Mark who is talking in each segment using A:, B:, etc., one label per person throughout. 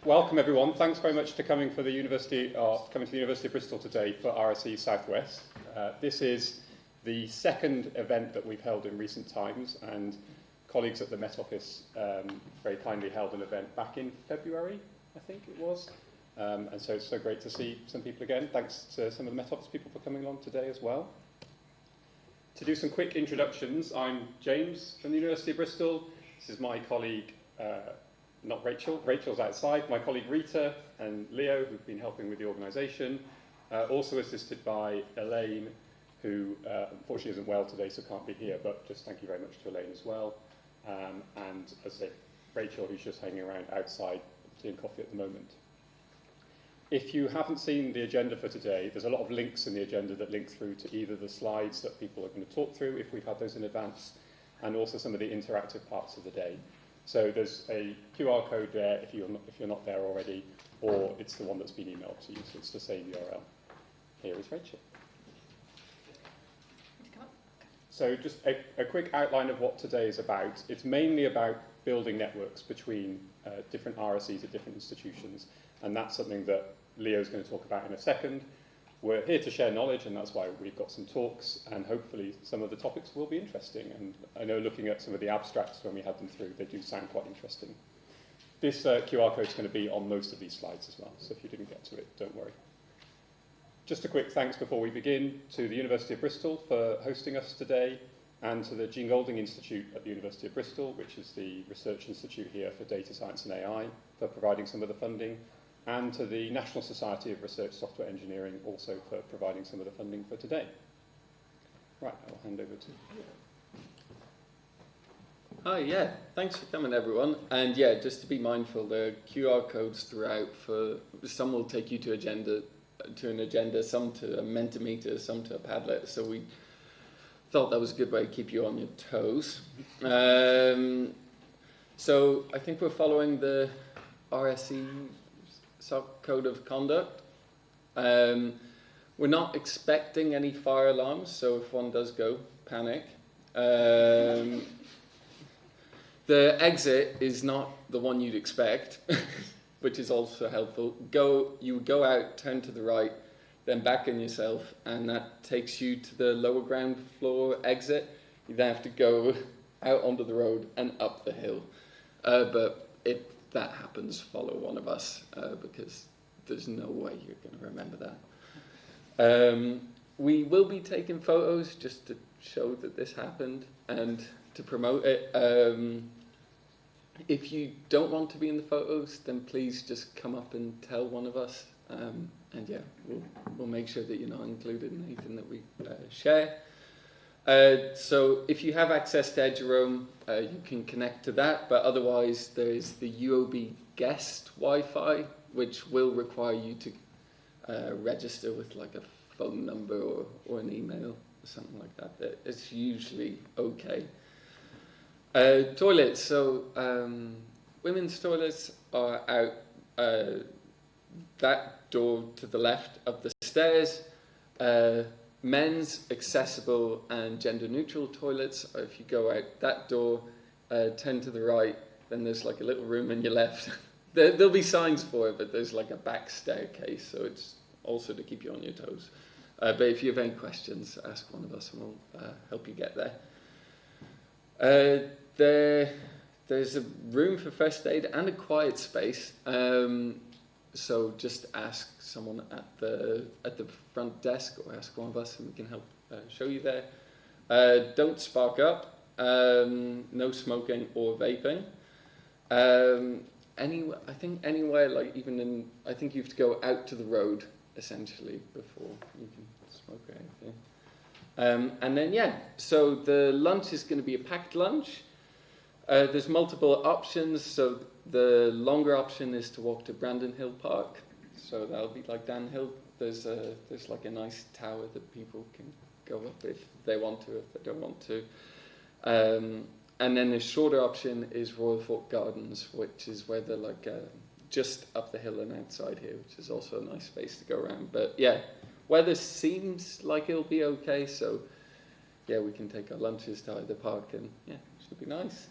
A: welcome everyone. Thanks very much for coming to the University of Bristol today for RSE South West. This is the second event that we've held in recent times, and colleagues at the Met Office very kindly held an event back in February, I think it was. And so it's so great to see some people again. Thanks to some of the Met Office people for coming along today as well. To do some quick introductions, I'm James from the University of Bristol. This is my colleague, not Rachel, Rachel's outside, my colleague Rita and Leo, who've been helping with the organisation, also assisted by Elaine, who unfortunately isn't well today, so can't be here, but just thank you very much to Elaine as well. And as I say, Rachel, who's just hanging around outside, tea and coffee at the moment. If you haven't seen the agenda for today, there's a lot of links in the agenda that link through to either the slides that people are going to talk through, if we've had those in advance, and also some of the interactive parts of the day. So there's a QR code there if you're not there already, or it's the one that's been emailed to you, so it's the same URL. Here is Rachel. So just a quick outline of what today is about. It's mainly about building networks between different RSEs at different institutions, and that's something that Leo's going to talk about in a second. We're here to share knowledge, and that's why we've got some talks, and hopefully some of the topics will be interesting. And I know looking at some of the abstracts when we had them through, they do sound quite interesting. This QR code is going to be on most of these slides as well, so if you didn't get to it, don't worry. Just a quick thanks before we begin to the University of Bristol for hosting us today, and to the Jean Golding Institute at the University of Bristol, which is the research institute here for data science and AI, for providing some of the funding, and to the National Society of Research Software Engineering also for providing some of the funding for today. Right, I'll hand over to you.
B: Hi, yeah, thanks for coming everyone. And yeah, just to be mindful, the QR codes throughout, for some will take you to an agenda, some to a Mentimeter, some to a Padlet, so we thought that was a good way to keep you on your toes. So I think we're following the RSE Code of Conduct. We're not expecting any fire alarms, so if one does go, panic. The exit is not the one you'd expect, which is also helpful. You would go out, turn to the right, then back in yourself, and that takes you to the lower ground floor exit. You then have to go out onto the road and up the hill. But if that happens, follow one of us, because there's no way you're going to remember that. We will be taking photos just to show that this happened and to promote it. If you don't want to be in the photos, then please just come up and tell one of us. And yeah, we'll make sure that you're not included in anything that we share. So if you have access to Edgerome, you can connect to that, but otherwise there's the UOB guest Wi-Fi, which will require you to register with like a phone number or an email or something like that. It's usually okay. Toilets, so women's toilets are out that door to the left of the stairs. Men's accessible and gender neutral toilets, if you go out that door, turn to the right, then there's like a little room on your left. There'll be signs for it, but there's like a back staircase, so it's also to keep you on your toes. But if you have any questions, ask one of us and we'll help you get there. There's a room for first aid and a quiet space. So just ask someone at the front desk or ask one of us and we can help show you there. Don't spark up, no smoking or vaping. I think anywhere, like I think you have to go out to the road essentially before you can smoke or anything. And then yeah, so the lunch is going to be a packed lunch. There's multiple options, so the longer option is to walk to Brandon Hill Park, so that'll be like downhill. There's like a nice tower that people can go up if they want to, if they don't want to. And then the shorter option is Royal Fort Gardens, which is where they're like just up the hill and outside here, which is also a nice space to go around. But yeah, weather seems like it'll be okay, so yeah, we can take our lunches to either park and yeah, it should be nice.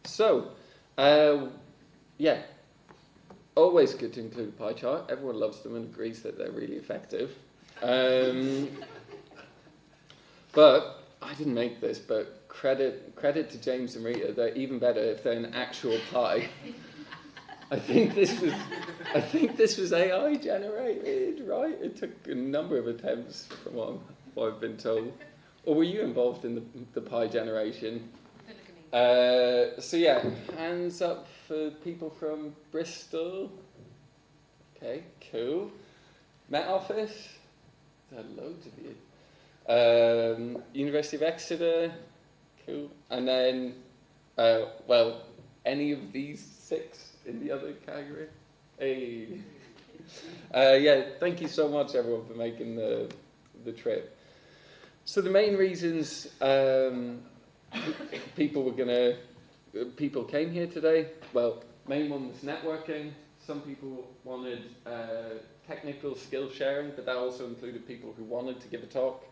B: So, yeah, always good to include a pie chart. Everyone loves them and agrees that they're really effective. But I didn't make this, but credit to James and Rita. They're even better if they're an actual pie. I think this was AI generated, right? It took a number of attempts from what I've been told. Or were you involved in the pie generation? So yeah, hands up for people from Bristol. Okay, cool. Met Office. There are loads of you. University of Exeter. Cool. And then, well, any of these 6 in the other category? Hey. Yeah, thank you so much, everyone, for making the trip. So the main reasons people came here today, well, main one was networking. Some people wanted technical skill sharing, but that also included people who wanted to give a talk.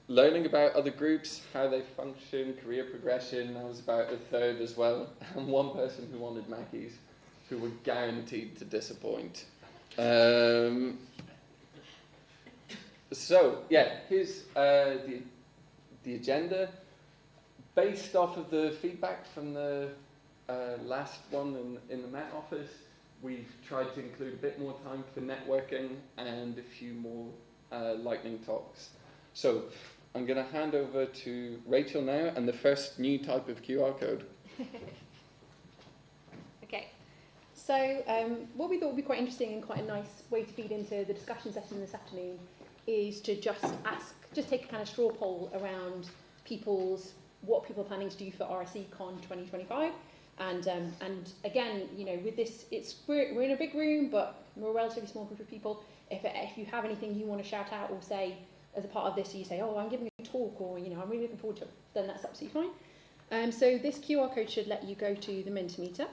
B: Learning about other groups, how they function, career progression, that was about a third as well. And one person who wanted Mackies, who were guaranteed to disappoint. So, yeah, here's the agenda. Based off of the feedback from the last one in the Met Office, we've tried to include a bit more time for networking and a few more lightning talks. So I'm going to hand over to Rachel now and the first new type of QR code.
C: Okay, so what we thought would be quite interesting and quite a nice way to feed into the discussion session this afternoon is to just take a kind of straw poll around what people are planning to do for RSE Con 2025. And again, you know, with this, we're in a big room, but we're a relatively small group of people. If you have anything you want to shout out or say as a part of this, you say, oh, I'm giving a talk, or, you know, I'm really looking forward to it, then that's absolutely fine. So this QR code should let you go to the Mentimeter.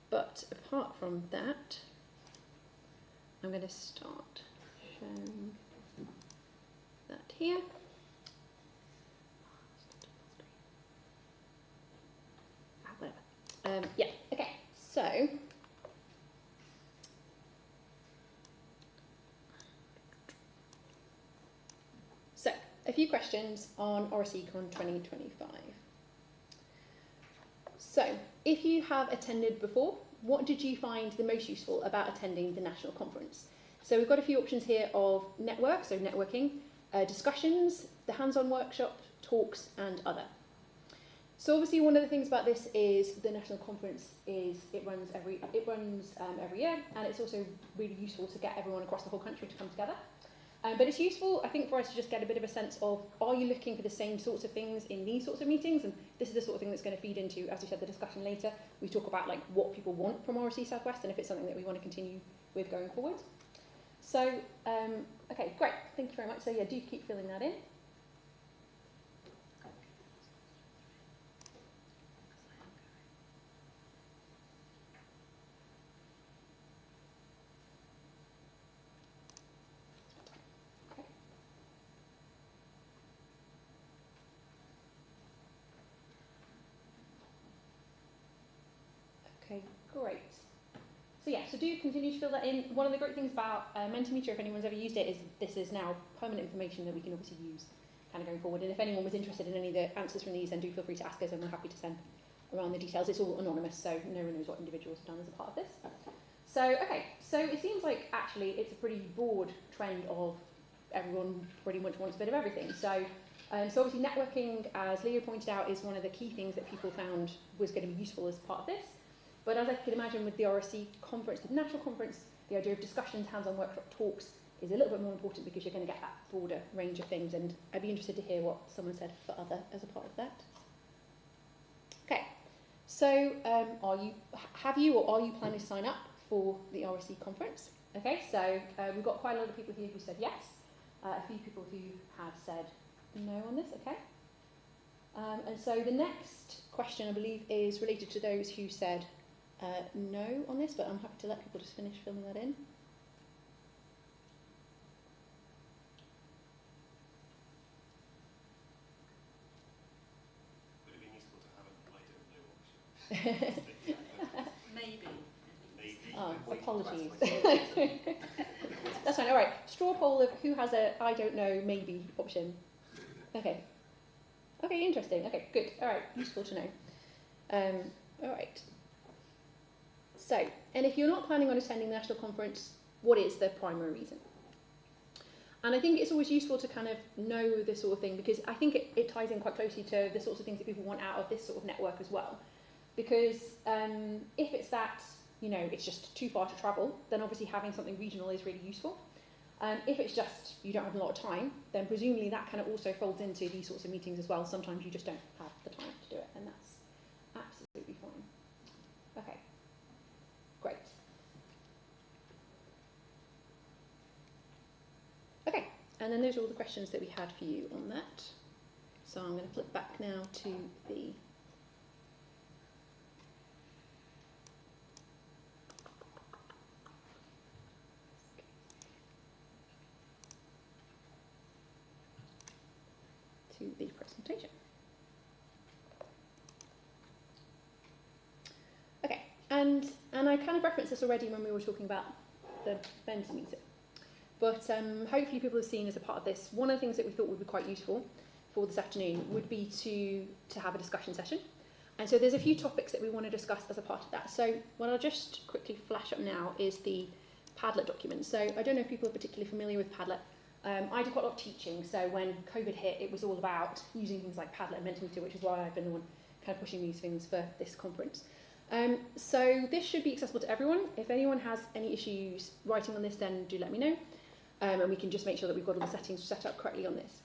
C: But apart from that, I'm going to start showing that here. Yeah, okay, so a few questions on RSE Con 2025. So, if you have attended before, what did you find the most useful about attending the national conference? So we've got a few options here of network, so networking, discussions, the hands-on workshop, talks, and other. So obviously one of the things about this is the national conference is it runs every year, and it's also really useful to get everyone across the whole country to come together. But it's useful, I think, for us to just get a bit of a sense of, are you looking for the same sorts of things in these sorts of meetings? And this is the sort of thing that's going to feed into, as we said, the discussion later. We talk about like what people want from RSE South West and if it's something that we want to continue with going forward. So, okay, great. Thank you very much. So yeah, do keep filling that in. Okay, great. So yeah, so do continue to fill that in. One of the great things about Mentimeter, if anyone's ever used it, is this is now permanent information that we can obviously use kind of going forward. And if anyone was interested in any of the answers from these, then do feel free to ask us and we're happy to send around the details. It's all anonymous, so no one knows what individuals have done as a part of this. So, okay, so it seems like actually it's a pretty broad trend of everyone pretty much wants a bit of everything. So obviously networking, as Leo pointed out, is one of the key things that people found was going to be useful as part of this. But as I could imagine with the RSE conference, the national conference, the idea of discussions, hands-on workshop talks is a little bit more important because you're going to get that broader range of things. And I'd be interested to hear what someone said for other as a part of that. Okay, so have you or are you planning to sign up for the RSE conference? Okay, so we've got quite a lot of people here who said yes, a few people who have said no on this, okay. And so the next question, I believe, is related to those who said no on this, but I'm happy to let people just finish filling that in.
D: Would it be useful to have an I don't know option? Maybe.
C: Oh, apologies. That's fine. All right. Straw poll of who has a I don't know maybe option. Okay. Okay, interesting. Okay, good. All right, useful to know. All right. So, and if you're not planning on attending the national conference, what is the primary reason? And I think it's always useful to kind of know this sort of thing, because I think it ties in quite closely to the sorts of things that people want out of this sort of network as well. Because if it's that, you know, it's just too far to travel, then obviously having something regional is really useful. If it's just you don't have a lot of time, then presumably that kind of also folds into these sorts of meetings as well. Sometimes you just don't have the time to do it, and that's absolutely fine. Okay, great. Okay, and then those are all the questions that we had for you on that. So I'm going to flip back now to the presentation. Okay, and I kind of referenced this already when we were talking about the Mentimeter, but hopefully people have seen as a part of this, one of the things that we thought would be quite useful for this afternoon would be to have a discussion session. And so there's a few topics that we want to discuss as a part of that. So what I'll just quickly flash up now is the Padlet document. So I don't know if people are particularly familiar with Padlet. I did quite a lot of teaching, so when COVID hit, it was all about using things like Padlet and Mentimeter, which is why I've been the one kind of pushing these things for this conference. So this should be accessible to everyone. If anyone has any issues writing on this, then do let me know, and we can just make sure that we've got all the settings set up correctly on this.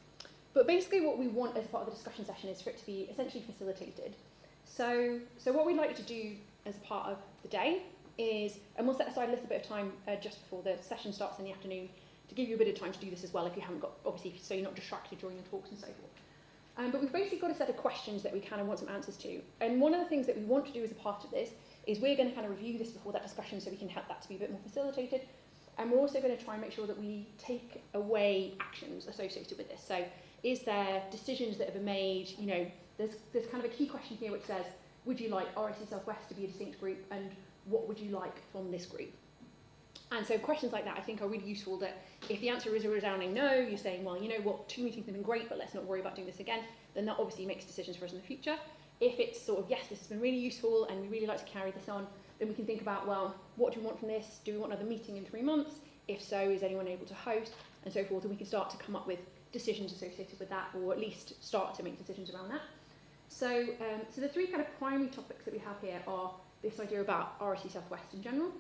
C: But basically what we want as part of the discussion session is for it to be essentially facilitated. So what we'd like to do as part of the day is, and we'll set aside a little bit of time just before the session starts in the afternoon, to give you a bit of time to do this as well if you haven't got, obviously, so you're not distracted during the talks and so forth. But we've basically got a set of questions that we kind of want some answers to. And one of the things that we want to do as a part of this is we're going to kind of review this before that discussion so we can help that to be a bit more facilitated. And we're also going to try and make sure that we take away actions associated with this. So is there decisions that have been made? You know, there's kind of a key question here which says, would you like RSE South West to be a distinct group, and what would you like from this group? And so questions like that I think are really useful, that if the answer is a resounding no, you're saying, well, you know what, 2 meetings have been great, but let's not worry about doing this again, then that obviously makes decisions for us in the future. If it's sort of, yes, this has been really useful and we really like to carry this on, then we can think about, well, what do we want from this? Do we want another meeting in 3 months? If so, is anyone able to host? And so forth, and we can start to come up with decisions associated with that, or at least start to make decisions around that. So, so the 3 kind of primary topics that we have here are this idea about RSE South West in general.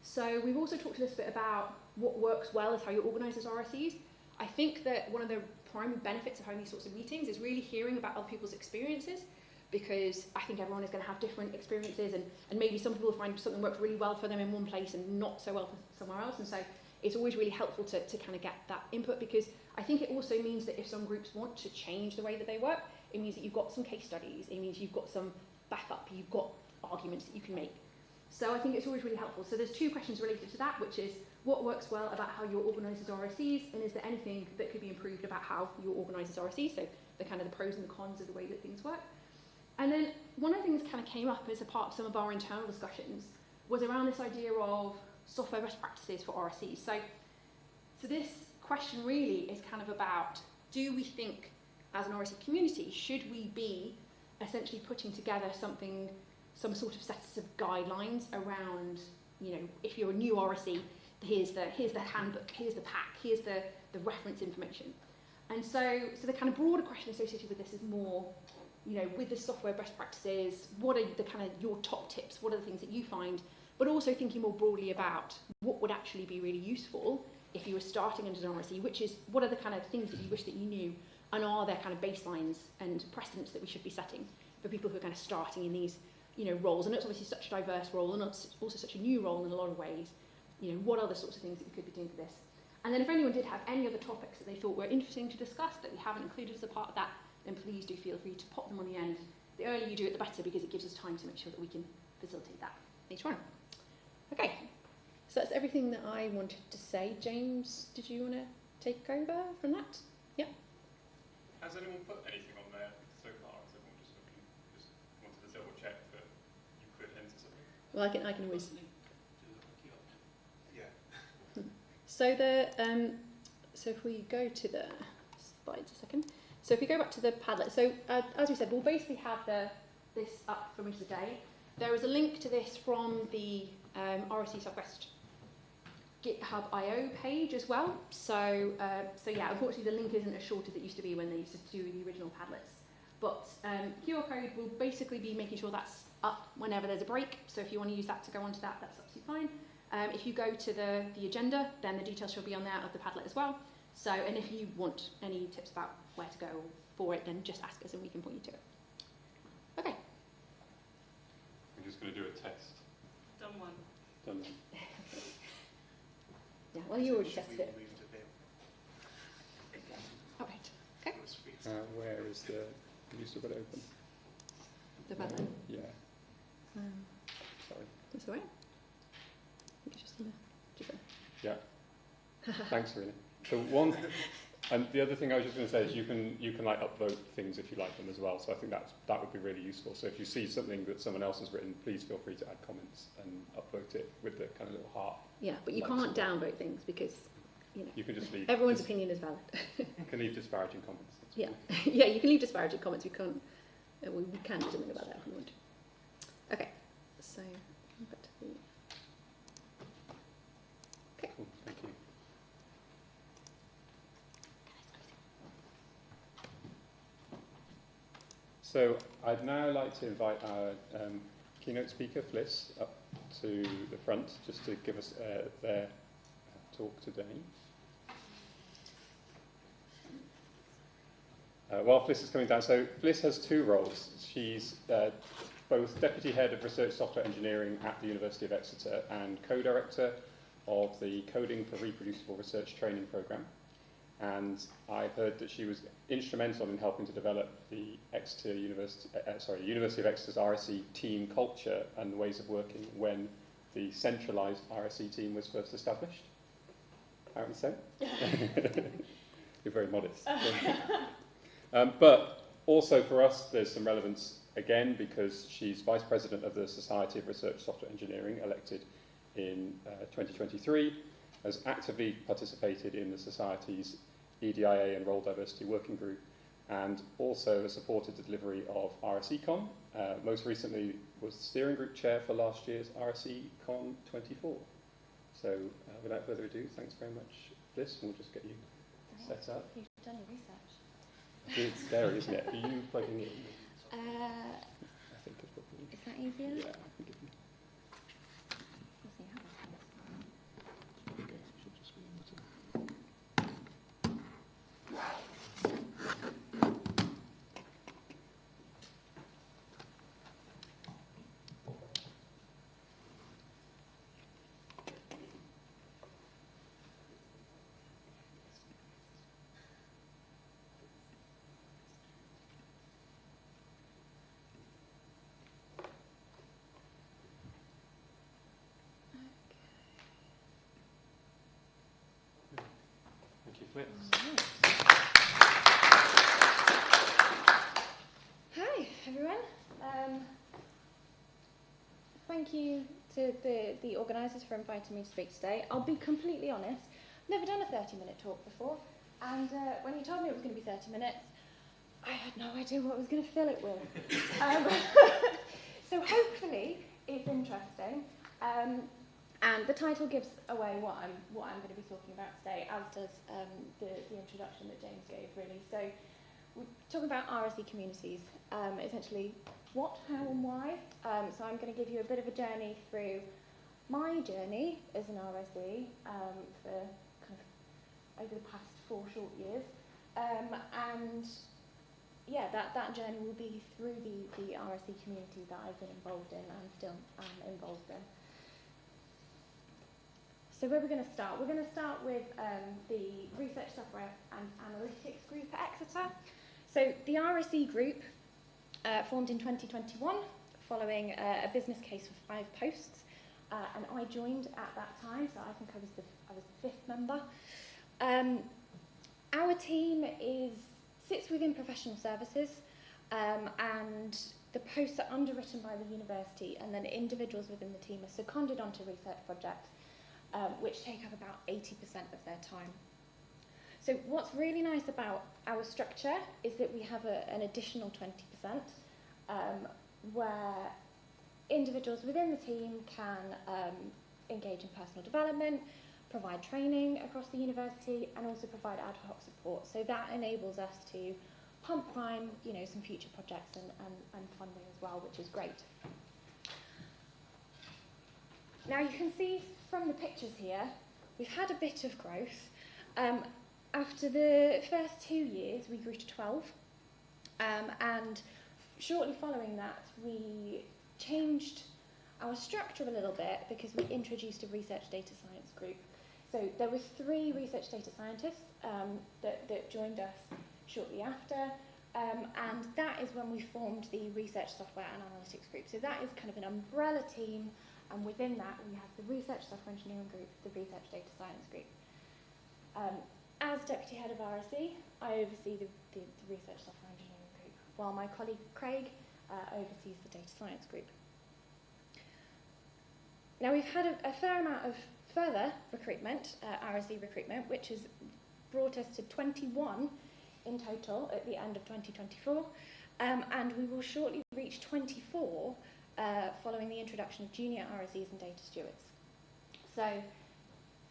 C: So we've also talked a little bit about what works well as how you're organised as RSEs. I think that one of the primary benefits of having these sorts of meetings is really hearing about other people's experiences, because I think everyone is going to have different experiences, and maybe some people find something works really well for them in one place and not so well for somewhere else. And so it's always really helpful to kind of get that input, because I think it also means that if some groups want to change the way that they work, it means that you've got some case studies, it means you've got some backup, you've got arguments that you can make. So I think it's always really helpful. So there's 2 questions related to that, which is what works well about how you're organised as RSEs, and is there anything that could be improved about how you're organised as RSEs, so the kind of the pros and the cons of the way that things work. And then one of the things that kind of came up as a part of some of our internal discussions was around this idea of software best practices for RSEs. So this question really is kind of about, do we think as an RSE community, should we be essentially putting together some sort of sets of guidelines around, you know, if you're a new RSE, here's the handbook, here's the pack, here's the reference information. And so the kind of broader question associated with this is more, you know, with the software best practices, what are the kind of your top tips, what are the things that you find, but also thinking more broadly about what would actually be really useful if you were starting as an RSE, which is, what are the kind of things that you wish that you knew, and are there kind of baselines and precedents that we should be setting for people who are kind of starting in these, you know, roles. And it's obviously such a diverse role, and it's also such a new role in a lot of ways. You know, what are the sorts of things that we could be doing for this? And then if anyone did have any other topics that they thought were interesting to discuss that we haven't included as a part of that, then please do feel free to pop them on the end. The earlier you do it, the better, because it gives us time to make sure that we can facilitate that later on. Okay, so that's everything that I wanted to say. James, did you want to take over from that? Yeah.
A: Has anyone put anything on there so far? Has everyone just wanted to double check that you could enter something?
C: Well, I can always. So so if we go to the slides a second. So if we go back to the Padlet, so as we said, we'll basically have this up for most of the day. There is a link to this from the RSE South West GitHub IO page as well. So yeah, unfortunately the link isn't as short as it used to be when they used to do the original Padlets. But QR code will basically be making sure that's up whenever there's a break. So if you want to use that to go onto that, that's absolutely fine. If you go to the agenda, then the details should be on there of the Padlet as well. So, and if you want any tips about where to go for it, then just ask us and we can point you to it. Okay.
A: I'm just going to do a test.
D: Done one.
A: Done.
C: Yeah, well, you already tested it. All right. Okay.
A: Where is the... Have you still got it open?
C: The Padlet.
A: Yeah. Sorry.
C: That's all right. It's just in there.
A: Yeah. Thanks, Serena. So one, and the other thing I was just going to say is you can like upvote things if you like them as well. So I think that would be really useful. So if you see something that someone else has written, please feel free to add comments and upvote it with the kind of little heart.
C: Yeah, but you can't downvote things because
A: you can just leave.
C: Everyone's opinion is valid.
A: You can leave disparaging comments.
C: Yeah, yeah, you can leave disparaging comments. We can't. We can do something about that if we want. Okay, so back to the. Okay.
A: Cool, thank you. So I'd now like to invite our keynote speaker, Fliss, up to the front just to give us their talk today. While Fliss is coming down, so Fliss has two roles. She's both Deputy Head of Research Software Engineering at the University of Exeter and Co-Director of the Coding for Reproducible Research Training Programme. And I heard that she was instrumental in helping to develop the University of Exeter's RSE team culture and the ways of working when the centralised RSE team was first established. Apparently so. You're very modest. But also for us, there's some relevance again because she's Vice President of the Society of Research Software Engineering, elected in 2023, has actively participated in the Society's EDIA and Role Diversity Working Group, and also has supported the delivery of RSECon. Most recently was the steering group chair for last year's RSECon 24. So without further ado, thanks very much, Fliss, and we'll just get you set up.
E: You've done your research.
A: It's there, isn't it? Are you plugging in?
E: Uh,
A: I think it's probably...
E: is that easier?
A: Yeah, I think it is.
E: We'll see how this goes.
A: Okay, should just be able to... Thank you, Fliss.
E: Hi, everyone. Thank you to the organisers for inviting me to speak today. I'll be completely honest, never done a 30-minute talk before, and when you told me it was going to be 30 minutes, I had no idea what I was going to fill it with. So hopefully it's interesting, and the title gives away what I'm going to be talking about today, as does the introduction that James gave, really. So we're talking about RSE communities, essentially what, how and why. So I'm going to give you a bit of a journey through my journey as an RSE for kind of over the past 4 short years. And yeah, that journey will be through the RSE community that I've been involved in and still am involved in. So where we're going to start? We're going to start with the Research Software and Analytics group at Exeter. So the RSE group formed in 2021 following a business case for 5 posts, and I joined at that time, so I think I was the 5th member. Our team sits within professional services, and the posts are underwritten by the university, and then individuals within the team are seconded onto research projects. which take up about 80% of their time. So what's really nice about our structure is that we have an additional 20% where individuals within the team can engage in personal development, provide training across the university, and also provide ad hoc support. So that enables us to pump prime, some future projects and funding as well, which is great. Now you can see from the pictures here, we've had a bit of growth. After the first 2 years, we grew to 12, and shortly following that, we changed our structure a little bit because we introduced a research data science group. So there were 3 research data scientists that joined us shortly after, and that is when we formed the research software and analytics group. So that is kind of an umbrella team, and within that we have the research software engineering group, the research data science group. As deputy head of RSE, I oversee the research software engineering group, while my colleague Craig oversees the data science group. Now we've had a fair amount of further recruitment, RSE recruitment, which has brought us to 21 in total at the end of 2024, and we will shortly reach 24 following the introduction of junior RSEs and data stewards. So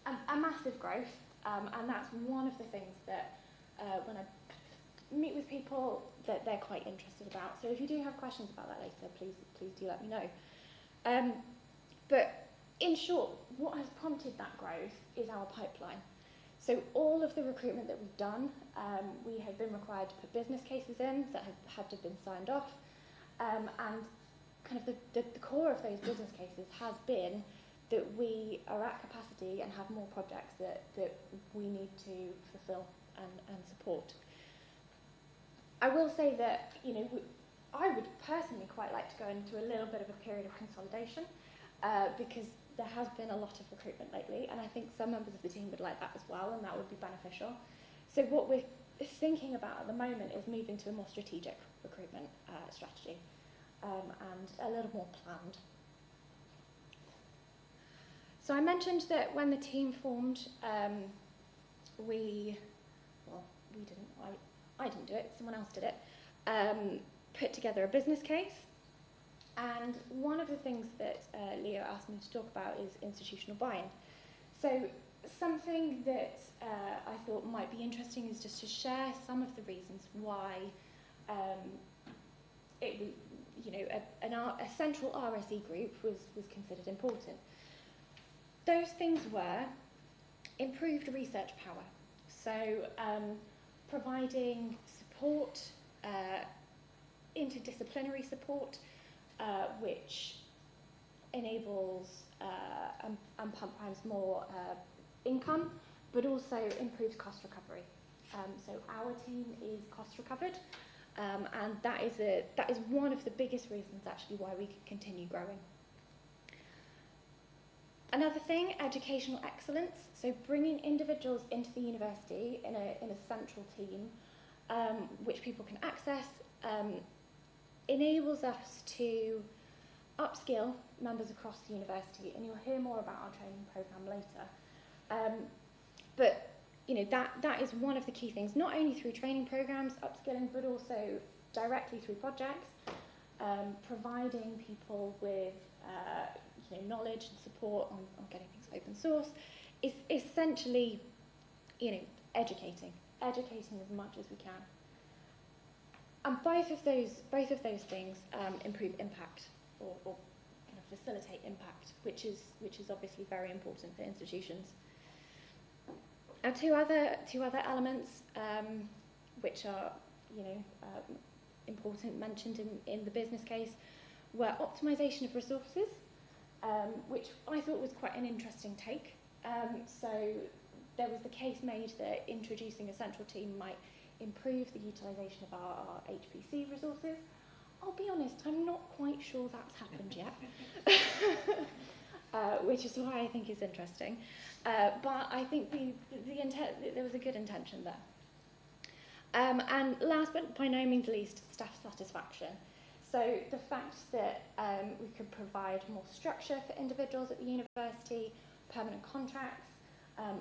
E: a massive growth, and that's one of the things that when I meet with people that they're quite interested about. So if you do have questions about that later, please do let me know. But in short, what has prompted that growth is our pipeline. So all of the recruitment that we've done, we have been required to put business cases in that have had to have been signed off, and kind of the core of those business cases has been that we are at capacity and have more projects that we need to fulfill and support. I will say that, I would personally quite like to go into a little bit of a period of consolidation because there has been a lot of recruitment lately, and I think some members of the team would like that as well, and that would be beneficial. So what we're thinking about at the moment is moving to a more strategic recruitment strategy and a little more planned. So I mentioned that when the team formed, I didn't do it, someone else did it, put together a business case. And one of the things that Leo asked me to talk about is institutional buy-in. So something that I thought might be interesting is just to share some of the reasons why a central RSE group was considered important. Those things were improved research power, so providing support, interdisciplinary support, which enables and sometimes more income, but also improves cost recovery. So our team is cost recovered, and that is one of the biggest reasons actually why we can continue growing. Another thing, educational excellence. So bringing individuals into the university in a central team, which people can access, enables us to upskill members across the university, and you'll hear more about our training programme later. But that is one of the key things, not only through training programmes, upskilling, but also directly through projects, providing people with knowledge and support on getting things open source, is essentially educating as much as we can. And both of those things improve impact or kind of facilitate impact, which is obviously very important for institutions. And two other elements which are important, mentioned in the business case, were optimization of resources, which I thought was quite an interesting take. So there was the case made that introducing a central team might improve the utilisation of our HPC resources. I'll be honest, I'm not quite sure that's happened yet, which is why I think it's interesting. But I think there was a good intention there. And last but by no means least, staff satisfaction. So the fact that we could provide more structure for individuals at the university, permanent contracts,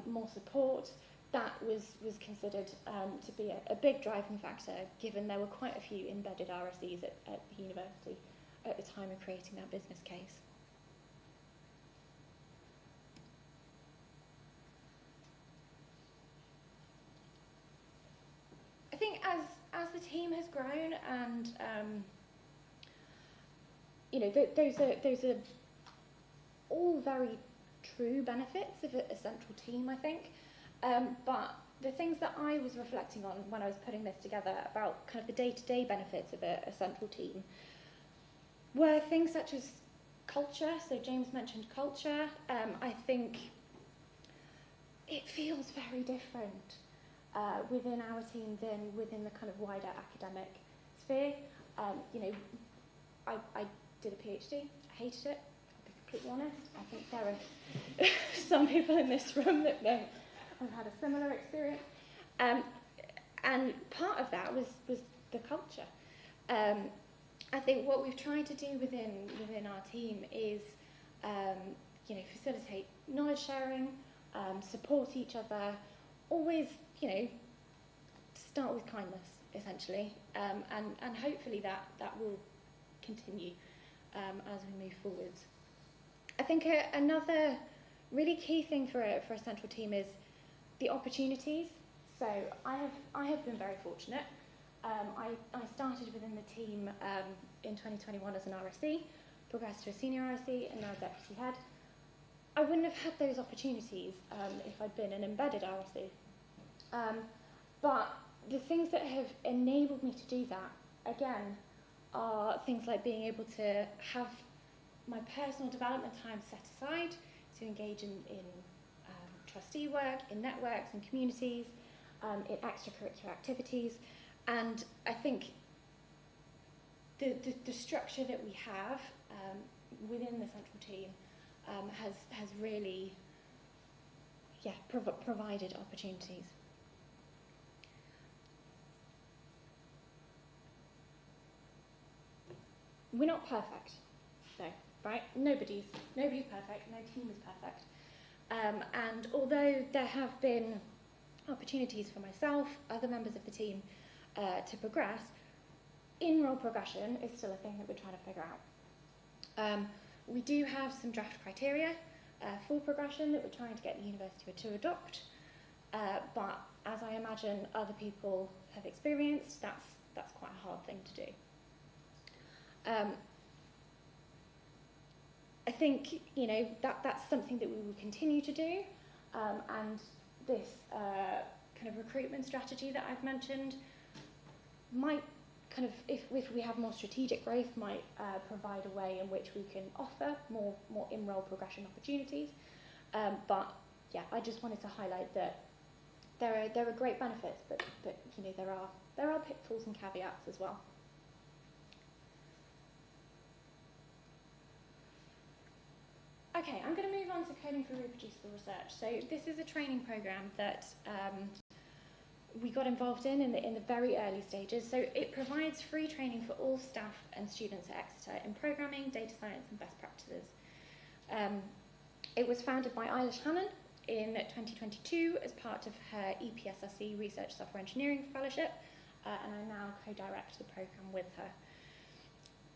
E: more support. That was considered to be a big driving factor, given there were quite a few embedded RSEs at the university at the time of creating that business case. I think as the team has grown, and you know, those are all very true benefits of a central team, I think. But the things that I was reflecting on when I was putting this together about kind of the day-to-day benefits of a central team were things such as culture. So James mentioned culture. I think it feels very different within our team than within the kind of wider academic sphere. You know, I did a PhD. I hated it. I'll be completely honest. I think there are some people in this room that may have had a similar experience. And part of that was the culture. I think what we've tried to do within our team is, you know, facilitate knowledge sharing, support each other, always, you know, start with kindness, essentially, and hopefully that will continue as we move forwards. I think another really key thing for a central team is the opportunities. So I have been very fortunate. I started within the team in 2021 as an RSE, progressed to a senior RSE, and now deputy head. I wouldn't have had those opportunities if I'd been an embedded RSE. But the things that have enabled me to do that, again, are things like being able to have my personal development time set aside to engage in trustee work, in networks and communities, in extracurricular activities. And I think the structure that we have within the central team has really provided opportunities. We're not perfect, though, right? Nobody's perfect. No team is perfect. And although there have been opportunities for myself, other members of the team, to progress, in-role progression is still a thing that we're trying to figure out. We do have some draft criteria for progression that we're trying to get the university to adopt, but as I imagine other people have experienced, that's quite a hard thing to do. I think, you know, that's something that we will continue to do, and this kind of recruitment strategy that I've mentioned might kind of, if we have more strategic growth, might provide a way in which we can offer more in-role progression opportunities. But yeah, I just wanted to highlight that there are great benefits, but you know, there are pitfalls and caveats as well. Okay, I'm going to move on to coding for reproducible research. So this is a training program that we got involved in the very early stages. So it provides free training for all staff and students at Exeter in programming, data science and best practices. It was founded by Eilish Hannon in 2022 as part of her EPSRC Research Software Engineering Fellowship, and I now co-direct the program with her.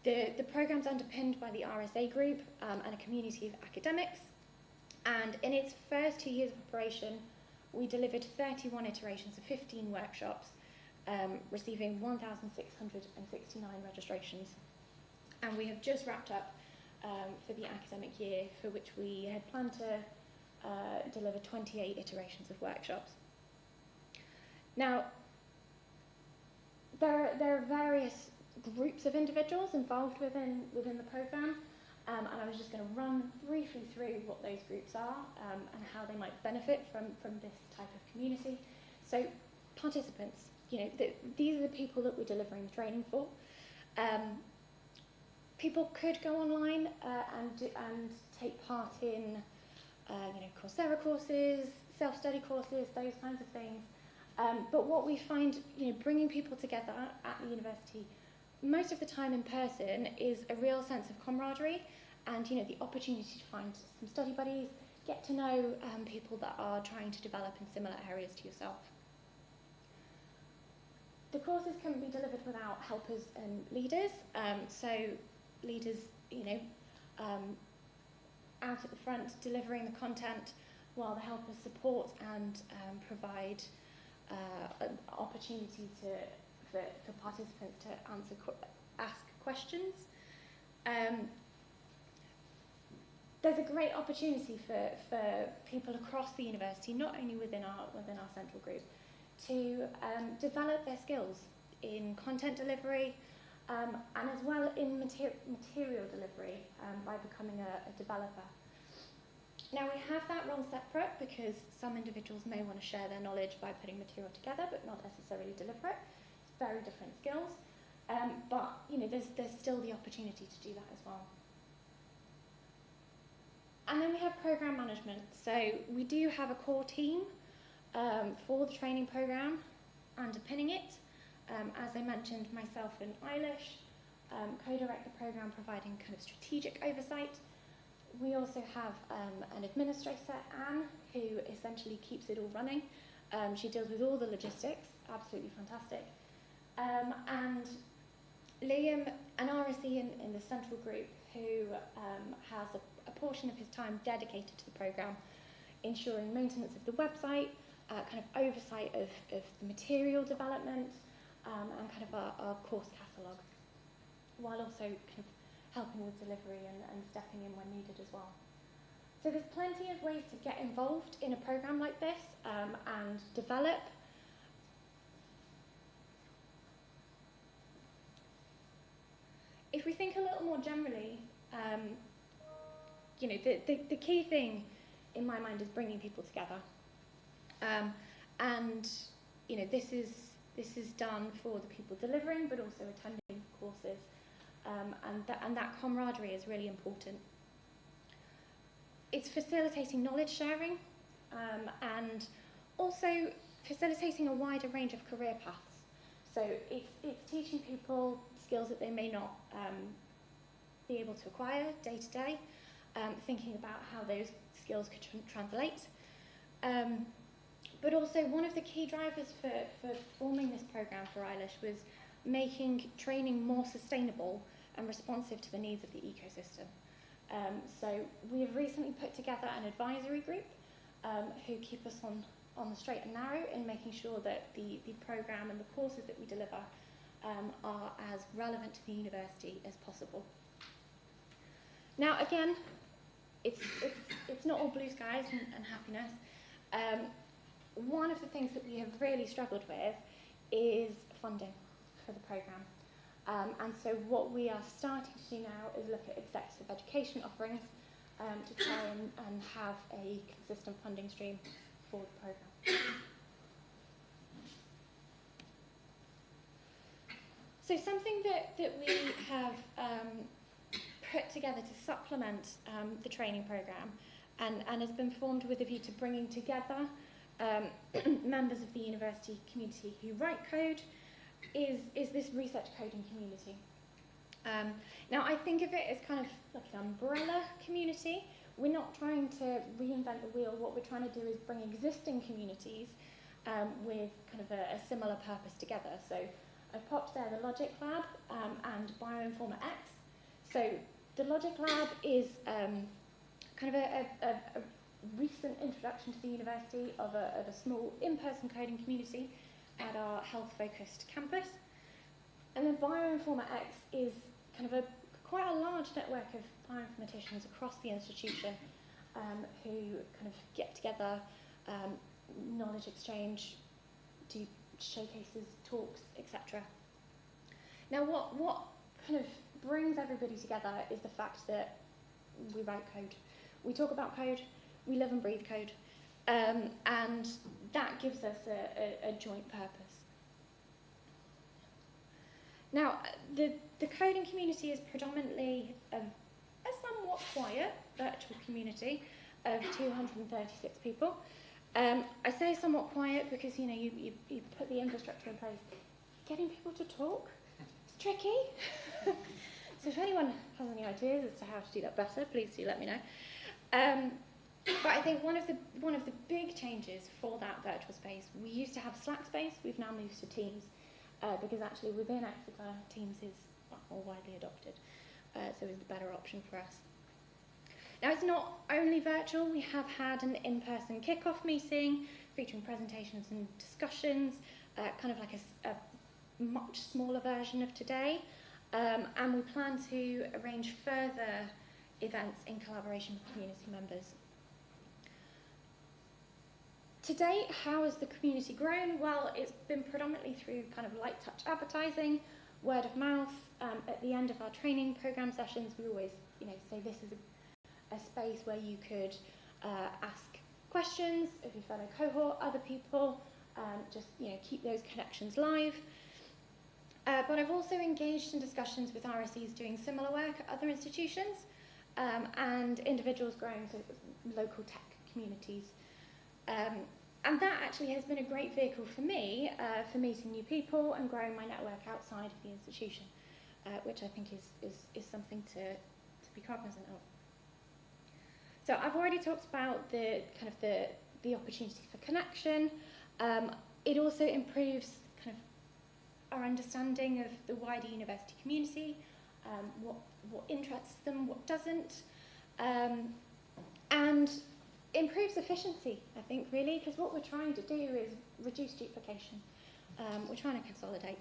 E: The program's underpinned by the RSA group and a community of academics, and in its first 2 years of operation, we delivered 31 iterations of 15 workshops, receiving 1,669 registrations. And we have just wrapped up for the academic year, for which we had planned to deliver 28 iterations of workshops. Now, there are various groups of individuals involved within the program, and I was just going to run briefly through what those groups are and how they might benefit from this type of community. So participants, you know, these are the people that we're delivering the training for. People could go online and take part in you know, Coursera courses, self-study courses, those kinds of things. But what we find, you know, bringing people together at the university most of the time in person is a real sense of camaraderie and, you know, the opportunity to find some study buddies, get to know people that are trying to develop in similar areas to yourself. The courses can be delivered without helpers and leaders, so leaders, out at the front delivering the content, while the helpers support and provide an opportunity for participants to ask questions. There's a great opportunity for people across the university, not only within our central group, to develop their skills in content delivery and as well in material delivery by becoming a developer. Now we have that role separate because some individuals may want to share their knowledge by putting material together but not necessarily deliver it. It's very different skills, but there's still the opportunity to do that as well. And then we have program management. So we do have a core team for the training program underpinning it. As I mentioned, myself and Eilish co-direct the program, providing kind of strategic oversight. We also have an administrator, Anne, who essentially keeps it all running. She deals with all the logistics, absolutely fantastic. And Liam, an RSE in the central group, who has a portion of his time dedicated to the program, ensuring maintenance of the website, kind of oversight of the material development, and kind of our course catalogue, while also kind of helping with delivery and stepping in when needed as well. So there's plenty of ways to get involved in a program like this and develop. If we think a little more generally, the key thing in my mind is bringing people together. And this is done for the people delivering, but also attending courses, and that camaraderie is really important. It's facilitating knowledge sharing, and also facilitating a wider range of career paths. So it's teaching people skills that they may not be able to acquire day to day, thinking about how those skills could translate. But also one of the key drivers for forming this programme for Eilish was making training more sustainable and responsive to the needs of the ecosystem. So we have recently put together an advisory group who keep us on the straight and narrow in making sure that the programme and the courses that we deliver are as relevant to the university as possible. Now again, it's not all blue skies and happiness. One of the things that we have really struggled with is funding for the programme. And so what we are starting to do now is look at executive education offerings to try and have a consistent funding stream for the programme. So something that we have put together to supplement the training programme and has been formed with a view to bringing together members of the university community who write code is this research coding community. Now I think of it as kind of like an umbrella community. We're not trying to reinvent the wheel. What we're trying to do is bring existing communities with kind of a similar purpose together. So I've popped there the Logic Lab and Bioinforma X. So the Logic Lab is kind of a recent introduction to the university of a small in-person coding community at our health-focused campus. And then Bioinforma X is kind of quite a large network of bioinformaticians across the institution who kind of get together, knowledge exchange, do showcases, talks, etc. Now what kind of brings everybody together is the fact that we write code. We talk about code, we live and breathe code, and that gives us a joint purpose. Now, the coding community is predominantly a somewhat quiet virtual community of 236 people. I say somewhat quiet because you put the infrastructure in place. Getting people to talk, it's tricky. So if anyone has any ideas as to how to do that better, please do let me know. But I think one of the big changes for that virtual space, we used to have Slack space, we've now moved to Teams, because actually within Exeter, Teams is more widely adopted, so it's a better option for us. Now it's not only virtual, we have had an in-person kick-off meeting featuring presentations and discussions, kind of like a much smaller version of today, and we plan to arrange further events in collaboration with community members. To date, how has the community grown? Well, it's been predominantly through kind of light touch advertising, word of mouth. At the end of our training program sessions, we always, say this is a space where you could ask questions of your fellow cohort, other people, just keep those connections live. But I've also engaged in discussions with RSEs doing similar work at other institutions, and individuals growing so local tech communities. And that actually has been a great vehicle for me for meeting new people and growing my network outside of the institution, which I think is something to be cognizant of. So I've already talked about the opportunity for connection. It also improves kind of our understanding of the wider university community, what interests them, what doesn't, and improves efficiency, I think, really, because what we're trying to do is reduce duplication. We're trying to consolidate.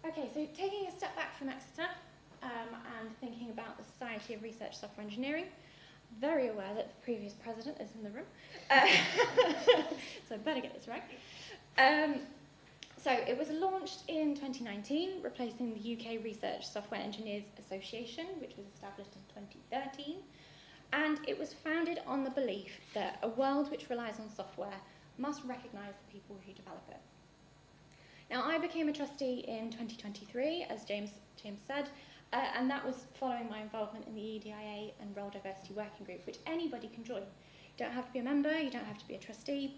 E: Okay, so taking a step back from Exeter and thinking about the Society of Research Software Engineering, very aware that the previous president is in the room, so I better get this right. So it was launched in 2019, replacing the UK Research Software Engineers Association, which was established in 2013. And it was founded on the belief that a world which relies on software must recognise the people who develop it. Now, I became a trustee in 2023, as James said, and that was following my involvement in the EDIA and Role Diversity Working Group, which anybody can join. You don't have to be a member, you don't have to be a trustee,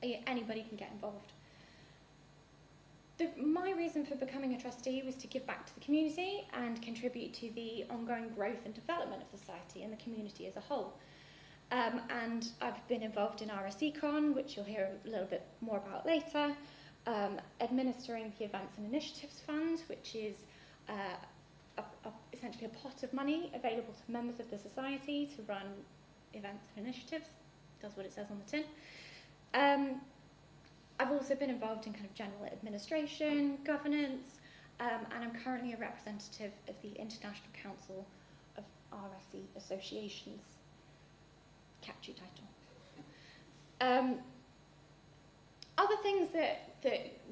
E: anybody can get involved. My reason for becoming a trustee was to give back to the community and contribute to the ongoing growth and development of the society and the community as a whole. And I've been involved in RSECon, which you'll hear a little bit more about later, administering the Events and Initiatives Fund, which is essentially a pot of money available to members of the society to run events and initiatives. Does what it says on the tin. I've also been involved in kind of general administration, governance, and I'm currently a representative of the International Council of RSE Associations. Catchy title. Other things that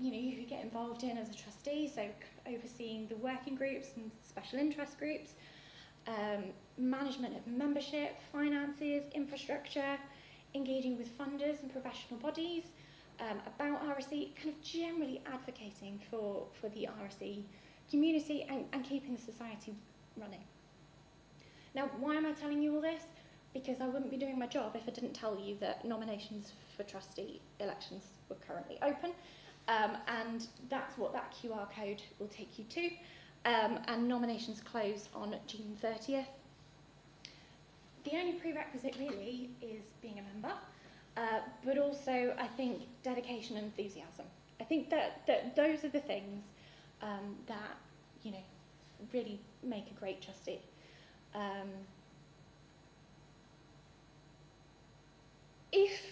E: you could get involved in as a trustee, so overseeing the working groups and special interest groups, management of membership, finances, infrastructure, engaging with funders and professional bodies, about RSE, kind of generally advocating for the RSE community and keeping the society running. Now, why am I telling you all this? Because I wouldn't be doing my job if I didn't tell you that nominations for trustee elections were currently open, and that's what that QR code will take you to, and nominations close on June 30th. The only prerequisite really is being a member, but also I think dedication and enthusiasm. I think that those are the things that really make a great trustee. If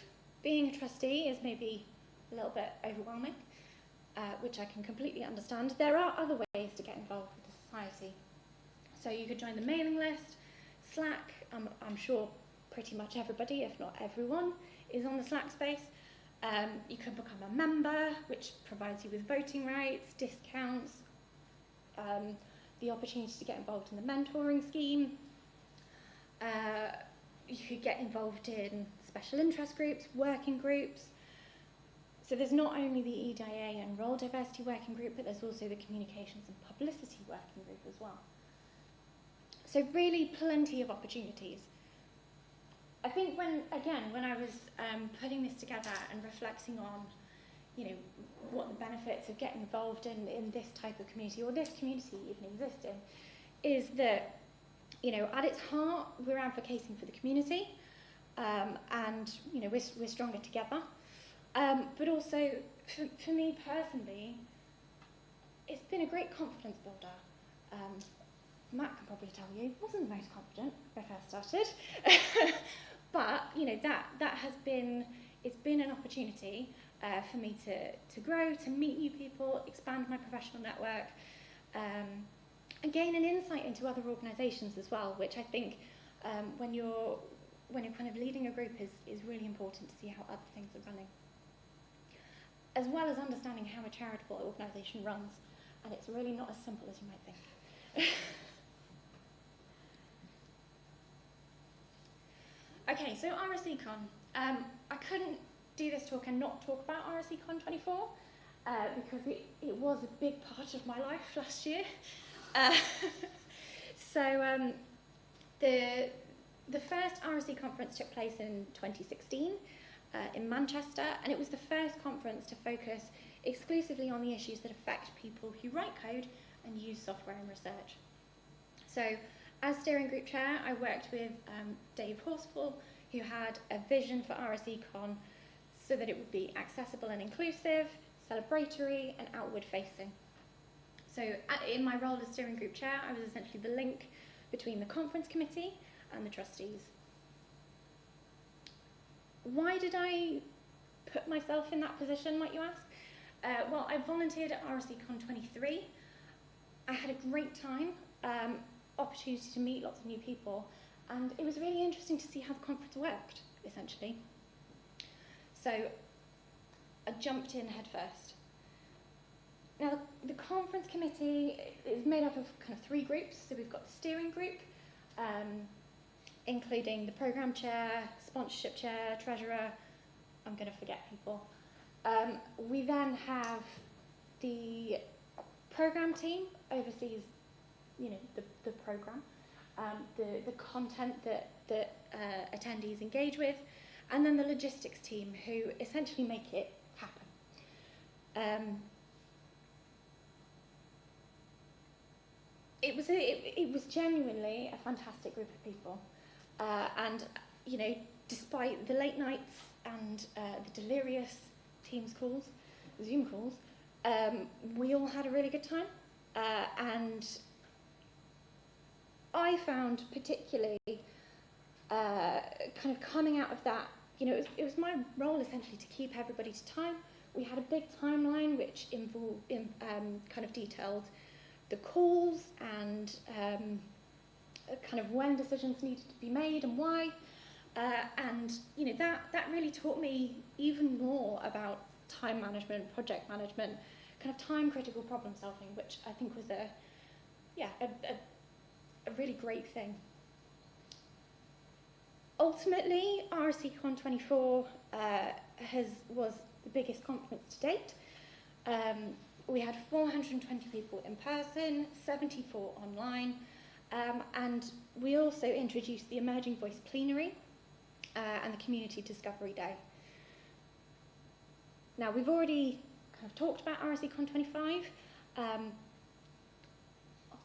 E: being a trustee is maybe a little bit overwhelming, which I can completely understand, there are other ways to get involved with the society. So you could join the mailing list, Slack. I'm sure pretty much everybody, if not everyone, is on the Slack space. You can become a member, which provides you with voting rights, discounts, the opportunity to get involved in the mentoring scheme. You could get involved in special interest groups, working groups. So there's not only the EDIA and Role Diversity Working Group, but there's also the Communications and Publicity Working Group as well. So really plenty of opportunities. I think when I was putting this together and reflecting on, what the benefit benefits of getting involved in this type of community, or this community even existing, is that, you know, at its heart, we're advocating for the community, and, you know, we're stronger together. But also, for me personally, it's been a great confidence builder. Matt can probably tell you, I wasn't the most confident when I first started. But, you know, that has been, it's been an opportunity for me to grow, to meet new people, expand my professional network, and gain an insight into other organisations as well, which I think when you're kind of leading a group is really important to see how other things are running, as well as understanding how a charitable organisation runs, and it's really not as simple as you might think. Okay, so RSECon. I couldn't do this talk and not talk about RSECon 24 because it was a big part of my life last year. So the first RSE conference took place in 2016 in Manchester, and it was the first conference to focus exclusively on the issues that affect people who write code and use software in research. So, as steering group chair, I worked with Dave Horsfall, who had a vision for RSECon so that it would be accessible and inclusive, celebratory, and outward-facing. So, in my role as steering group chair, I was essentially the link between the conference committee and the trustees. Why did I put myself in that position, might you ask? Well, I volunteered at RSECon 23. I had a great time. Opportunity to meet lots of new people, and it was really interesting to see how the conference worked, essentially. So I jumped in head first. Now, the conference committee is made up of kind of 3 groups. So we've got the steering group, including the programme chair, sponsorship chair, treasurer. I'm going to forget people. We then have the programme team, oversees, you know, the programme, the content that attendees engage with, and then the logistics team, who essentially make it happen. It was genuinely a fantastic group of people, and, you know, despite the late nights and the delirious Teams calls, Zoom calls, we all had a really good time, and I found particularly kind of coming out of that, you know, it was my role essentially to keep everybody to time. We had a big timeline which involved, kind of detailed the calls and kind of when decisions needed to be made and why. And, you know, that really taught me even more about time management, project management, kind of time-critical problem solving, which I think was a really great thing. Ultimately, RSECon 24 was the biggest conference to date. We had 420 people in person, 74 online, and we also introduced the Emerging Voice Plenary and the Community Discovery Day. Now, we've already kind of talked about RSECon 25. I'll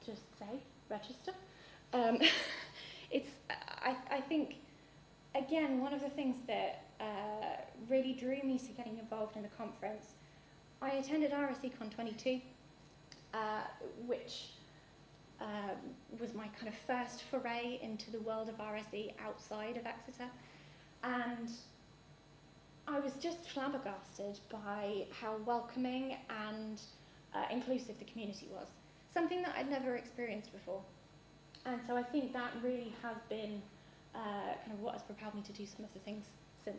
E: just say, register. I think, again, one of the things that really drew me to getting involved in the conference, I attended RSECon 22, which was my kind of first foray into the world of RSE outside of Exeter, and I was just flabbergasted by how welcoming and inclusive the community was, something that I'd never experienced before. And so I think that really has been kind of what has propelled me to do some of the things since.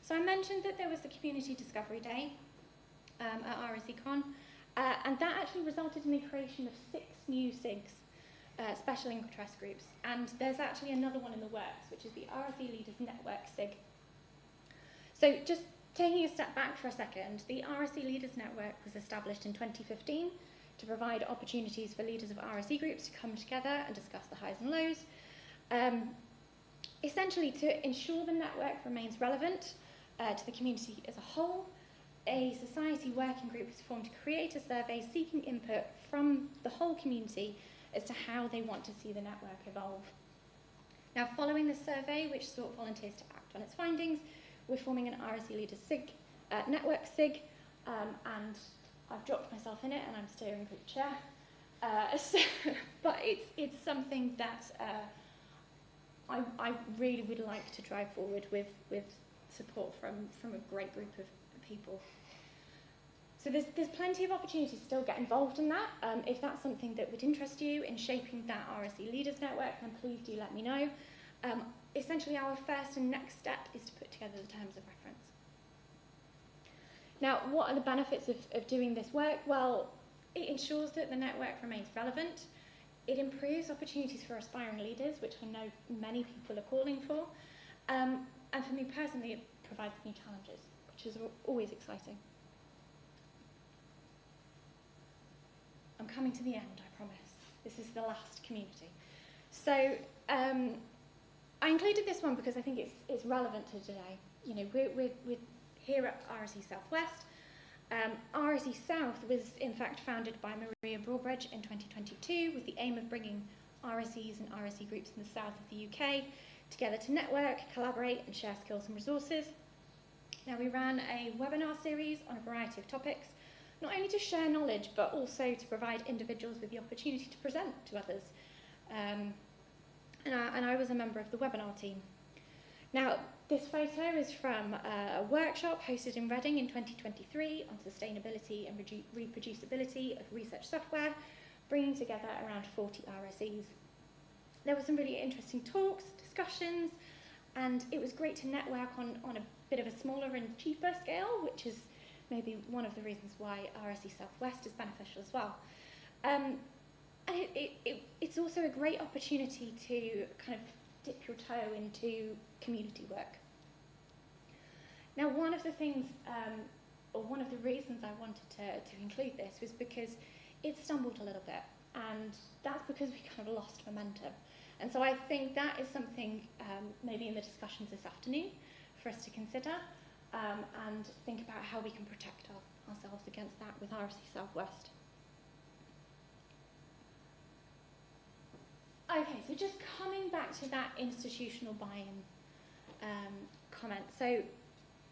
E: So I mentioned that there was the Community Discovery Day at RSECon, and that actually resulted in the creation of 6 new SIGs, special interest groups, and there's actually another one in the works, which is the RSE Leaders Network SIG. So just taking a step back for a second, the RSE Leaders Network was established in 2015 to provide opportunities for leaders of RSE groups to come together and discuss the highs and lows. Essentially, to ensure the network remains relevant to the community as a whole, a society working group was formed to create a survey seeking input from the whole community as to how they want to see the network evolve. Now, following this survey, which sought volunteers to act on its findings, we're forming an RSE Leaders SIG, network SIG, and I've dropped myself in it and I'm steering group chair. But it's something that I really would like to drive forward with support from a great group of people. So there's plenty of opportunities to still get involved in that. If that's something that would interest you in shaping that RSE Leaders Network, then please do let me know. Essentially, our first and next step is to put together the terms of reference. Now, what are the benefits of doing this work? Well, it ensures that the network remains relevant. It improves opportunities for aspiring leaders, which I know many people are calling for. And for me personally, it provides new challenges, which is always exciting. I'm coming to the end, I promise. This is the last community. So I included this one because I think it's relevant to today. You know, we're here at RSE South West. RSE South was in fact founded by Maria Broadbridge in 2022 with the aim of bringing RSEs and RSE groups in the south of the UK together to network, collaborate and share skills and resources. Now, we ran a webinar series on a variety of topics, not only to share knowledge but also to provide individuals with the opportunity to present to others. And I was a member of the webinar team. Now, this photo is from a workshop hosted in Reading in 2023 on sustainability and reproducibility of research software, bringing together around 40 RSEs. There were some really interesting talks, discussions, and it was great to network on a bit of a smaller and cheaper scale, which is maybe one of the reasons why RSE South West is beneficial as well. And it's also a great opportunity to kind of dip your toe into community work. Now, one of the things, or one of the reasons I wanted to include this was because it stumbled a little bit, and that's because we kind of lost momentum. And so I think that is something maybe in the discussions this afternoon for us to consider and think about how we can protect ourselves against that with RSE South West. Okay, so just coming back to that institutional buy-in comment. So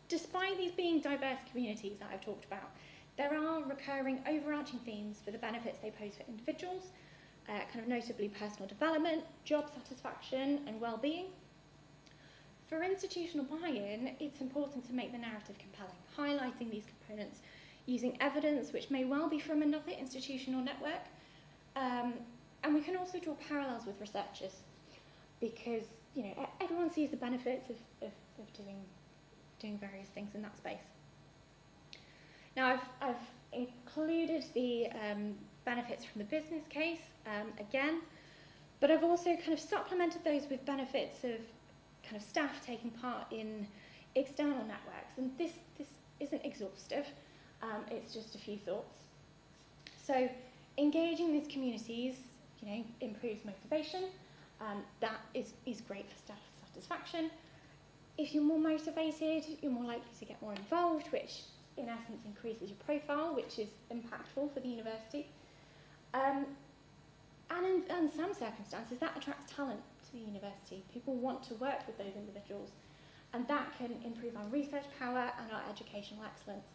E: despite these being diverse communities that I've talked about, there are recurring overarching themes for the benefits they pose for individuals, kind of notably personal development, job satisfaction and well-being. For institutional buy-in, it's important to make the narrative compelling, highlighting these components using evidence which may well be from another institutional network. And we can also draw parallels with researchers because, you know, everyone sees the benefits of doing various things in that space. Now, I've included the benefits from the business case again, but I've also kind of supplemented those with benefits of kind of staff taking part in external networks. And this isn't exhaustive, it's just a few thoughts. So engaging these communities, you know, improves motivation. That is great for staff satisfaction. If you're more motivated, you're more likely to get more involved, which in essence increases your profile, which is impactful for the university. And in some circumstances, that attracts talent to the university. People want to work with those individuals, and that can improve our research power and our educational excellence.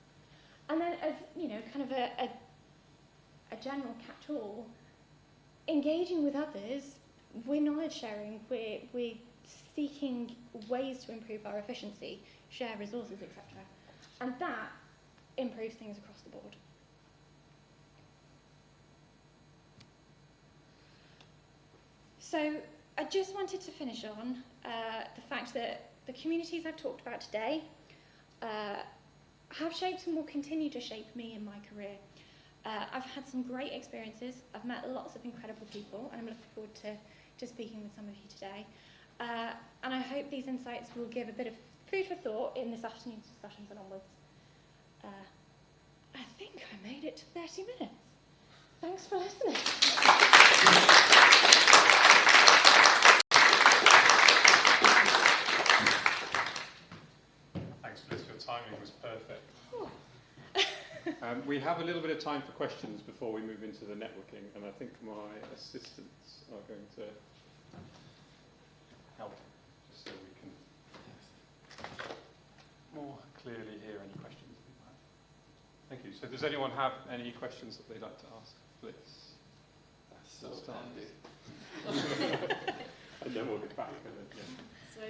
E: And then, as you know, kind of a general catch-all, engaging with others, we're knowledge sharing, we're seeking ways to improve our efficiency, share resources, etc. And that improves things across the board. So I just wanted to finish on the fact that the communities I've talked about today have shaped and will continue to shape me in my career. I've had some great experiences. I've met lots of incredible people, and I'm looking forward to speaking with some of you today. And I hope these insights will give a bit of food for thought in this afternoon's discussions and onwards. I think I made it to 30 minutes. Thanks for listening.
A: Thanks, Fliss. Your timing was perfect. We have a little bit of time for questions before we move into the networking, and I think my assistants are going to help just so we can more clearly hear any questions that you have. Thank you. So does anyone have any questions that they'd like to ask Fliss?
B: So handy.
A: And then we'll get back. And then, yeah.
D: So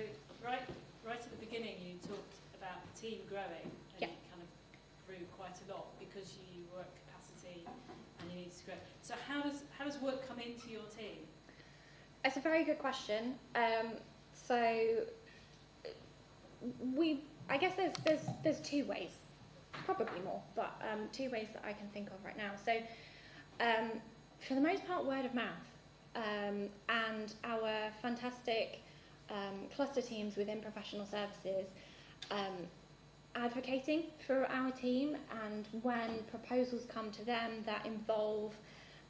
D: right at the beginning, you talked about the team growing, and
C: Yeah.
D: you kind of grew quite a lot because you were at capacity and you needed to grow. So how does work come into your team?
E: It's a very good question. I guess there's two ways, probably more, but two ways that I can think of right now. So for the most part, word of mouth, and our fantastic cluster teams within professional services advocating for our team, and when proposals come to them that involve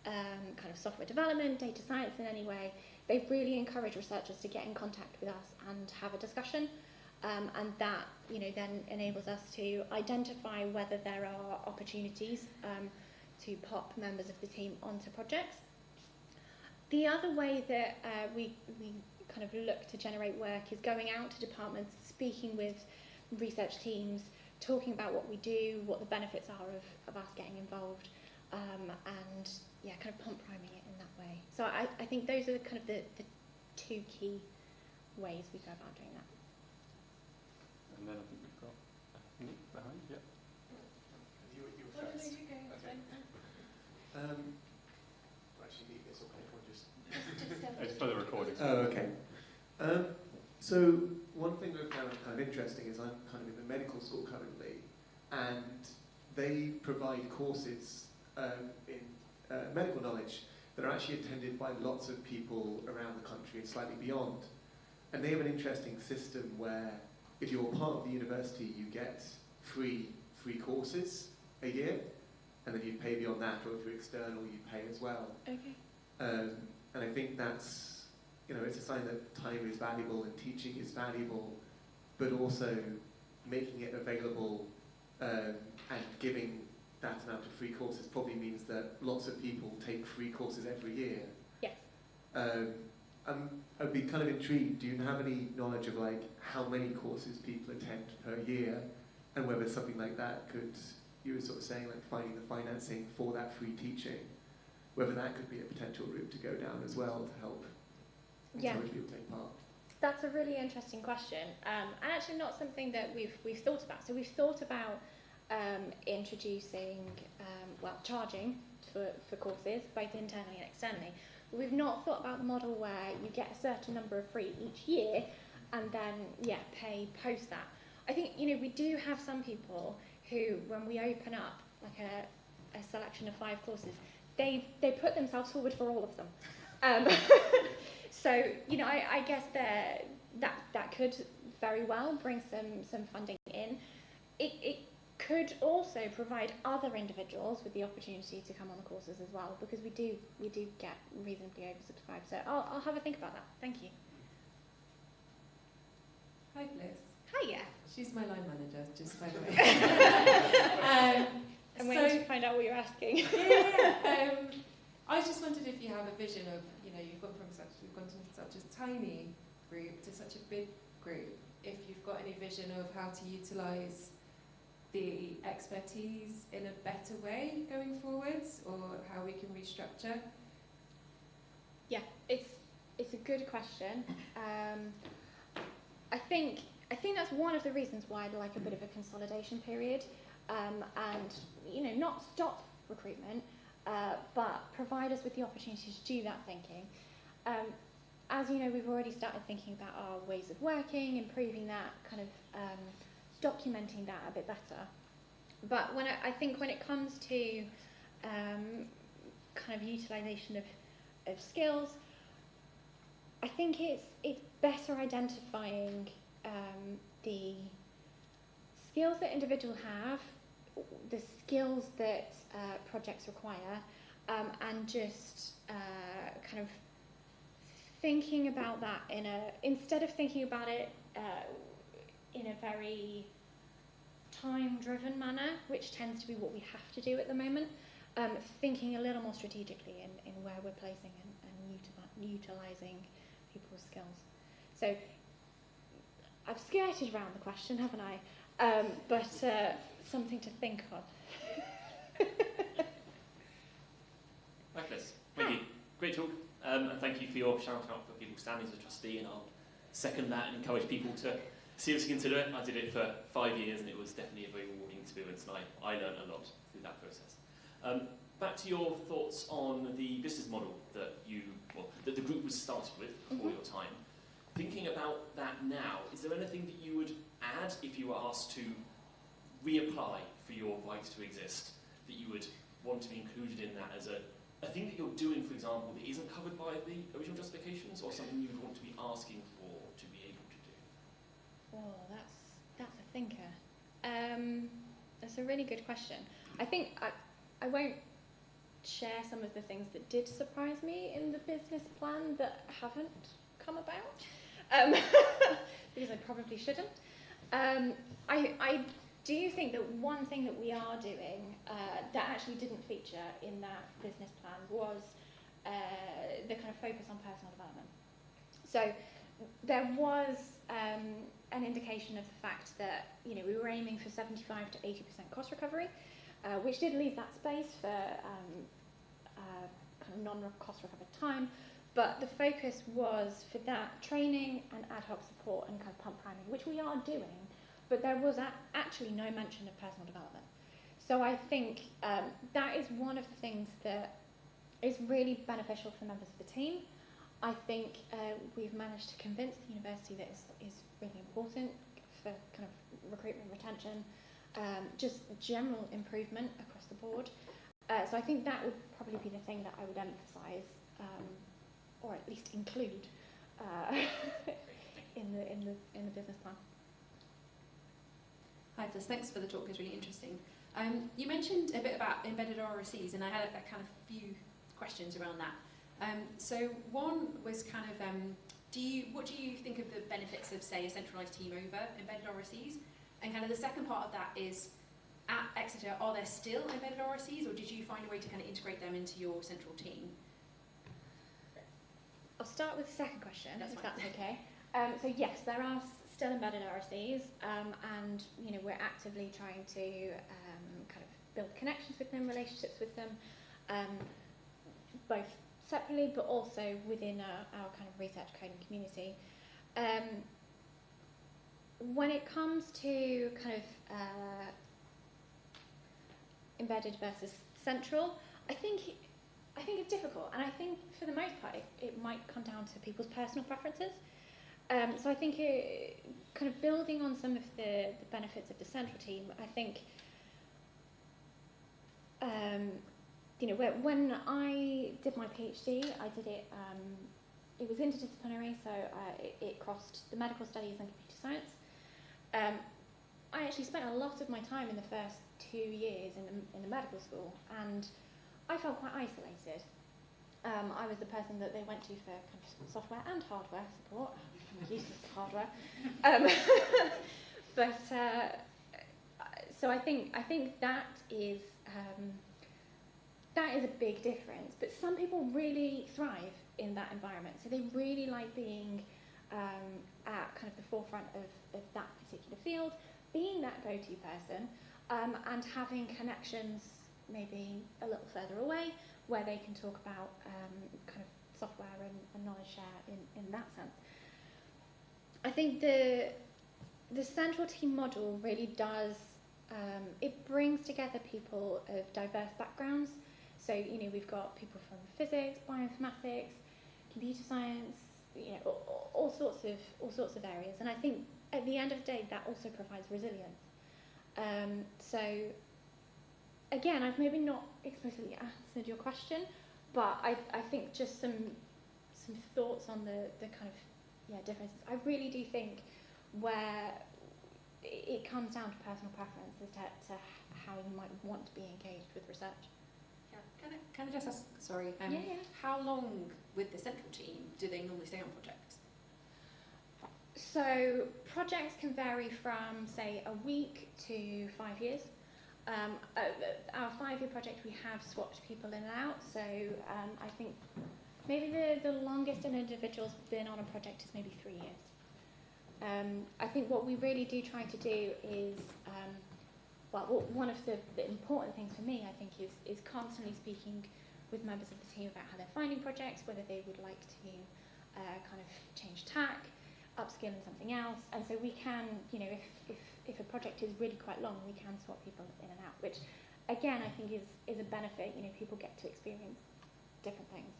E: kind of software development, data science in any way, they really encourage researchers to get in contact with us and have a discussion, and that then enables us to identify whether there are opportunities to pop members of the team onto projects. The other way that we kind of look to generate work is going out to departments, speaking with research teams, talking about what we do, what the benefits are of us getting involved, and yeah, kind of pump priming it in that way. So I think those are kind of the two key ways we go about doing that.
A: And then I think we've got Nick behind. Yeah.
F: You first. Okay. Actually, need this, or can everyone just...
A: It's for the recording.
F: Oh, okay. So one thing I've found kind of interesting is I'm kind of in the medical school currently, and they provide courses in medical knowledge that are actually attended by lots of people around the country and slightly beyond. And they have an interesting system where if you're part of the university, you get free courses a year, and then you pay beyond that, or if you're external, you pay as well.
E: Okay.
F: And I think that's, it's a sign that time is valuable and teaching is valuable, but also making it available and giving that amount of free courses probably means that lots of people take free courses every year.
E: Yes.
F: I'd be kind of intrigued, do you have any knowledge of like how many courses people attend per year, and whether something like that could, you were sort of saying like finding the financing for that free teaching, whether that could be a potential route to go down as well to help encourage people to take part?
E: That's a really interesting question, and actually not something that we've thought about. So we've thought about introducing, charging for courses, both internally and externally. But we've not thought about the model where you get a certain number of free each year, and then pay post that. I think we do have some people who, when we open up like a selection of 5 courses, they put themselves forward for all of them. So I guess that could very well bring some funding in. It could also provide other individuals with the opportunity to come on the courses as well, because we do get reasonably oversubscribed. So I'll have a think about that. Thank you.
G: Hi, Fliss.
E: Hiya.
G: She's my line manager, just by the way.
E: I'm waiting to find out what you're asking.
G: I just wondered if you have a vision of, you've gone from such a tiny group to such a big group. If you've got any vision of how to utilise the expertise in a better way going forwards, or how we can restructure?
E: Yeah, it's a good question. I think that's one of the reasons why I'd like a bit of a consolidation period, and not stop recruitment, but provide us with the opportunity to do that thinking. As we've already started thinking about our ways of working, improving that, kind of documenting that a bit better. But when it comes to kind of utilisation of skills, I think it's better identifying the skills that individuals have, the skills that projects require, and just kind of thinking about that instead of thinking about it in a very time-driven manner, which tends to be what we have to do at the moment, thinking a little more strategically in where we're placing and utilising people's skills. So I've skirted around the question, haven't I? But something to think on.
H: Hi, Fliss. Thank you. Great talk. And thank you for your shout out for people standing as a trustee, and I'll second that and encourage people to seriously consider it. I did it for 5 years and it was definitely a very rewarding experience, and I learned a lot through that process. Back to your thoughts on the business model that that the group was started with before your time. Thinking about that now, is there anything that you would add if you were asked to reapply for your right to exist, that you would want to be included in that as a thing that you're doing, for example, that isn't covered by the original justifications, or something you would want to be asking for to be able to do?
E: Oh, that's a thinker. That's a really good question. I think I won't share some of the things that did surprise me in the business plan that haven't come about, because I probably shouldn't. I do think that one thing that we are doing that actually didn't feature in that business plan was the kind of focus on personal development. So there was an indication of the fact that we were aiming for 75 to 80% cost recovery, which did leave that space for kind of non-cost recovered time. But the focus was for that training and ad hoc support and kind of pump priming, which we are doing, but there was actually no mention of personal development. So I think that is one of the things that is really beneficial for members of the team. I think we've managed to convince the university that is really important for kind of recruitment, retention, just general improvement across the board. So I think that would probably be the thing that I would emphasise, or at least include in the business plan.
I: Hi, Fliss. Thanks for the talk. It's really interesting. You mentioned a bit about embedded RSEs, and I had a kind of few questions around that. So one was kind of, what do you think of the benefits of, say, a centralised team over embedded RSEs? And kind of the second part of that is, at Exeter, are there still embedded RSEs, or did you find a way to kind of integrate them into your central team?
E: I'll start with the second question, if
I: fine.
E: that's okay. So yes, there are still embedded RSEs, and we're actively trying to kind of build connections with them, relationships with them, both separately but also within our kind of research coding community. When it comes to kind of embedded versus central, I think it's difficult, and I think for the most part it might come down to people's personal preferences. So I think kind of building on some of the benefits of the central team, I think when I did my PhD, I did it, it was interdisciplinary, so it crossed the medical studies and computer science. I actually spent a lot of my time in the first 2 years in the medical school, and I felt quite isolated. I was the person that they went to for kind of software and hardware support. I'm useless at hardware. So I think that is a big difference. But some people really thrive in that environment. So they really like being at kind of the forefront of that particular field, being that go-to person, and having connections maybe a little further away where they can talk about kind of software and knowledge share in that sense. I think the central team model really does, it brings together people of diverse backgrounds. So, we've got people from physics, bioinformatics, computer science, all sorts of areas. And I think at the end of the day, that also provides resilience. So, again, I've maybe not explicitly answered your question, but I think just some thoughts on the kind of differences. I really do think where it comes down to personal preference as to how you might want to be engaged with research.
I: Can I just ask, sorry,
E: Yeah.
I: how long with the central team do they normally stay on projects?
E: So projects can vary from, say, a week to 5 years. Our 5-year project, we have swapped people in and out. So I think maybe the longest an individual's been on a project is maybe 3 years. I think what we really do try to do is, one of the important things for me, I think, is constantly speaking with members of the team about how they're finding projects, whether they would like to kind of change tack, upskill in something else. And so we can, if a project is really quite long, we can swap people in and out, which again I think is a benefit. People get to experience different things.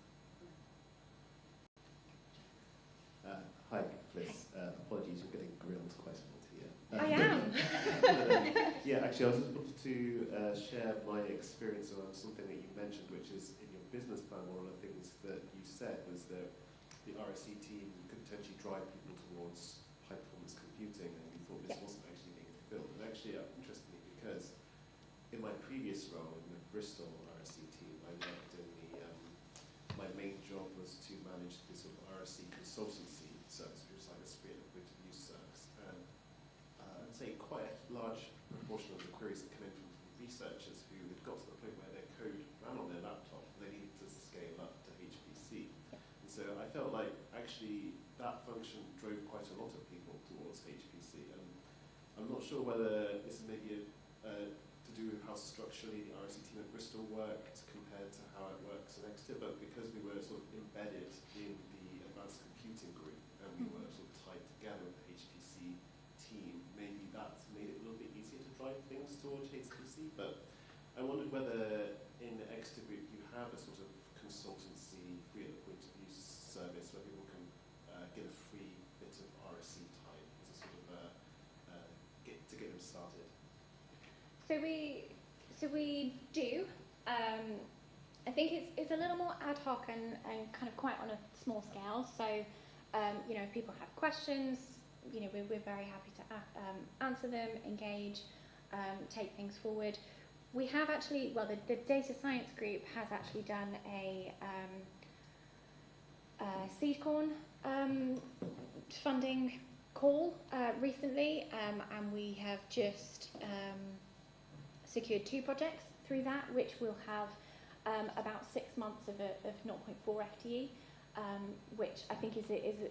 J: Hi, Fliss. Apologies, you're getting grilled quite a lot here.
E: I am.
J: Yeah, actually, I just wanted to share my experience around something that you mentioned, which is in your business plan. One of the things that you said was that the RSE team could potentially drive people towards high-performance computing, and you thought this wasn't actually being fulfilled. And actually, that interested me because in my previous role in the Bristol RSE team, I worked in the my main job was to manage the sort of RSE consultancy service, which was like a free and liquid use service. And I'd say quite a large proportion of the queries that come in from researchers who had got to the point where their code ran on their laptop and they needed to scale up to HPC. And so I felt like actually that function drove quite a lot of people towards HPC. And I'm not sure whether this is maybe to do with how structurally the RSE team at Bristol worked compared to how it works in Exeter, but because we were sort of embedded in the advanced computing group and we were sort of tied together with the HPC team, maybe that made it a little bit easier to drive things towards HPC. But I wondered whether in the Exeter group you have a sort of consultancy free at point of use service where people can get a free bit of RSE time as a sort of get them started.
E: So we do. I think it's a little more ad hoc and kind of quite on a small scale. So if people have questions, we're very happy to answer them, engage, take things forward. We have actually, the data science group has actually done a seed corn funding call recently, and we have just secured 2 projects through that, which will have about 6 months of 0.4 FTE, which I think is,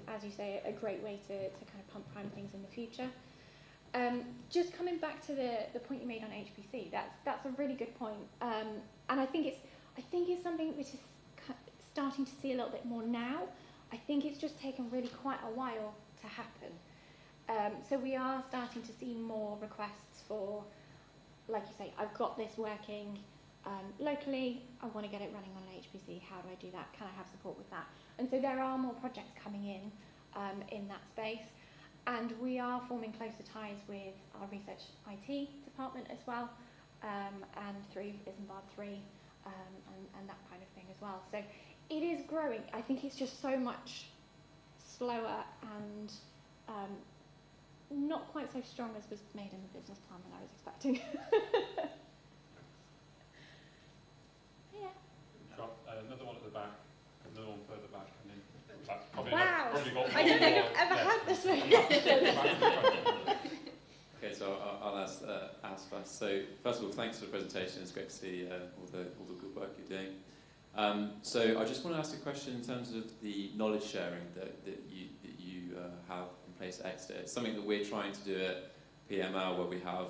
E: as you say, a great way to kind of pump prime things in the future. Just coming back to the point you made on HPC, that's a really good point, and I think it's something which is starting to see a little bit more now. I think it's just taken really quite a while to happen. So we are starting to see more requests for, like you say, I've got this working locally, I want to get it running on an HPC, how do I do that? Can I have support with that? And so there are more projects coming in that space, and we are forming closer ties with our research IT department as well, and through Isambard 3 and that kind of thing as well. So it is growing. I think it's just so much slower and not quite so strong as was made in the business plan that I was expecting. Yeah.
A: We've got another one at the back, another one further back, and then probably
E: wow!
A: got
E: I don't think I've ever had this one.
K: Okay, so I'll ask first. So first of all, thanks for the presentation. It's great to see all the good work you're doing. So I just want to ask a question in terms of the knowledge sharing that you have in place at Exeter. It's something that we're trying to do at PML, where we have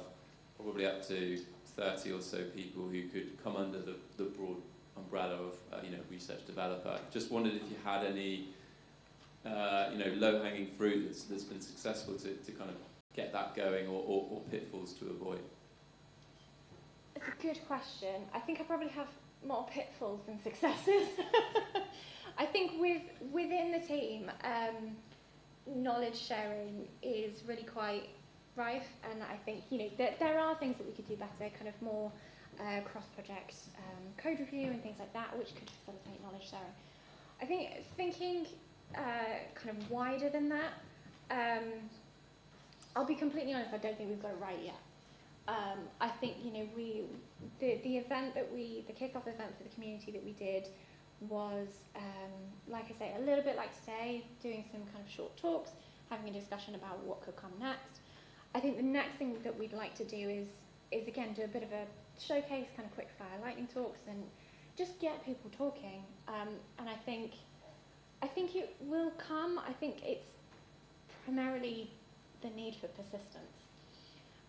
K: probably up to 30 or so people who could come under the broad umbrella of research developer. Just wondered if you had any low-hanging fruit that's been successful to kind of get that going, or pitfalls to avoid.
E: It's a good question. I think I probably have more pitfalls than successes. I think within the team, knowledge sharing is really quite rife, and I think there are things that we could do better, kind of more cross-project code review and things like that, which could facilitate knowledge sharing. I think thinking kind of wider than that, I'll be completely honest, I don't think we've got it right yet. I think, you know, the event that the kick-off event for the community that we did was, like I say, a little bit like today, doing some kind of short talks, having a discussion about what could come next. I think the next thing that we'd like to do is again, do a bit of a showcase, kind of quick fire lightning talks, and just get people talking. And I think it will come. I think it's primarily the need for persistence,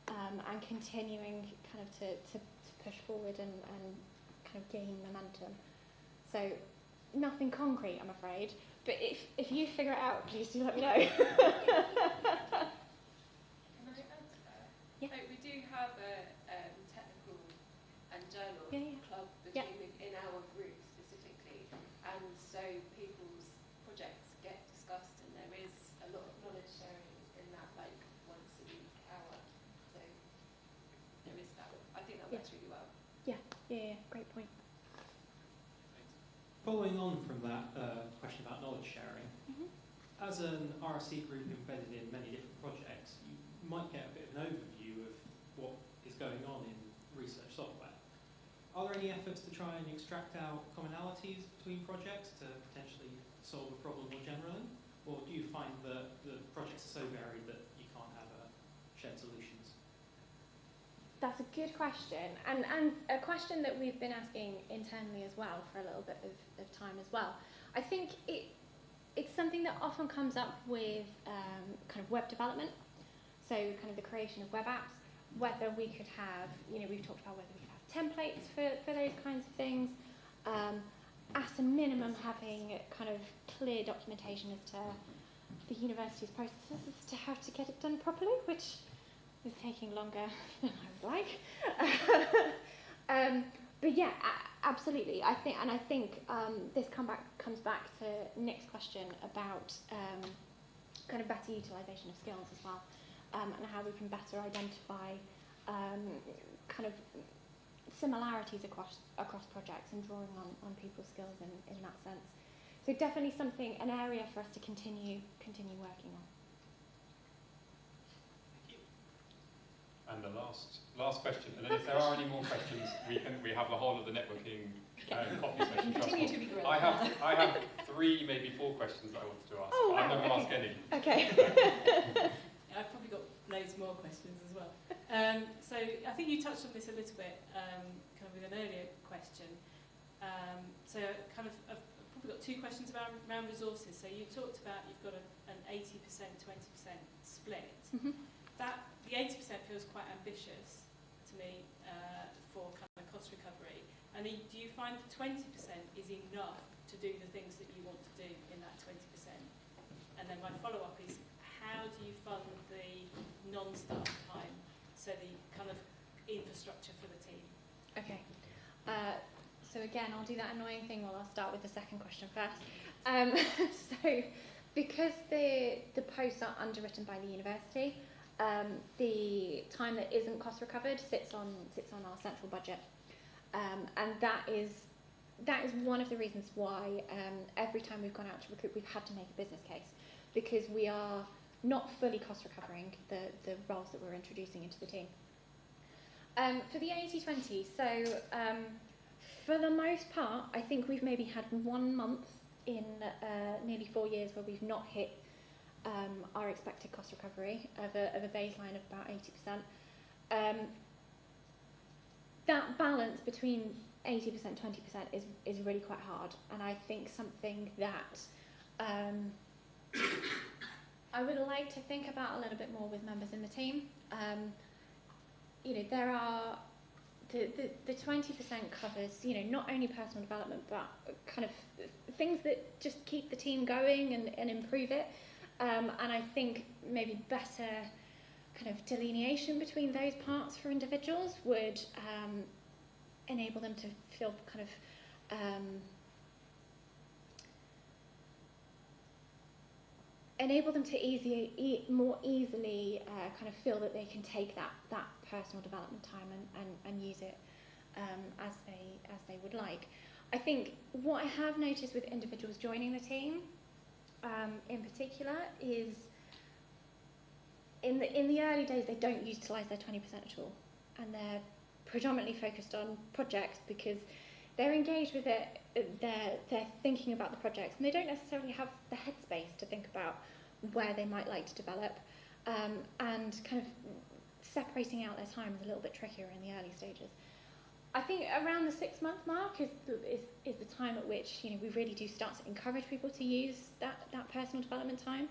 E: and continuing kind of to push forward and kind of gain momentum. So nothing concrete, I'm afraid. But if you figure it out, please do let me know.
G: Can I add to that?
E: Yeah.
G: Like, we do have a technical and journal club in our group specifically, and so people's projects get discussed, and there is a lot of knowledge sharing in that, like once a week hour. So there is that. I think that works really well.
E: Yeah, great point.
L: Following on from that question about knowledge sharing, as an RSE group embedded in many different projects, you might get a bit of an overview of what is going on in research software. Are there any efforts to try and extract out commonalities between projects to potentially solve a problem more generally? Or do you find that the projects are so varied that you can't have shared solutions?
E: That's a good question, and a question that we've been asking internally as well for a little bit of time as well. I think it's something that often comes up with kind of web development, so kind of the creation of web apps, whether we could have, you know, we've talked about whether we could have templates for those kinds of things, at a minimum having kind of clear documentation as to the university's processes as to how to get it done properly, which is taking longer than I would like. But yeah, absolutely. I think this comes back to Nick's question about kind of better utilisation of skills as well, and how we can better identify kind of similarities across projects and drawing on people's skills in that sense. So definitely an area for us to continue working on.
A: And the last question, and then if there are any more questions, we have the whole of the networking copy session.
I: Continue to be grilled.
A: I have 3, maybe 4 questions that I wanted to ask.
E: Oh, wow,
A: I'm not going to ask any.
E: Okay.
D: I've probably got loads more questions as well. So I think you touched on this a little bit, kind of with an earlier question. So kind of I've probably got 2 questions around resources. So you talked about you've got an 80%, 20% split. The 80% feels quite ambitious to me for kind of cost recovery. And do you find that 20% is enough to do the things that you want to do in that 20%? And then my follow-up is, how do you fund the non-staff time, so the kind of infrastructure for the team?
E: Okay. So again, I'll do that annoying thing. I'll start with the second question first. So because the posts are underwritten by the university, the time that isn't cost recovered sits on our central budget, and that is one of the reasons why every time we've gone out to recruit, we've had to make a business case, because we are not fully cost recovering the roles that we're introducing into the team. For the 80-20, so for the most part, I think we've maybe had 1 month in nearly 4 years where we've not hit our expected cost recovery of a baseline of about 80%. That balance between 80%, 20% is really quite hard, and I think something that I would like to think about a little bit more with members in the team. You know, there are the 20% covers, you know, not only personal development, but kind of things that just keep the team going and improve it. And I think maybe better kind of delineation between those parts for individuals would enable them to feel kind of enable them to more easily kind of feel that they can take that personal development time and use it as they would like. I think what I have noticed with individuals joining the team in particular is in the early days they don't utilise their 20% at all. they're predominantly focused on projects because they're engaged with it, they're thinking about the projects, and they don't necessarily have the headspace to think about where they might like to develop, and kind of separating out their time is a little bit trickier in the early stages. I think around the 6-month mark is the time at which, you know, we really do start to encourage people to use that personal development time,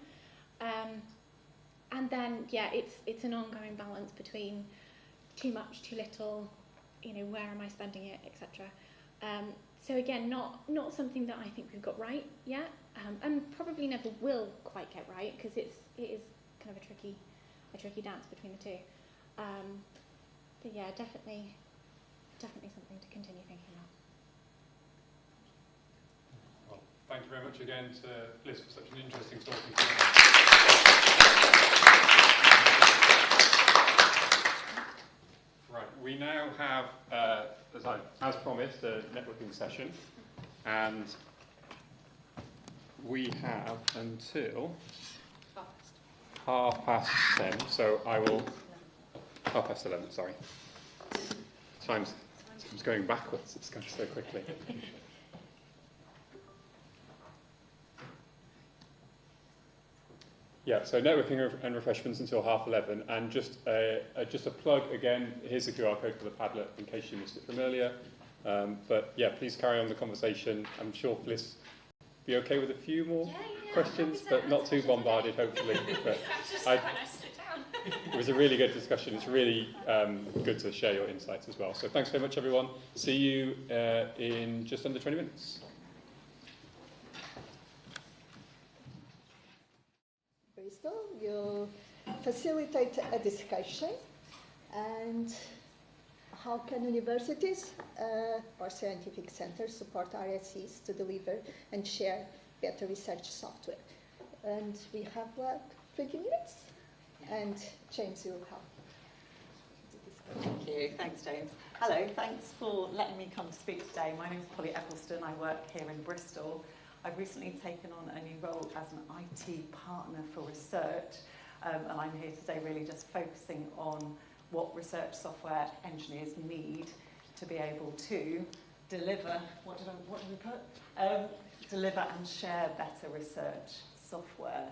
E: and then yeah, it's an ongoing balance between too much, too little, you know, where am I spending it, etc. So again, not something that I think we've got right yet, and probably never will quite get right, because it is kind of a tricky dance between the two. But yeah, definitely something to continue thinking about.
A: Well, thank you very much again to Fliss for such an interesting talking to. Right, we now have, as promised, a networking session, and we have until 10:30. So I will 11:30. Sorry, time's going backwards. It's going so quickly. Yeah, so networking and refreshments until 11:30, and just a plug again. Here's the QR code for the Padlet in case you missed it from earlier. But yeah, please carry on the conversation. I'm sure Fliss be okay with a few more questions, but not too bombarded, hopefully. But it was a really good discussion. It's really good to share your insights as well. So thanks very much, everyone. See you in just under 20 minutes.
M: Bristol will facilitate a discussion, and how can universities or scientific centers support RSEs to deliver and share better research software. And we have 20 minutes, and James will help.
N: Thank you. Thanks, James. Hello, thanks for letting me come to speak today. My name is Eccleston. I work here in Bristol. I've recently taken on a new role as an IT partner for research, and I'm here today really just focusing on what research software engineers need to be able to deliver, what do we put? Deliver and share better research software.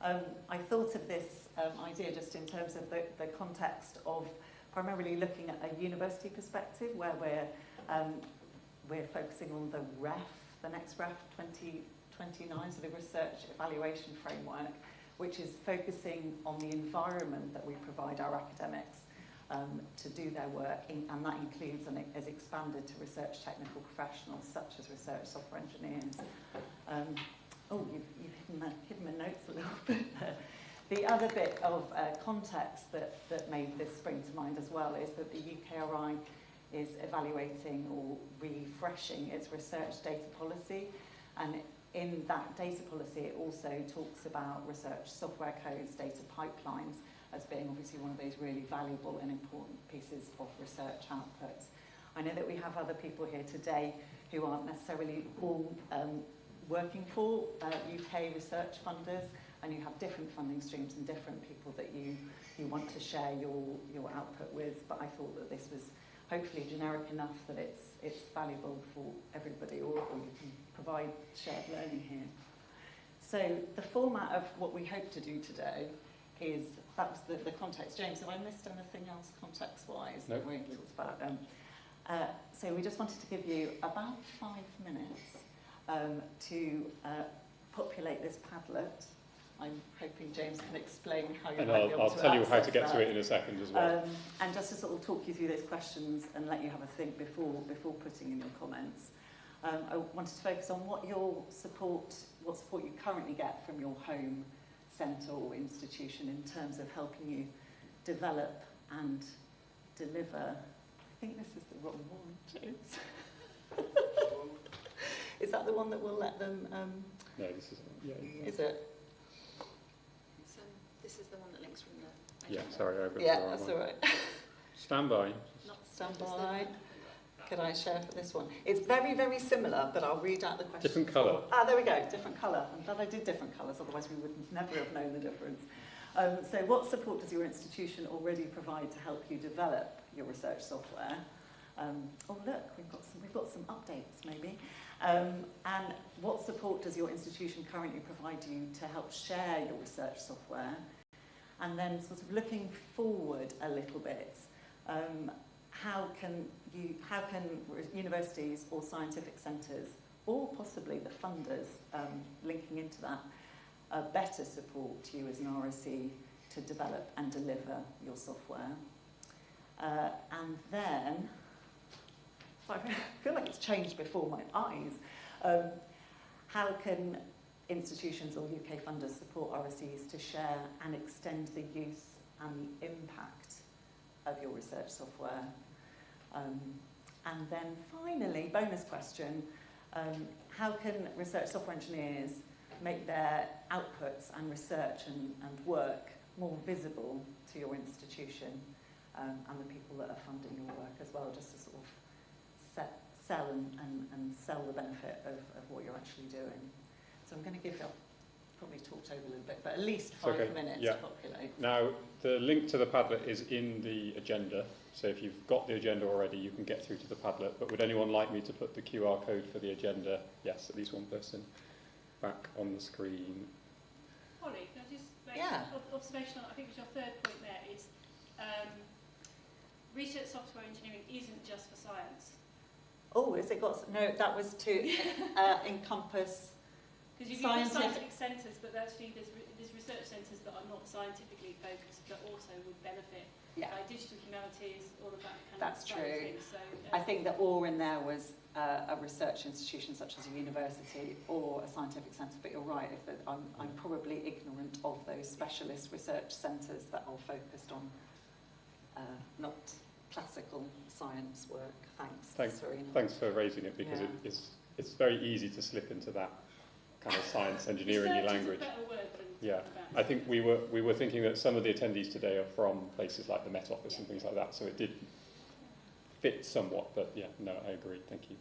N: I thought of this idea just in terms of the context of primarily looking at a university perspective, where we're focusing on the REF, the next REF 2029, so the Research Evaluation Framework, which is focusing on the environment that we provide our academics to do their work, and that includes and is expanded to research technical professionals such as research software engineers. You've hidden my notes a little bit there. The other bit of context that made this spring to mind as well is that the UKRI is evaluating or refreshing its research data policy, and in that data policy it also talks about research software codes, data pipelines, as being obviously one of those really valuable and important pieces of research outputs. I know that we have other people here today who aren't necessarily all working for UK research funders, and you have different funding streams and different people that you want to share your output with, but I thought that this was hopefully generic enough that it's valuable for everybody, or you can provide shared learning here. So the format of what we hope to do today is, that was the context. James, have I missed anything else context-wise that we talked about? So we just wanted to give you about 5 minutes to populate this Padlet. I'm hoping James can explain how you might be able to
A: I'll tell you how to get
N: that.
A: to it in a second as well.
N: And just to sort of talk you through those questions and let you have a think before putting in your comments. I wanted to focus on what support you currently get from your home centre or institution in terms of helping you develop and deliver. I think this is the wrong one, James. Is that the one that will let them?
A: No, this isn't. Yeah.
N: Is it?
I: This is the one that links from the...
A: Yeah, sorry, I
N: that's all right.
A: Stand by.
N: Stand by. Can I share for this one? It's very, very similar, but I'll read out the question.
A: Different colour.
N: There we go, different colour. I'm glad I did different colours, otherwise we would never have known the difference. So what support does your institution already provide to help you develop your research software? Oh look, we've got some updates maybe. And what support does your institution currently provide you to help share your research software? And then sort of looking forward a little bit, how can universities or scientific centres, or possibly the funders linking into that, better support you as an RSE to develop and deliver your software? And then, I feel like it's changed before my eyes, how can institutions or UK funders support RSEs to share and extend the use and the impact of your research software? And then finally, bonus question, how can research software engineers make their outputs and research and work more visible to your institution and the people that are funding your work as well, just to sort of sell and sell the benefit of what you're actually doing. So I'm going to give you, probably talked over a little bit, but at least 5 minutes to populate.
A: Now, the link to the Padlet is in the agenda, so if you've got the agenda already, you can get through to the Padlet, but would anyone like me to put the QR code for the agenda? Yes, at least one person back on the screen.
D: Holly, can I just make an observation on, I think it was your third point there, is research software engineering isn't just for science.
N: Oh, has it got, no, that was to encompass
D: because you've got scientific centres, but actually there's research centres that are not scientifically focused, but also would benefit, like digital humanities, all of that kind
N: That's
D: of
N: true.
D: things. So,
N: I think the or in there was a research institution such as a university or a scientific centre, but you're right, I'm probably ignorant of those specialist research centres that are focused on not classical science work. Thanks, Serena.
A: Thanks for raising it, because it's very easy to slip into that kind of science engineering language.
D: Is a better word than
A: I think we were thinking that some of the attendees today are from places like the Met Office and things like that, so it did fit somewhat, but no, I agree. Thank you.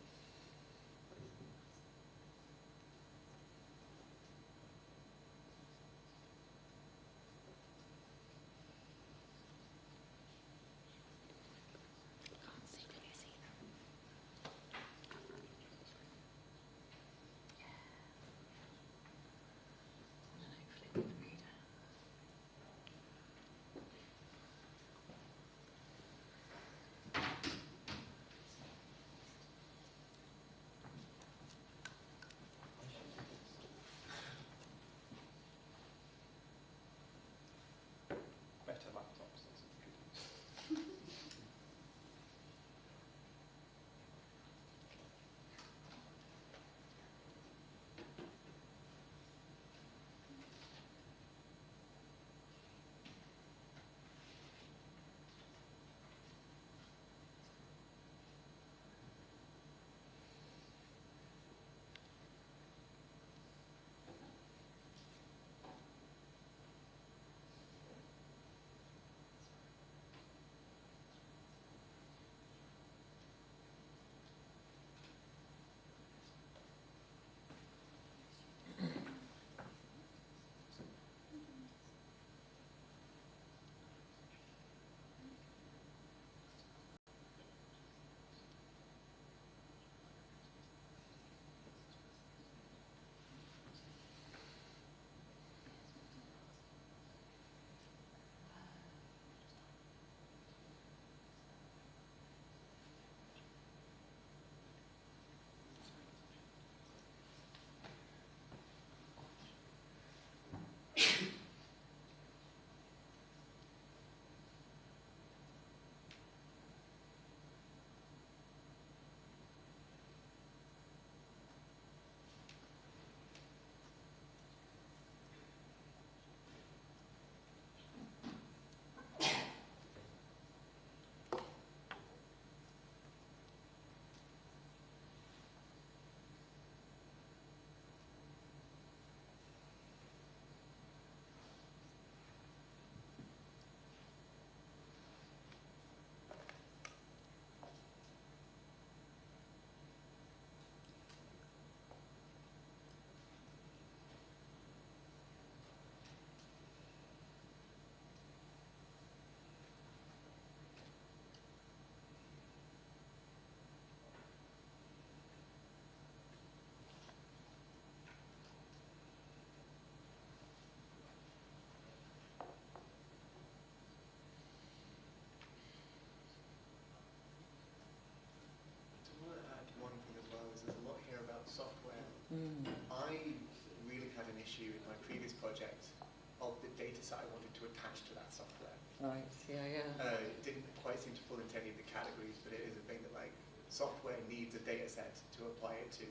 N: Right, yeah.
F: It didn't quite seem to fall into any of the categories, but it is a thing that like software needs a data set to apply it to.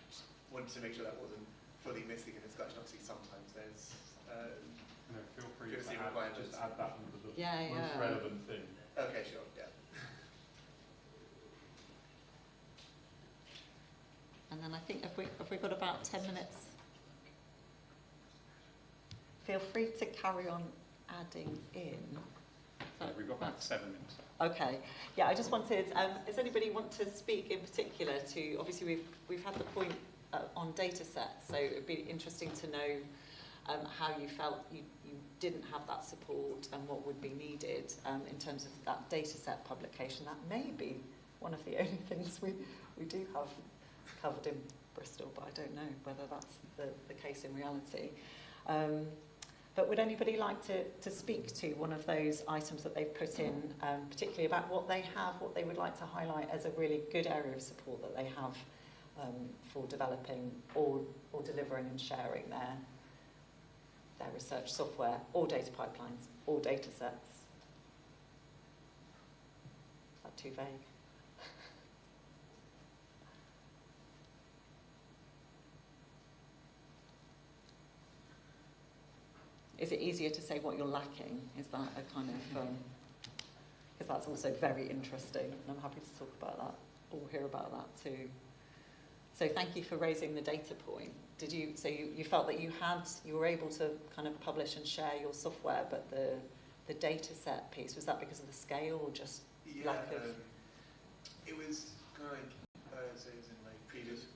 F: Just wanted to make sure that wasn't fully missing in discussion. Obviously, sometimes there's
A: feel free to just add that under the most relevant thing.
F: Okay, sure, yeah.
N: And then I think if we've got about 10 minutes, feel free to carry on adding in.
A: We've got about 7 minutes.
N: Okay. Yeah, I just wanted, does anybody want to speak in particular to, obviously we've had the point on data sets, so it'd be interesting to know how you felt you didn't have that support and what would be needed in terms of that data set publication. That may be one of the only things we do have covered in Bristol, but I don't know whether that's the case in reality. But would anybody like to speak to one of those items that they've put in, particularly about what they have, what they would like to highlight as a really good area of support that they have for developing or delivering and sharing their research software or data pipelines or data sets? Is that too vague? Is it easier to say what you're lacking? Is that a kind of, because that's also very interesting, and I'm happy to talk about that or hear about that too. So thank you for raising the data point. Did you, so you felt that you were able to kind of publish and share your software, but the data set piece, was that because of the scale or just lack of?
F: It was kind of like, so it was in my previous,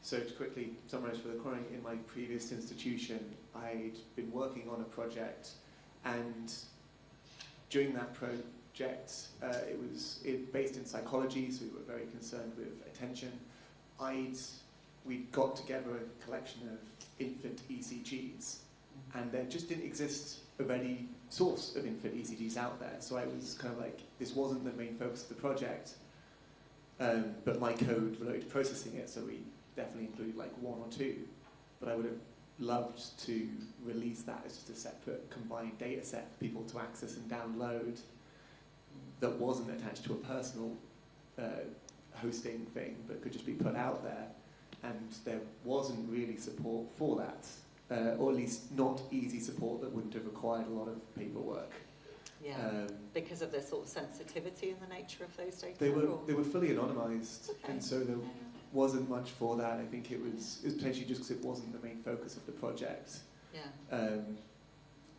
F: So to quickly summarise for the recording, in my previous institution, I'd been working on a project, and during that project, it was based in psychology, so we were very concerned with attention. We'd got together a collection of infant ECGs, and there just didn't exist of any source of infant ECGs out there. So I was kind of like, this wasn't the main focus of the project, but my code related to processing it, so we definitely included like 1 or 2. But I would have loved to release that as just a separate combined data set for people to access and download that wasn't attached to a personal hosting thing, but could just be put out there. And there wasn't really support for that, or at least not easy support that wouldn't have required a lot of paperwork.
N: Yeah, because of the sort of sensitivity and the nature of those data?
F: They were fully anonymized, okay. And so there wasn't much for that. I think it was potentially just because it wasn't the main focus of the project.
N: Yeah.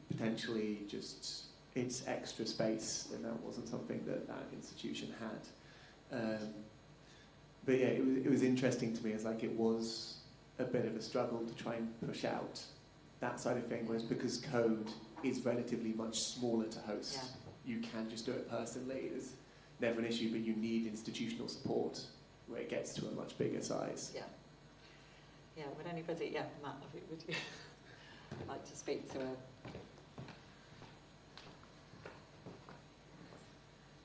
F: Potentially just its extra space, and that wasn't something that institution had. But yeah, it was interesting to me as like it was a bit of a struggle to try and push out that side of thing, whereas because code is relatively much smaller to host, you can just do it personally. There's never an issue, but you need institutional support where it gets to a much bigger size.
N: Yeah. Yeah, would anybody, Matt, would you like to speak to a...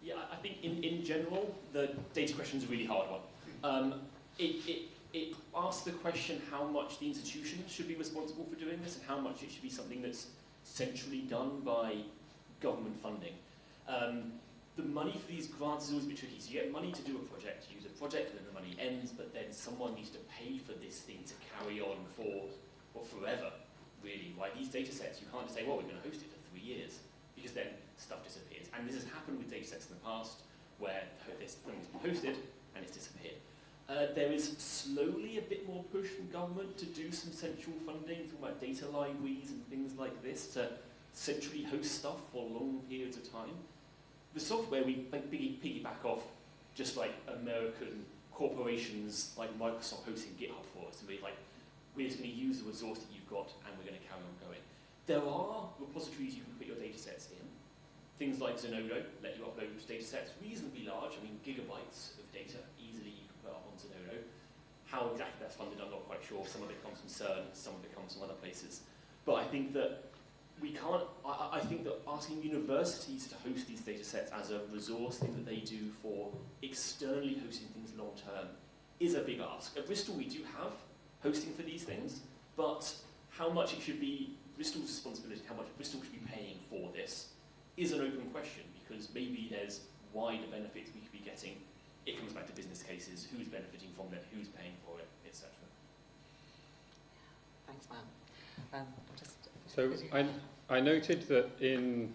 H: Yeah, I think in general, the data question is a really hard one. It asks the question how much the institution should be responsible for doing this and how much it should be something that's centrally done by government funding. The money for these grants is always a bit tricky. So you get money to do a project, you use a project, and then the money ends, but then someone needs to pay for this thing to carry on for forever, really. Right? These data sets, you can't just say, well, we're going to host it for 3 years, because then stuff disappears. And this has happened with data sets in the past, where this thing has been hosted, and it's disappeared. There is slowly a bit more push from government to do some central funding, talking about data libraries and things like this, to centrally host stuff for long periods of time. The software we piggyback off, just like American corporations like Microsoft hosting GitHub for us, and we're just going to use the resource that you've got, and we're going to carry on going. There are repositories you can put your data sets in. Things like Zenodo let you upload data sets reasonably large, I mean gigabytes of data, easily you can put up on Zenodo. How exactly that's funded, I'm not quite sure. Some of it comes from CERN, some of it comes from other places. But I think that we can't, I think that asking universities to host these data sets as a resource thing that they do for externally hosting things long term is a big ask. At Bristol we do have hosting for these things, but how much it should be Bristol's responsibility, how much Bristol should be paying for this, is an open question, because maybe there's wider benefits we could be getting. It comes back to business cases, who's benefiting from it, who's paying for it, etc.
N: Thanks, Matt.
A: So I noted that in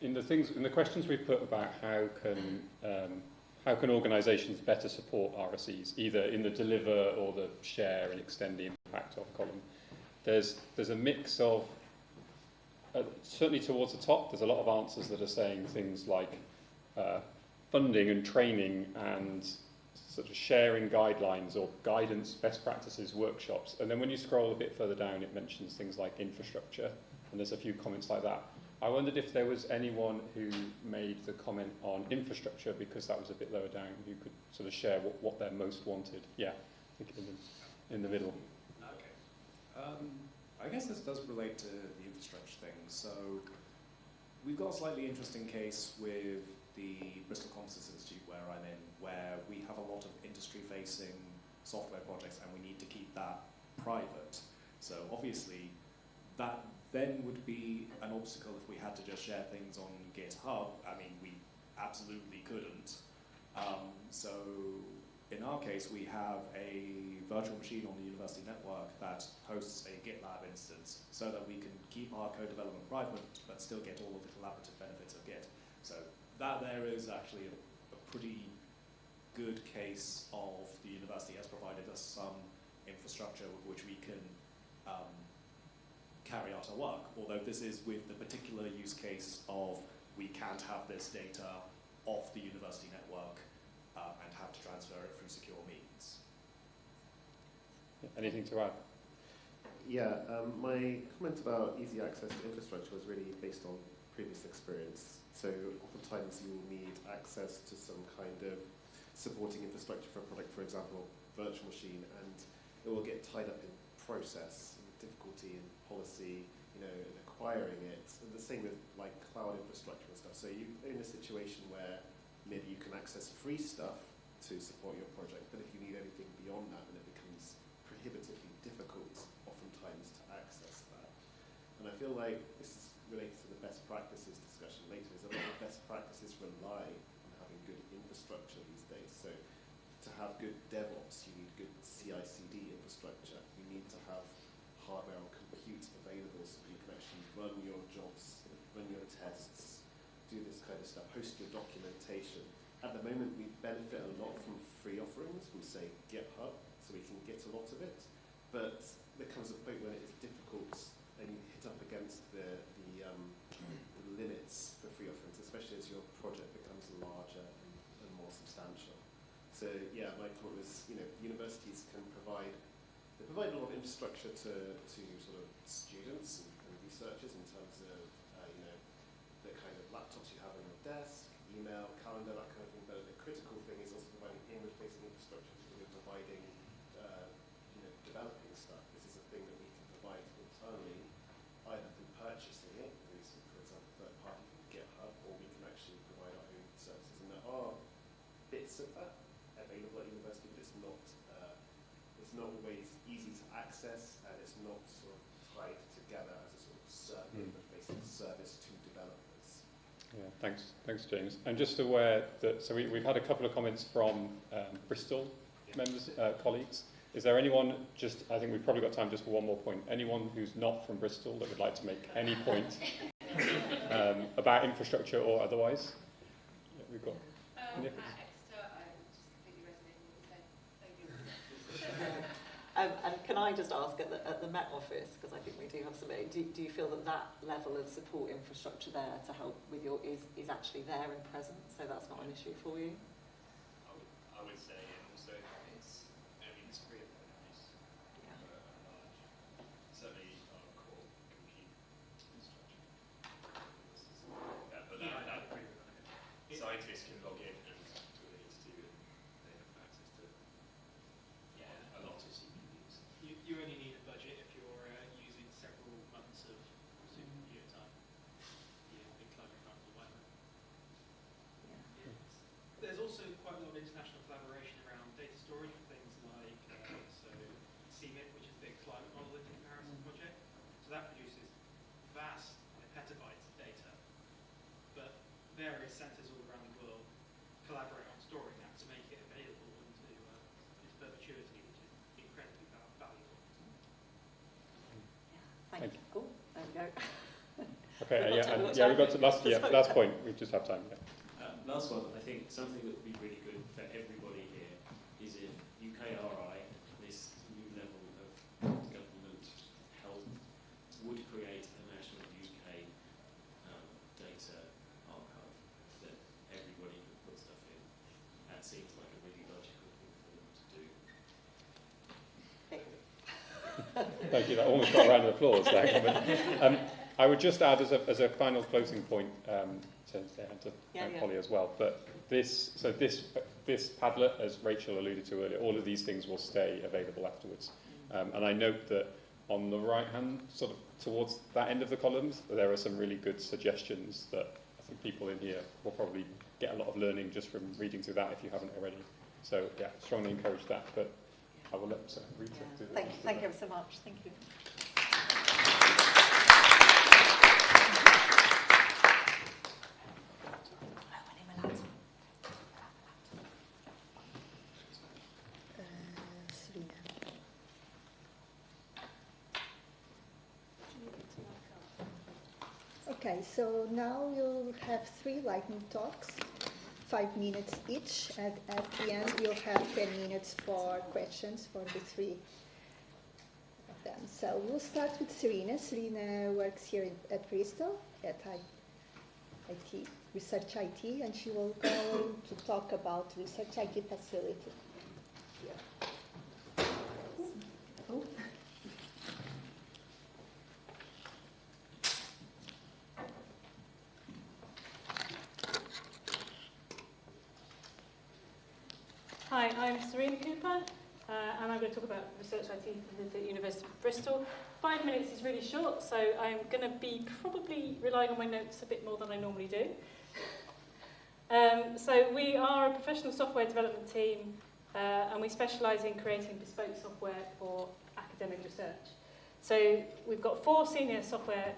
A: the questions we've put about how can organisations better support RSEs, either in the deliver or the share and extend the impact of column, there's a mix of, certainly towards the top, there's a lot of answers that are saying things like funding and training and sort of sharing guidelines or guidance, best practices, workshops. And then when you scroll a bit further down, it mentions things like infrastructure, and there's a few comments like that. I wondered if there was anyone who made the comment on infrastructure, because that was a bit lower down, who could sort of share what they're most wanted. Yeah, I think in the middle.
O: Okay. I guess this does relate to the infrastructure thing. So we've got a slightly interesting case with the Bristol Composites Institute, where I'm in, where we have a lot of industry-facing software projects, and we need to keep that private. So obviously, that then would be an obstacle if we had to just share things on GitHub. I mean, we absolutely couldn't. So in our case, we have a virtual machine on the university network that hosts a GitLab instance, so that we can keep our code development private, but still get all of the collaborative benefits of Git. So that there is actually a pretty good case of the university has provided us some infrastructure with which we can carry out our work, although this is with the particular use case of we can't have this data off the university network and have to transfer it through secure means.
A: Anything to add?
J: Yeah, my comment about easy access to infrastructure was really based on previous experience. So oftentimes you will need access to some kind of supporting infrastructure for a product, for example, virtual machine, and it will get tied up in process, and difficulty in policy, in acquiring it. And the same with like cloud infrastructure and stuff. So you're in a situation where maybe you can access free stuff to support your project, but if you need anything beyond that, then it becomes prohibitively difficult oftentimes to access that. And I feel like this is related to the best practices discussion later, is a lot of best practices rely on having good infrastructure these days. So to have good DevOps, you need good CI/CD infrastructure. You need to have hardware or compute available so you can actually run your jobs, run your tests, do this kind of stuff, host your documentation. At the moment, we benefit a lot from free offerings, from say GitHub, so we can get a lot of it. But there comes a point when it is difficult and you hit up against the limits for free offerings, especially as your project becomes larger and more substantial. So yeah, my point was, universities can provide a lot of infrastructure to sort of students and researchers in terms of the kind of laptops you have on your desk, email, calendar, that kind of thing. But the critical thing is also providing inward-facing infrastructure for providing developing stuff. This is a thing that we can provide internally, either through purchasing it, through, for example, third party from GitHub, or we can actually provide our own services. And there are bits of that available at university, but it's not always easy to access, and it's not sort of tied together as a sort of server-facing service to developers.
A: Yeah, thanks, James. And just aware that we've had a couple of comments from Bristol members, colleagues. Is there anyone, I think we've probably got time just for one more point, anyone who's not from Bristol that would like to make any point about infrastructure or otherwise? Yeah, we've got Nick.
N: And can I just ask at the Met Office, because I think we do have some, do you feel that level of support infrastructure there to help with your is actually there and present, so that's not an issue for you?
H: I would say, and also it's free of those. Yeah. Certainly our core compute infrastructure. But scientists can log in and do what they need to do, and they have access to a lot of CPUs.
L: You only need a budget if you're using several months of supercomputer time. Big climate environmental weather. There's also quite a lot of international collaboration various centres all around the world collaborate on storing that to make it available and to its perpetuity, which is incredibly valuable.
N: Thank you. Oh, there we go.
A: Okay, we've got to last point. We just have time. Yeah.
H: Last one, I think something that would be really good for everybody here is if UKRI, this new level of government help, would create a national UK data archive that everybody could put stuff in. That seems like a really logical thing for them to do.
A: Thank you. That almost got a round of applause there. I would just add as a final closing point to Polly as well, but this Padlet, as Rachel alluded to earlier, all of these things will stay available afterwards. And I note that on the right hand, sort of towards that end of the columns, there are some really good suggestions that I think people in here will probably get a lot of learning just from reading through that if you haven't already. So yeah, strongly encourage that. But I will let Rita do that.
N: Thank you so much. Thank you.
M: Okay, so now you'll have 3 lightning talks, 5 minutes each, and at the end you'll have 10 minutes for questions for the 3 of them. So we'll start with Serena. Serena works here at Bristol at IT, Research IT, and she will go to talk about Research IT facility. Here. Oh.
D: Hi, I'm Serena Cooper, and I'm going to talk about Research IT at the University of Bristol. 5 minutes is really short, so I'm going to be probably relying on my notes a bit more than I normally do. So we are a professional software development team, and we specialise in creating bespoke software for academic research. So we've got 4 senior software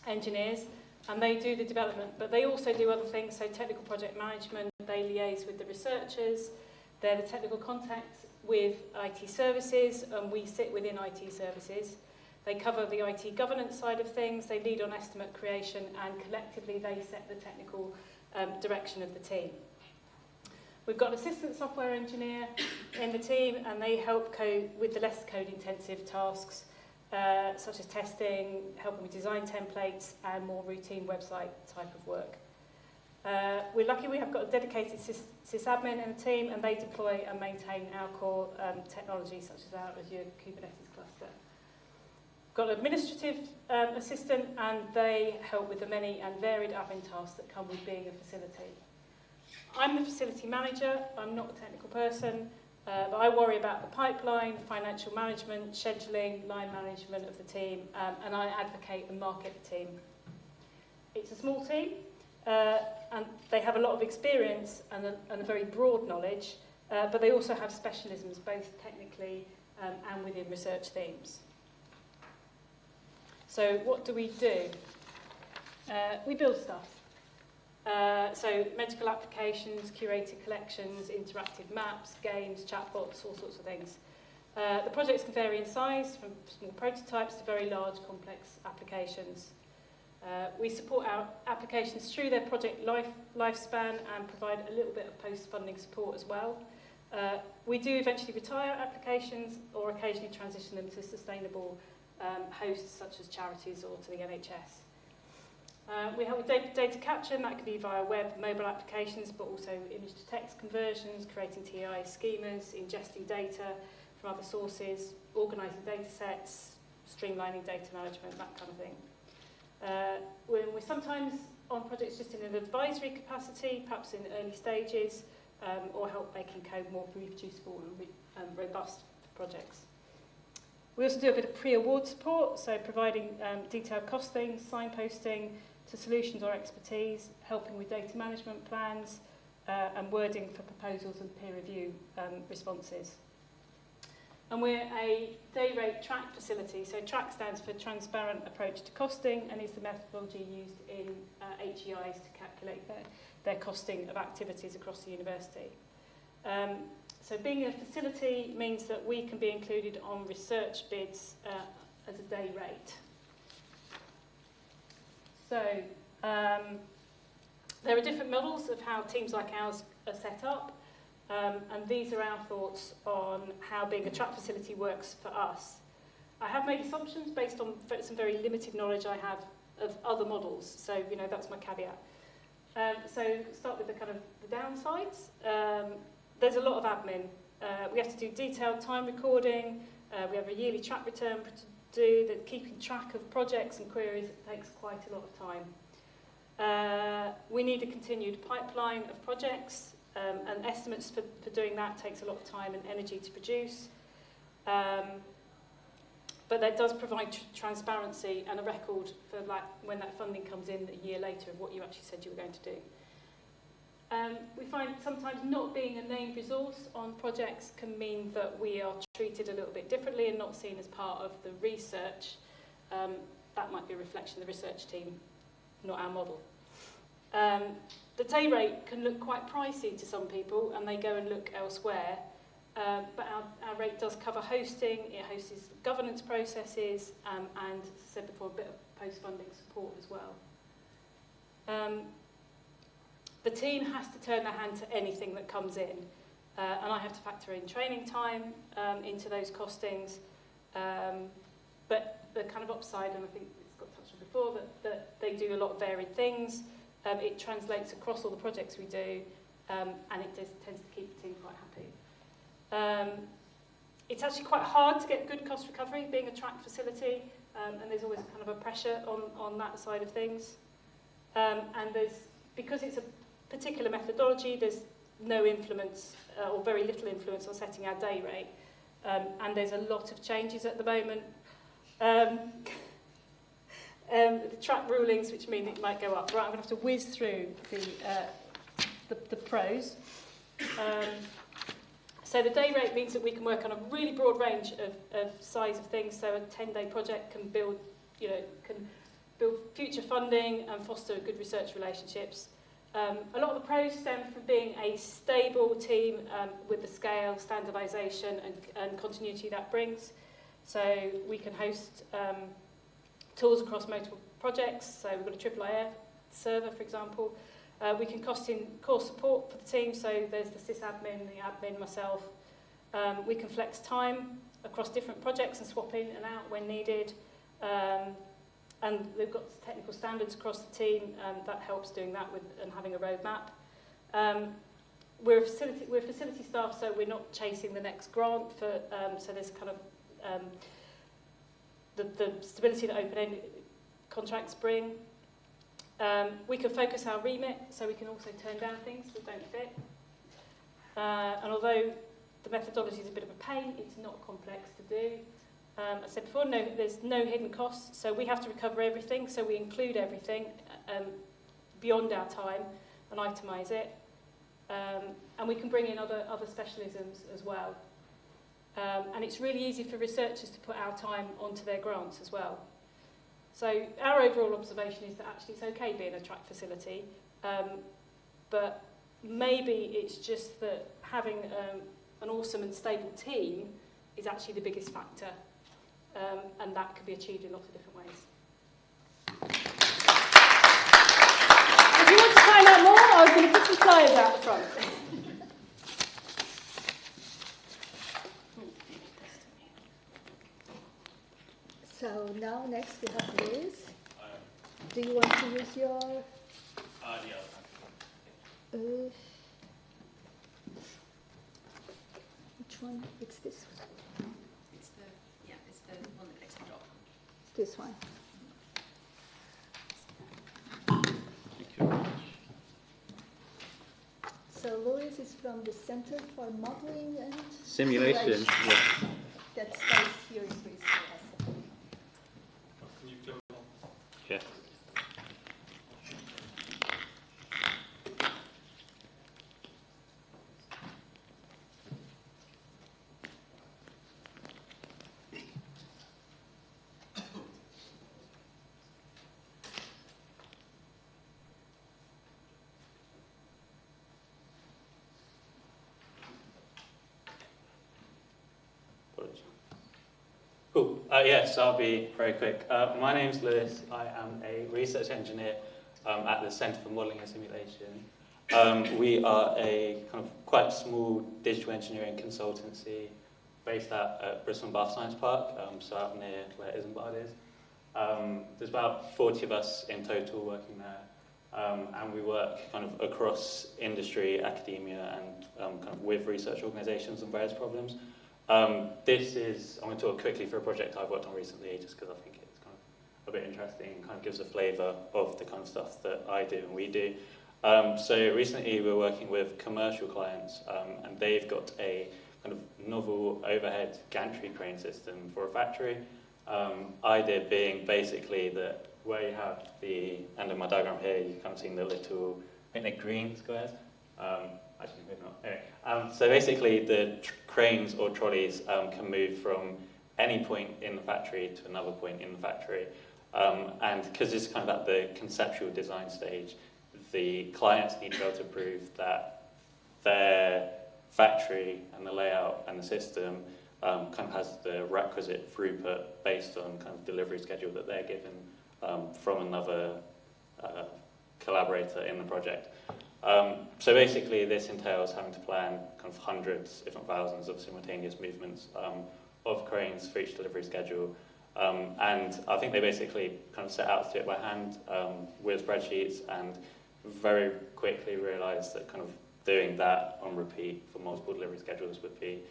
D: engineers, and they do the development, but they also do other things, so technical project management. They liaise with the researchers. They're the technical contact with IT services, and we sit within IT services. They cover the IT governance side of things. They lead on estimate creation, and collectively they set the technical direction of the team. We've got an assistant software engineer in the team, and they help code with the less code-intensive tasks, such as testing, helping with design templates, and more routine website type of work. We're lucky we have got a dedicated sysadmin in the team, and they deploy and maintain our core technology, such as our Azure Kubernetes cluster. We've got an administrative assistant, and they help with the many and varied admin tasks that come with being a facility. I'm the facility manager. I'm not a technical person, but I worry about the pipeline, financial management, scheduling, line management of the team, and I advocate and market the team. It's a small team, and they have a lot of experience and a very broad knowledge, but they also have specialisms, both technically and within research themes. So what do? We build stuff. So medical applications, curated collections, interactive maps, games, chatbots, all sorts of things. The projects can vary in size, from small prototypes to very large, complex applications. We support our applications through their project lifespan and provide a little bit of post-funding support as well. We do eventually retire applications or occasionally transition them to sustainable hosts such as charities or to the NHS. We help with data capture, and that can be via web, mobile applications, but also image-to-text conversions, creating TI schemas, ingesting data from other sources, organising data sets, streamlining data management, that kind of thing. We're sometimes on projects just in an advisory capacity, perhaps in early stages, or help making code more reproducible and robust for projects. We also do a bit of pre-award support, so providing detailed costing, signposting to solutions or expertise, helping with data management plans, and wording for proposals and peer review responses. And we're a day rate track facility. So track stands for Transparent Approach to Costing, and is the methodology used in HEIs to calculate their costing of activities across the university. So being a facility means that we can be included on research bids as a day rate. So there are different models of how teams like ours are set up, and these are our thoughts on how being a track facility works for us. I have made assumptions based on some very limited knowledge I have of other models, so that's my caveat. So start with the kind of the downsides. There's a lot of admin. We have to do detailed time recording. We have a yearly track return to do. That keeping track of projects and queries takes quite a lot of time. We need a continued pipeline of projects, and estimates for doing that takes a lot of time and energy to produce. But that does provide transparency and a record for when that funding comes in a year later of what you actually said you were going to do. We find sometimes not being a named resource on projects can mean that we are treated a little bit differently and not seen as part of the research. That might be a reflection of the research team, not our model. The day rate can look quite pricey to some people, and they go and look elsewhere. But our rate does cover hosting, it hosts governance processes, and, as I said before, a bit of post-funding support as well. The team has to turn their hand to anything that comes in, and I have to factor in training time into those costings. But the kind of upside, and I think it's got touched on before, that they do a lot of varied things. It translates across all the projects we do, and it tends to keep the team quite happy. It's actually quite hard to get good cost recovery being a track facility, and there's always kind of a pressure on that side of things. And because it's a particular methodology, there's no influence or very little influence on setting our day rate, and there's a lot of changes at the moment. The track rulings, which mean it might go up. Right, I'm going to have to whiz through the pros. So the day rate means that we can work on a really broad range of size of things. So a 10-day project can build future funding and foster good research relationships. A lot of the pros stem from being a stable team with the scale, standardisation and continuity that brings. So we can host tools across multiple projects. So we've got a IIIF server, for example. We can cost in core support for the team, so there's the sysadmin, the admin, myself. We can flex time across different projects and swap in and out when needed. And they've got technical standards across the team, and that helps doing that and having a roadmap. We're facility staff, so we're not chasing the next grant. So there's kind of the stability that open-ended contracts bring. We can focus our remit, so we can also turn down things that don't fit. And although the methodology is a bit of a pain, it's not complex to do. I said before, there's no hidden costs, so we have to recover everything, so we include everything beyond our time and itemise it. And we can bring in other specialisms as well. And it's really easy for researchers to put our time onto their grants as well. So our overall observation is that actually it's okay being a track facility, but maybe it's just that having an awesome and stable team is actually the biggest factor, and that can be achieved in lots of different ways. If you want to find out more, I was going to put some flyers out the front.
M: So now next we have Liz. Do you want to use your... which one? It's this one.
I: It's the one that clicks the dot.
M: This one.
K: Thank you very much.
M: So Louise is from the Center for Modeling and
K: Simulation. Yeah.
M: That stays here in Bristol.
K: Yeah.
P: Yes, I'll be very quick. My name's Lewis. I am a research engineer at the Centre for Modelling and Simulation. We are a kind of quite small digital engineering consultancy based at Bristol and Bath Science Park, so out near where Isambard is. There's about 40 of us in total working there, and we work kind of across industry, academia, and kind of with research organisations on various problems. I'm going to talk quickly for a project I've worked on recently, just because I think it's kind of a bit interesting and kind of gives a flavour of the kind of stuff that I do and we do. So recently we're working with commercial clients, and they've got a kind of novel overhead gantry crane system for a factory. Idea being basically that where you have the end of my diagram here, you've kind of seen the little, I think they're green squares. Actually, maybe not. Anyway, so basically the cranes or trolleys can move from any point in the factory to another point in the factory. And because it's kind of at the conceptual design stage, the clients need to be able to prove that their factory and the layout and the system kind of has the requisite throughput based on kind of delivery schedule that they're given from another collaborator in the project. So basically this entails having to plan kind of hundreds, if not thousands, of simultaneous movements of cranes for each delivery schedule. And I think they basically kind of set out to do it by hand with spreadsheets, and very quickly realised that kind of doing that on repeat for multiple delivery schedules would be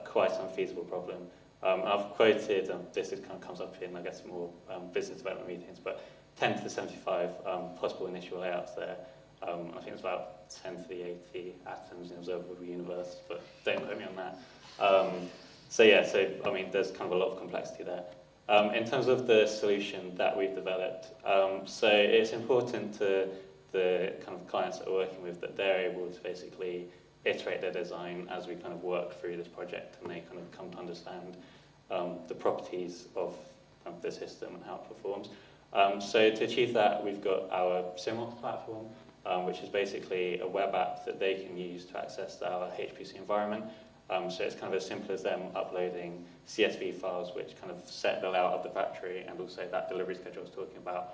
P: quite an unfeasible problem. And I've quoted, this kind of comes up in, I guess, more business development meetings, but 10 to the 75 possible initial layouts there. I think it's about 10 to the 80 atoms in the observable universe, but don't quote me on that. So I mean, there's kind of a lot of complexity there. In terms of the solution that we've developed, so it's important to the kind of clients that we're working with that they're able to basically iterate their design as we kind of work through this project, and they kind of come to understand the properties of the system and how it performs. So to achieve that, we've got our SimOps platform, which is basically a web app that they can use to access our HPC environment. So it's kind of as simple as them uploading CSV files which kind of set the layout of the factory and also that delivery schedule I was talking about.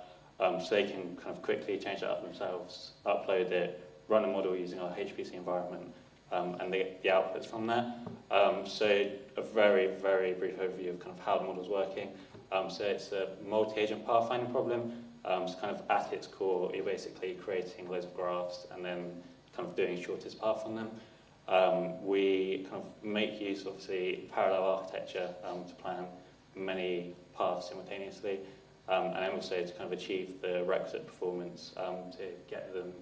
P: So they can kind of quickly change that up themselves, upload it, run a model using our HPC environment, and they get the outputs from that. So a very, very brief overview of kind of how the model's working. So it's a multi-agent pathfinding problem. So kind of at its core, you're basically creating loads of graphs and then kind of doing shortest path on them. We kind of make use, obviously, parallel architecture to plan many paths simultaneously, and then also to kind of achieve the requisite performance to get them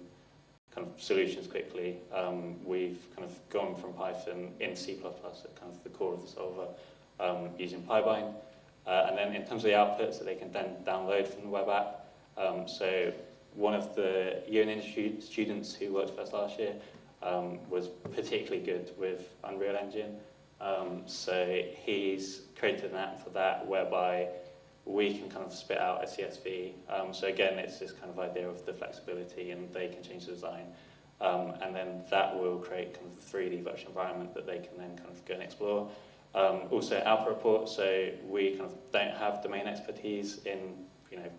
P: kind of solutions quickly. We've kind of gone from Python in C++ at kind of the core of the solver using PyBind. And then in terms of the outputs that they can then download from the web app, so one of the year in industry students who worked with us last year was particularly good with Unreal Engine. So he's created an app for that whereby we can kind of spit out a CSV. So again, it's this kind of idea of the flexibility, and they can change the design. And then that will create kind of the 3D virtual environment that they can then kind of go and explore. Also output report, so we kind of don't have domain expertise in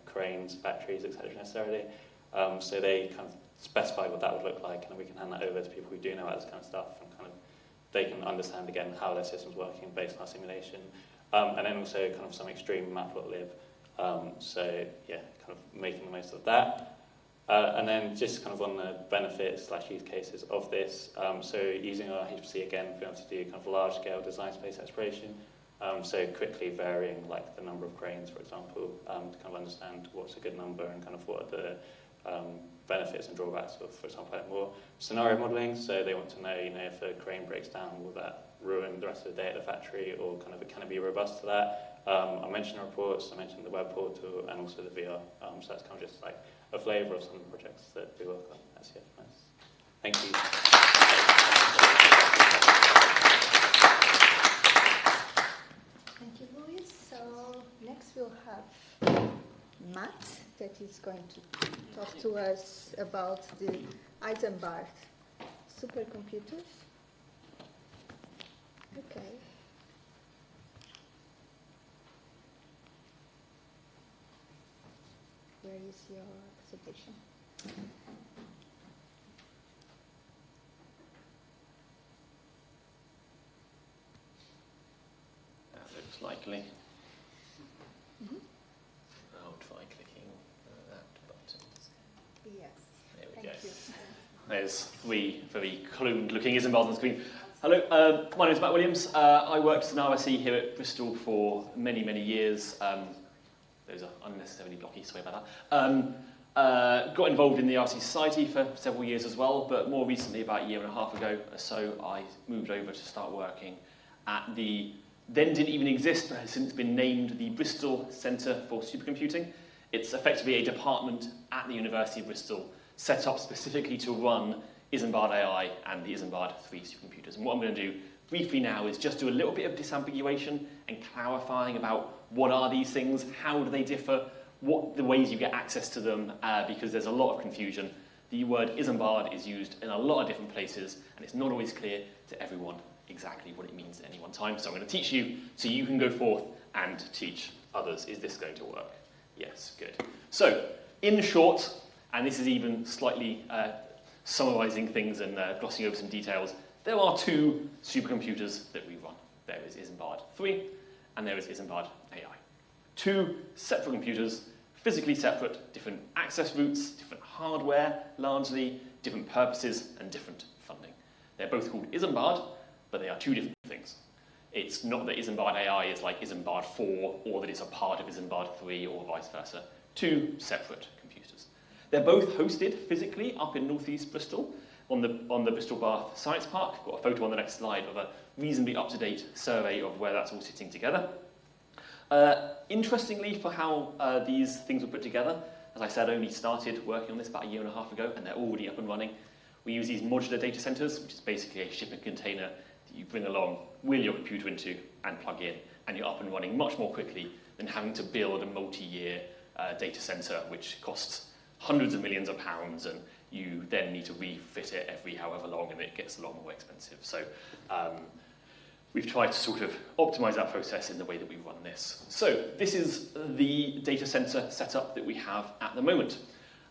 P: cranes, factories, etc. necessarily. So they kind of specify what that would look like, and then we can hand that over to people who do know about this kind of stuff, and kind of they can understand again how their system's working based on our simulation. And then also kind of some extreme matplotlib. So yeah, kind of making the most of that. And then just kind of on the benefits / use cases of this, so using our HPC again, we're able to do kind of large scale design space exploration. So quickly varying like the number of cranes, for example, to kind of understand what's a good number and kind of what are the benefits and drawbacks of, for example, like more scenario modelling. So they want to know, if a crane breaks down, will that ruin the rest of the day at the factory, or kind of can it be robust to that? I mentioned the reports, I mentioned the web portal, and also the VR. So that's kind of just like a flavour of some of the projects that we work on at CFMS. Thank you.
M: Thank you, Louis. So next we'll have Matt, that is going to talk to us about the Isambard supercomputers. Okay. is your presentation.
H: That looks likely. I'll try clicking that button.
M: Yes.
H: There we
M: Thank
H: go.
M: you.
H: There's 3 very cloned-looking Isambards on the screen. Hello, my name is Matt Williams. I worked as an RSE here at Bristol for many, many years. Those are unnecessarily blocky, sorry about that. Got involved in the RSE Society for several years as well, but more recently, about a year and a half ago or so, I moved over to start working at the then didn't even exist, but has since been named the Bristol Centre for Supercomputing. It's effectively a department at the University of Bristol set up specifically to run Isambard AI and the Isambard 3 supercomputers. And what I'm going to do briefly now is just do a little bit of disambiguation and clarifying about what are these things, how do they differ, what the ways you get access to them, because there's a lot of confusion. The word Isambard is used in a lot of different places, and it's not always clear to everyone exactly what it means at any one time. So I'm going to teach you so you can go forth and teach others. Is this going to work? Yes, good. So, in short, and this is even slightly summarising things and glossing over some details, there are 2 supercomputers that we run. There is Isambard 3 and there is Isambard AI. 2 separate computers, physically separate, different access routes, different hardware, largely, different purposes and different funding. They're both called Isambard, but they are 2 different things. It's not that Isambard AI is like Isambard 4 or that it's a part of Isambard 3 or vice versa. 2 separate computers. They're both hosted physically up in northeast Bristol on the Bristol Bath Science Park. I've got a photo on the next slide of a reasonably up-to-date survey of where that's all sitting together. Interestingly, for how these things were put together, as I said, I only started working on this about a year and a half ago, and they're already up and running. We use these modular data centers, which is basically a shipping container that you bring along, wheel your computer into, and plug in, and you're up and running much more quickly than having to build a multi-year data center, which costs hundreds of millions of pounds, and you then need to refit it every however long, and it gets a lot more expensive. So we've tried to sort of optimize that process in the way that we run this. So this is the data center setup that we have at the moment.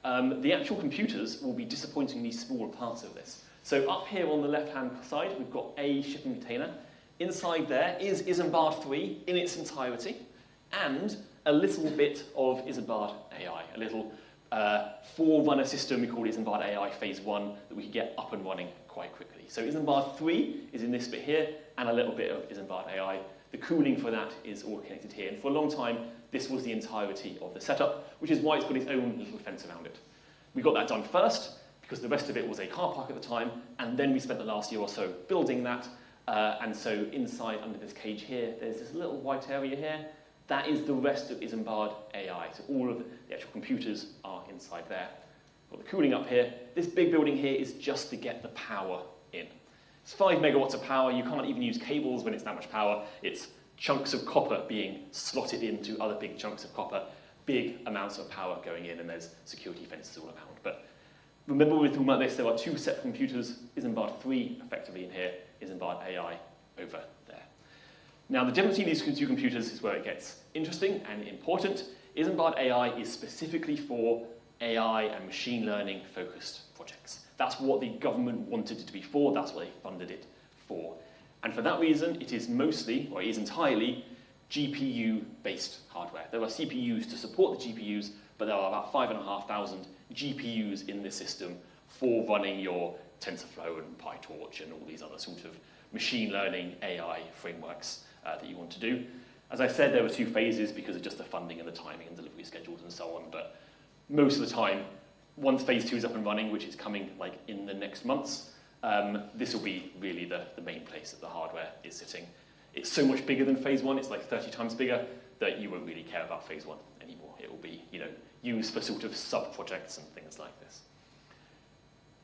H: The actual computers will be disappointingly small parts of this. So up here on the left-hand side, we've got a shipping container. Inside there is Isambard 3 in its entirety, and a little bit of Isambard AI, a little forerunner system we call Isambard AI Phase 1 that we can get up and running quite quickly. So Isambard 3 is in this bit here, and a little bit of Isambard AI. The cooling for that is all connected here. And for a long time, this was the entirety of the setup, which is why it's got its own little fence around it. We got that done first, because the rest of it was a car park at the time, and then we spent the last year or so building that. And so inside, under this cage here, there's this little white area here. That is the rest of Isambard AI. So all of the actual computers are inside there. Got the cooling up here. This big building here is just to get the power in. It's 5 megawatts of power. You can't even use cables when it's that much power. It's chunks of copper being slotted into other big chunks of copper. Big amounts of power going in, and there's security fences all around. But remember, when we're talking about this, there are 2 separate computers. Isambard 3 effectively in here, Isambard AI over there. Now, the difference between these 2 computers is where it gets interesting and important. Isambard AI is specifically for AI and machine learning focused projects. That's what the government wanted it to be for. That's what they funded it for. And for that reason, it is mostly, or it is entirely, GPU-based hardware. There are CPUs to support the GPUs, but there are about 5,500 GPUs in this system for running your TensorFlow and PyTorch and all these other sort of machine learning AI frameworks that you want to do. As I said, there were 2 phases because of just the funding and the timing and delivery schedules and so on, but most of the time, once phase 2 is up and running, which is coming like in the next months, this will be really the main place that the hardware is sitting. It's so much bigger than phase 1, it's like 30 times bigger, that you won't really care about phase 1 anymore. It will be, used for sort of sub-projects and things like this.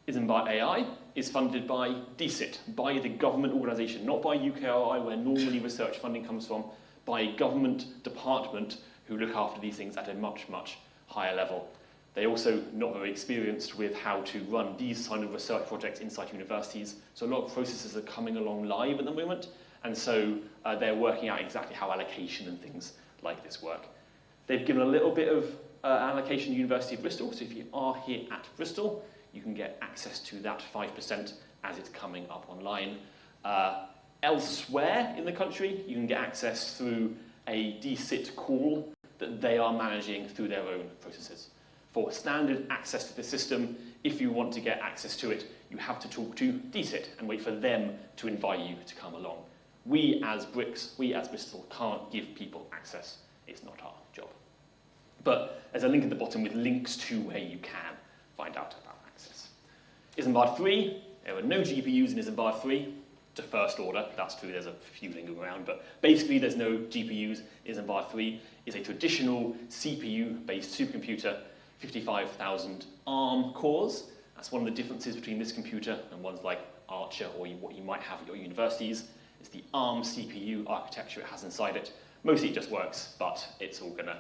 H: Isambard AI is funded by DCIT, by the government organisation, not by UKRI, where normally research funding comes from, by a government department who look after these things at a much, much higher level. They're also not very experienced with how to run these kind of research projects inside universities, so a lot of processes are coming along live at the moment, and so they're working out exactly how allocation and things like this work. They've given a little bit of allocation at University of Bristol, so if you are here at Bristol, you can get access to that 5% as it's coming up online. Elsewhere in the country, you can get access through a DSIT call that they are managing through their own processes. For standard access to the system, if you want to get access to it, you have to talk to DSIT and wait for them to invite you to come along. We as Bricks, we as Bristol can't give people access. It's not our job. But there's a link at the bottom with links to where you can find out about access. Isambard 3, there are no GPUs in Isambard 3. To first order, that's true, there's a few lingering around, but basically there's no GPUs. Isambard 3 is a traditional CPU-based supercomputer, 55,000 ARM cores. That's one of the differences between this computer and ones like Archer or what you might have at your universities. It's the ARM CPU architecture it has inside it. Mostly it just works, but it's all gonna,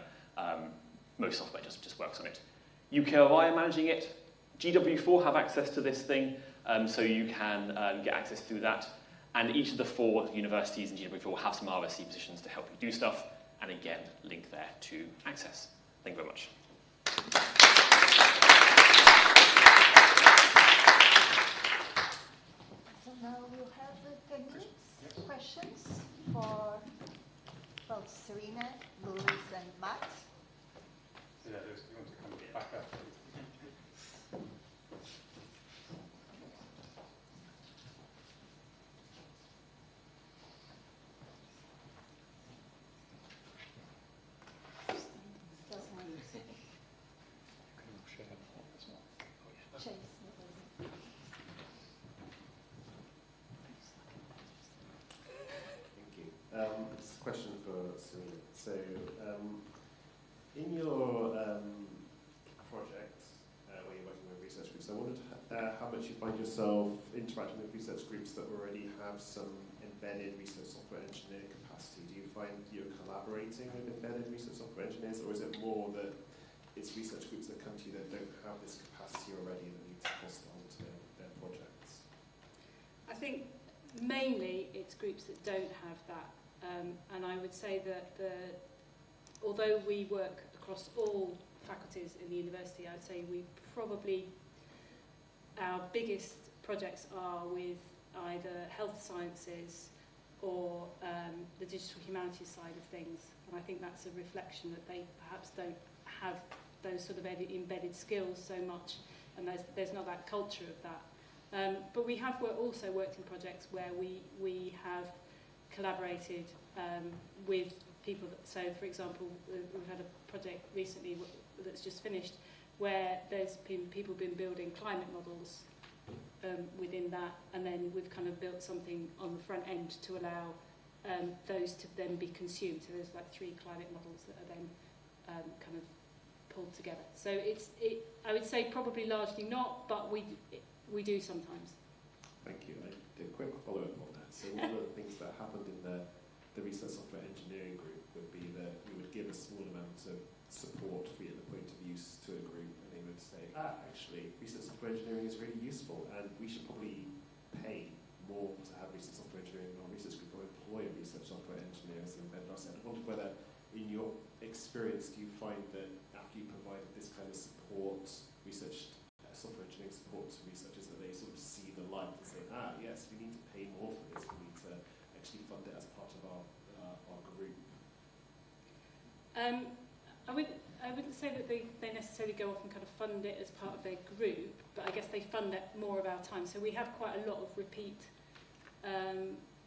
H: most software just works on it. UKRI are managing it. GW4 have access to this thing, so you can get access through that. And each of the 4 universities in GW4 will have some RSE positions to help you do stuff. And again, link there to access. Thank you very much.
M: So now we'll have 10 minutes questions for both Serena, Louise, and Matt.
A: Yeah, those you want to come back up.
J: This is a question for Serena. So, in your project where you're working with research groups, I wondered how much you find yourself interacting with research groups that already have some embedded research software engineer capacity. Do you find you're collaborating with embedded research software engineers, or is it more that it's research groups that come to you that don't have this capacity already and need to cost onto their projects?
D: I think mainly it's groups that don't have that. And I would say that although we work across all faculties in the university, I'd say we probably, our biggest projects are with either health sciences or the digital humanities side of things. And I think that's a reflection that they perhaps don't have those sort of embedded skills so much, and there's not that culture of that. But we have also worked in projects where we have collaborated with people so for example we've had a project recently that's just finished where there's people been building climate models within that, and then we've kind of built something on the front end to allow those to then be consumed. So there's like 3 climate models that are then kind of pulled together. So I would say probably largely not, but we do sometimes.
J: Thank you. I did a quick follow-up on that. So one of the things that happened in the research software engineering group would be that you would give a small amount of support for the point of use to a group, and they would say, actually, research software engineering is really useful, and we should probably pay more to have research software engineering in our research group, or employ research software engineers and vendors. I wondered whether, in your experience, do you find that after you provided this kind of support, research software engineering support to researchers, that they sort of see the light and say, yes, we need to pay more for this, we need to actually fund it as part of our group?
D: I wouldn't say that they necessarily go off and kind of fund it as part of their group, but I guess they fund it more of our time. So we have quite a lot of repeat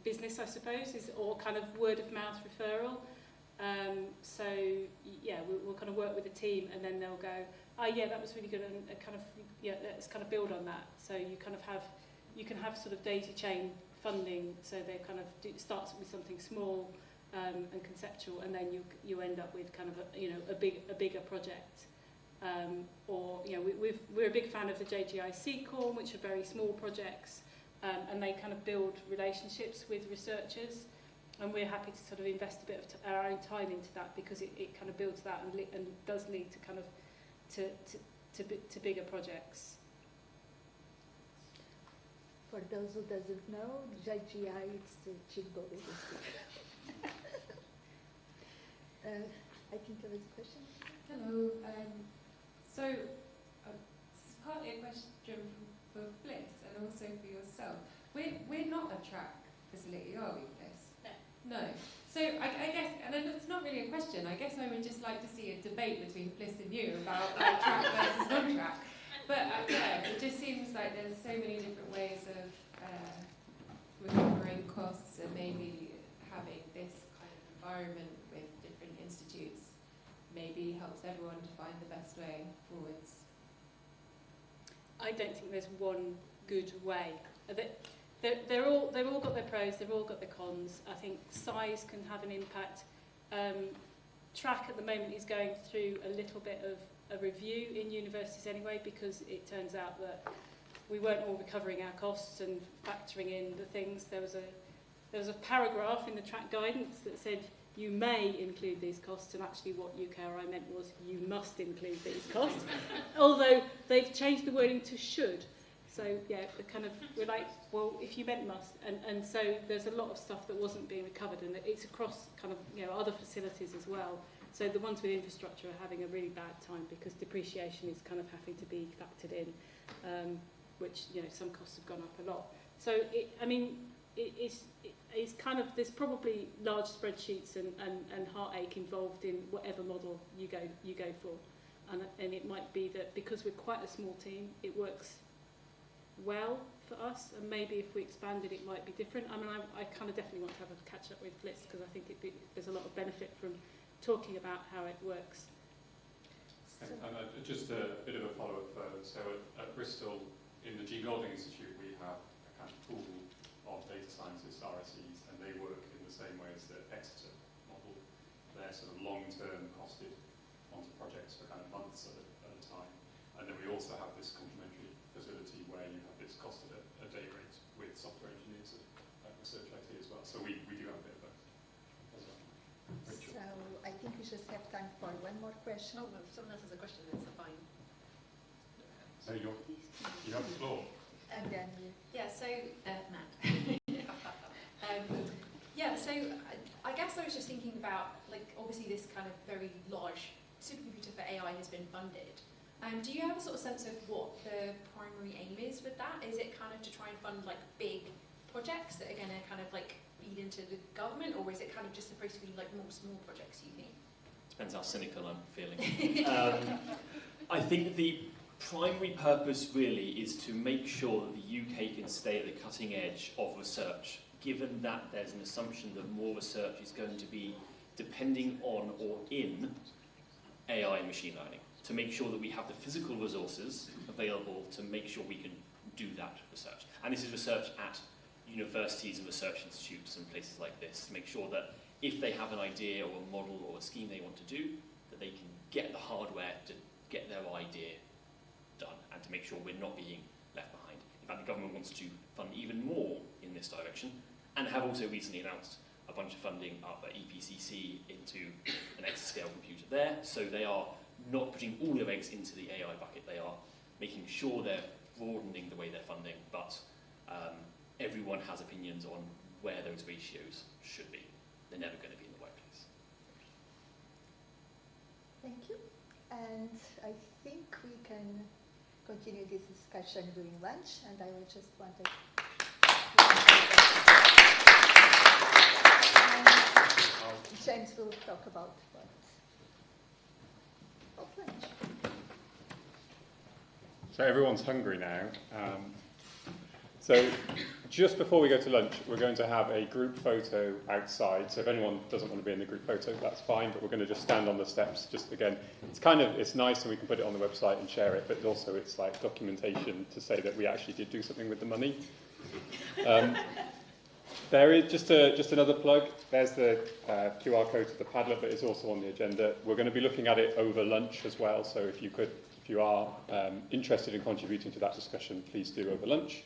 D: business, I suppose, or kind of word of mouth referral. So yeah, we'll kind of work with the team, and then they'll go, yeah, that was really good, and kind of, yeah, let's kind of build on that. So you can have sort of daisy chain funding, so they kind of starts with something small and conceptual, and then you end up with kind of a bigger project. Or we're a big fan of the JGIC core, which are very small projects, and they kind of build relationships with researchers, and we're happy to sort of invest a bit of our own time into that, because it kind of builds that and does lead to kind of to bigger projects.
M: For those who doesn't know, JGI is the Chief Goal I think there was a question.
G: Hello. So, it's partly a question for Fliss and also for yourself. We're not a track facility, are we, Fliss? No. So I guess, and then it's not really a question, I guess I would just like to see a debate between Fliss and you about like, track versus non-track. But yeah, it just seems like there's so many different ways of recovering costs, and maybe having this kind of environment with different institutes maybe helps everyone to find the best way forwards.
D: I don't think there's one good way. They've all got their pros, they've all got their cons. I think size can have an impact. Track at the moment is going through a little bit of a review in universities anyway, because it turns out that we weren't all recovering our costs and factoring in the things. There was a paragraph in the track guidance that said you may include these costs, and actually what UKRI meant was you must include these costs. Although they've changed the wording to should. So yeah, we're like, well, if you meant must, and so there's a lot of stuff that wasn't being recovered, and it's across kind of other facilities as well. So the ones with infrastructure are having a really bad time because depreciation is kind of having to be factored in, which some costs have gone up a lot. So it's kind of, there's probably large spreadsheets and heartache involved in whatever model you go for, and it might be that because we're quite a small team, it works well for us, and maybe if we expanded it might be different. I mean, I kind of definitely want to have a catch up with Fliss, because I think there's a lot of benefit from talking about how it works.
A: And just a bit of a follow-up further. So at Bristol, in the G. Golding Institute, we have a kind of pool of data scientists, RSEs, and they work in the same way as the Exeter model. They're sort of long-term costed onto projects for kind of months at a time. And then we also have this complementary facility where you have this costed at a day rate with software engineers at research IT as well. So we do have a bit of both as well. Rachel.
M: So I think we just have time for one more question.
I: Oh, well, if someone else has a question, it's fine.
A: So you have the floor.
M: And then you.
I: Yeah, so, Matt. So I guess I was just thinking about, like, obviously this kind of very large supercomputer for AI has been funded. Do you have a sort of sense of what the primary aim is with that? Is it kind of to try and fund, like, big projects that are going to kind of, like, feed into the government, or is it kind of just supposed to be, like, more small projects, you think?
H: Depends how cynical I'm feeling. I think the primary purpose really is to make sure that the UK can stay at the cutting edge of research, given that there's an assumption that more research is going to be depending on or in AI and machine learning, to make sure that we have the physical resources available to make sure we can do that research. And this is research at universities and research institutes and places like this, to make sure that if they have an idea or a model or a scheme they want to do, that they can get the hardware to get their idea done, and to make sure we're not being left behind. In fact, the government wants to fund even more in this direction, and have also recently announced a bunch of funding up at EPCC into an exascale computer there. So they are not putting all their eggs into the AI bucket. They are making sure they're broadening the way they're funding, but everyone has opinions on where those ratios should be. They're never going to be in the right place.
M: Thank you. And I think we can continue this discussion during lunch, and I will just want to... James will talk about lunch.
A: So everyone's hungry now. So just before we go to lunch, we're going to have a group photo outside. So if anyone doesn't want to be in the group photo, that's fine, but we're going to just stand on the steps. Just again, it's nice and we can put it on the website and share it, but also it's like documentation to say that we actually did do something with the money. There is just another plug. There's the QR code to the Padlet, but it's also on the agenda. We're going to be looking at it over lunch as well. So if you are interested in contributing to that discussion, please do over lunch.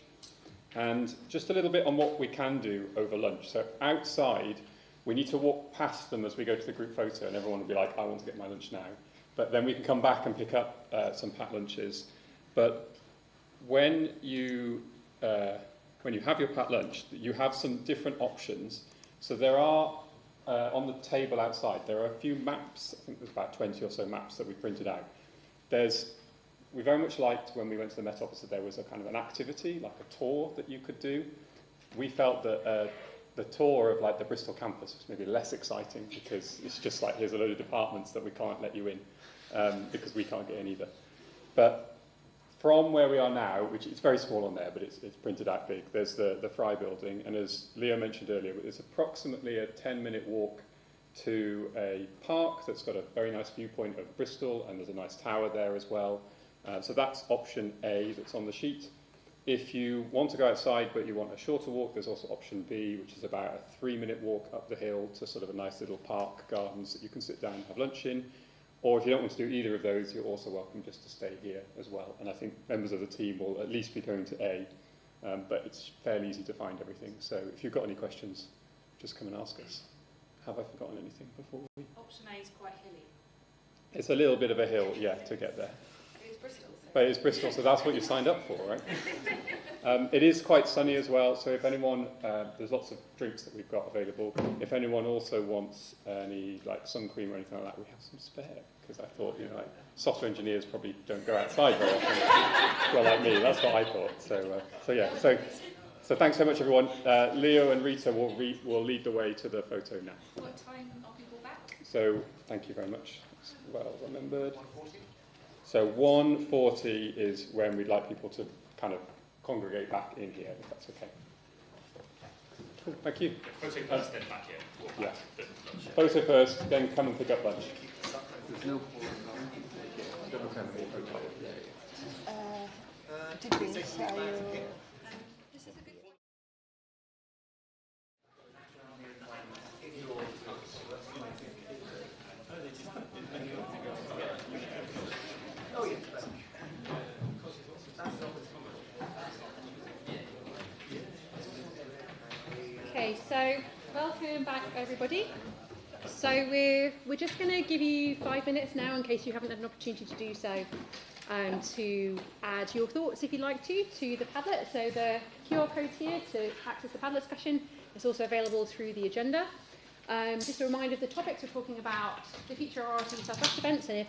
A: And just a little bit on what we can do over lunch. So outside, we need to walk past them as we go to the group photo, and everyone will be like, I want to get my lunch now. But then we can come back and pick up some packed lunches. But when you have your packed lunch, you have some different options. So there are on the table outside, there are a few maps. I think there's about 20 or so maps that we printed out. We very much liked when we went to the Met Office that there was a kind of an activity, like a tour that you could do. We felt that the tour of like the Bristol campus was maybe less exciting because it's just like, here's a load of departments that we can't let you in because we can't get in either. But from where we are now, which is very small on there, but it's printed out big, there's the Fry building, and as Leo mentioned earlier, it's approximately a 10-minute walk to a park that's got a very nice viewpoint of Bristol, and there's a nice tower there as well. So that's option A that's on the sheet. If you want to go outside but you want a shorter walk, there's also option B, which is about a 3-minute walk up the hill to sort of a nice little park gardens that you can sit down and have lunch in. Or if you don't want to do either of those, you're also welcome just to stay here as well. And I think members of the team will at least be going to A, but it's fairly easy to find everything. So if you've got any questions, just come and ask us. Have I forgotten anything before we...
D: Option A is quite hilly.
A: It's a little bit of a hill, yeah, to get there.
D: It's Bristol.
A: But it's Bristol, so that's what you signed up for, right? It is quite sunny as well, so if anyone, there's lots of drinks that we've got available. If anyone also wants any like sun cream or anything like that, we have some spare. Because I thought, you know, like, software engineers probably don't go outside very often. Well, like me, that's what I thought. So yeah, so thanks so much, everyone. Leo and Rita will lead the way to the photo now.
I: What time are people back?
A: So thank you very much. That's well remembered. So 1:40 is when we'd like people to kind of congregate back in here, if that's okay. Cool, thank you.
H: Photo first, then back here.
A: Yeah. Photo first, then come and pick up lunch.
M: Did we say
C: Okay, so welcome back, everybody. So we're just going to give you 5 minutes now, in case you haven't had an opportunity to do so, to add your thoughts, if you'd like to the Padlet. So the QR code here to access the Padlet discussion is also available through the agenda. Just a reminder of the topics we're talking about, the future RSE South West events, and if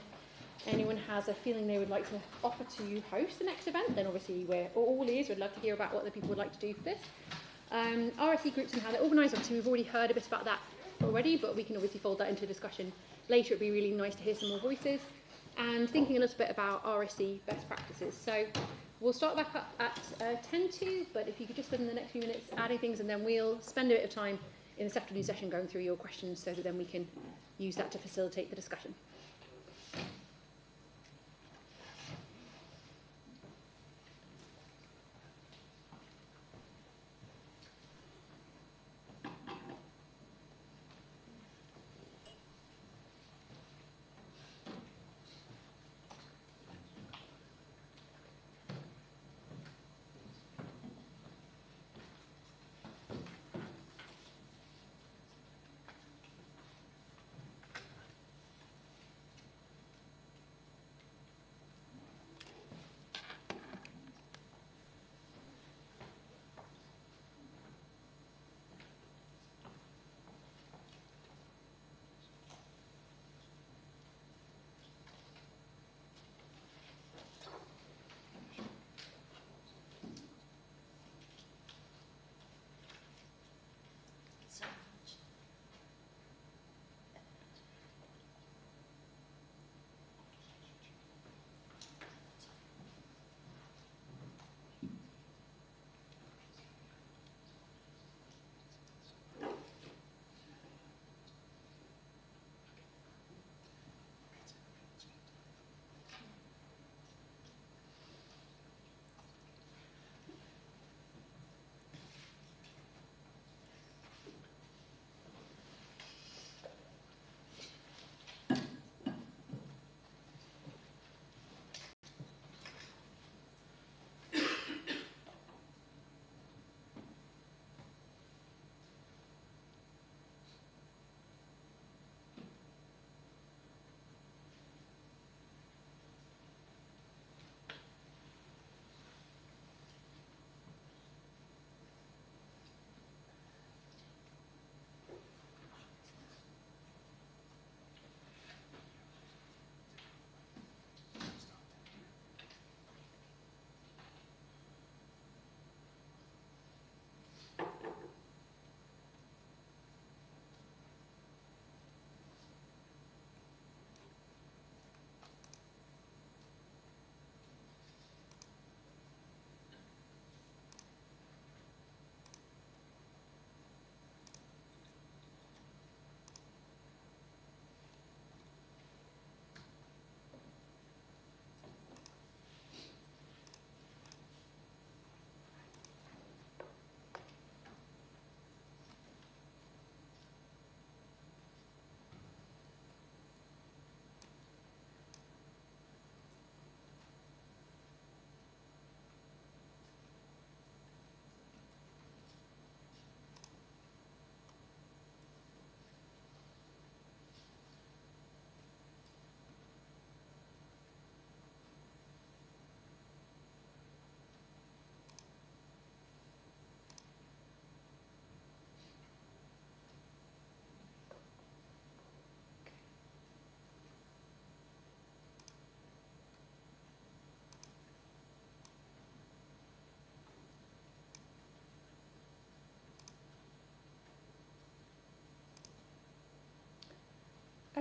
C: anyone has a feeling they would like to offer to host the next event, then obviously we're all ears. We'd love to hear about what the people would like to do for this. RSE groups and how they're organised, obviously we've already heard a bit about that already, but we can obviously fold that into discussion later. It'd be really nice to hear some more voices, and thinking a little bit about RSE best practices. So we'll start back up at 10 to, but if you could just spend the next few minutes adding things, and then we'll spend a bit of time in this afternoon session going through your questions, so that then we can use that to facilitate the discussion.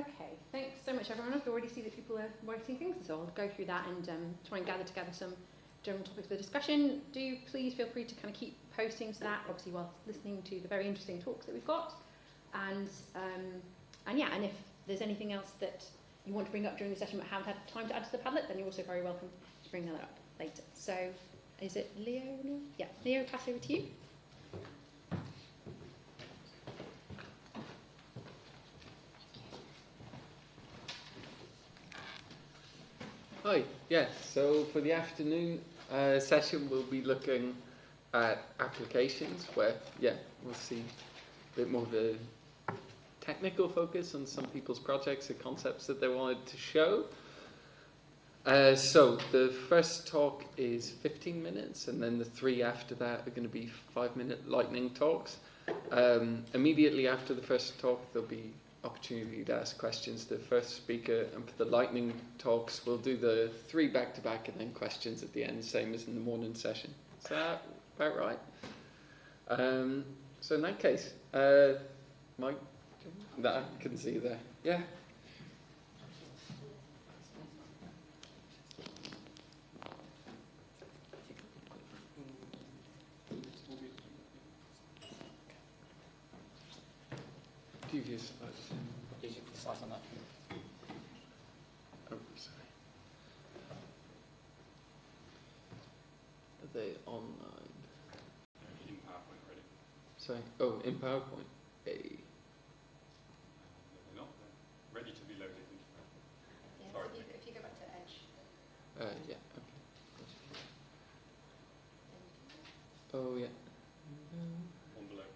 C: Okay, thanks so much everyone. I can already see that people are writing things, so I'll go through that and try and gather together some general topics for discussion. Do please feel free to kind of keep posting to that, obviously while listening to the very interesting talks that we've got. And yeah, and if there's anything else that you want to bring up during the session but haven't had time to add to the Padlet, then you're also very welcome to bring that up later. So, is it Leo? Yeah, Leo, pass over to you.
B: Hi, yes, so for the afternoon session we'll be looking at applications where, yeah, we'll see a bit more of a technical focus on some people's projects and concepts that they wanted to show. So the first talk is 15 minutes and then the 3 after that are going to be 5-minute lightning talks. Immediately after the first talk there'll be opportunity to ask questions to the first speaker, and for the lightning talks we'll do the 3 back-to-back and then questions at the end, same as in the morning session. Is that about right? So in that case, Mike, I can see you there. Yeah. Do you use slides?
Q: Use your slides on that.
B: Oh, sorry. Are they online?
A: In PowerPoint already.
B: Sorry. Oh, in PowerPoint.
A: They're not. They're ready to be loaded.
I: Yeah,
A: Sorry.
I: if you go back to Edge.
B: Yeah. Okay. Oh yeah.
A: One below.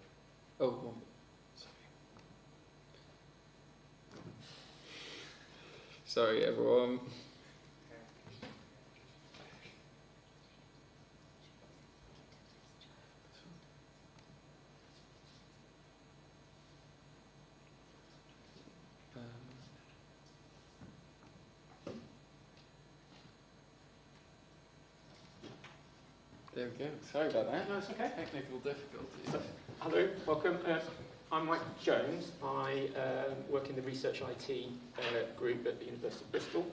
B: Oh, one. Sorry, everyone. There we go. Sorry about that.
Q: No, it's okay.
B: Technical difficulties.
Q: Hello, welcome. I'm Mike Jones. I work in the Research IT group at the University of Bristol,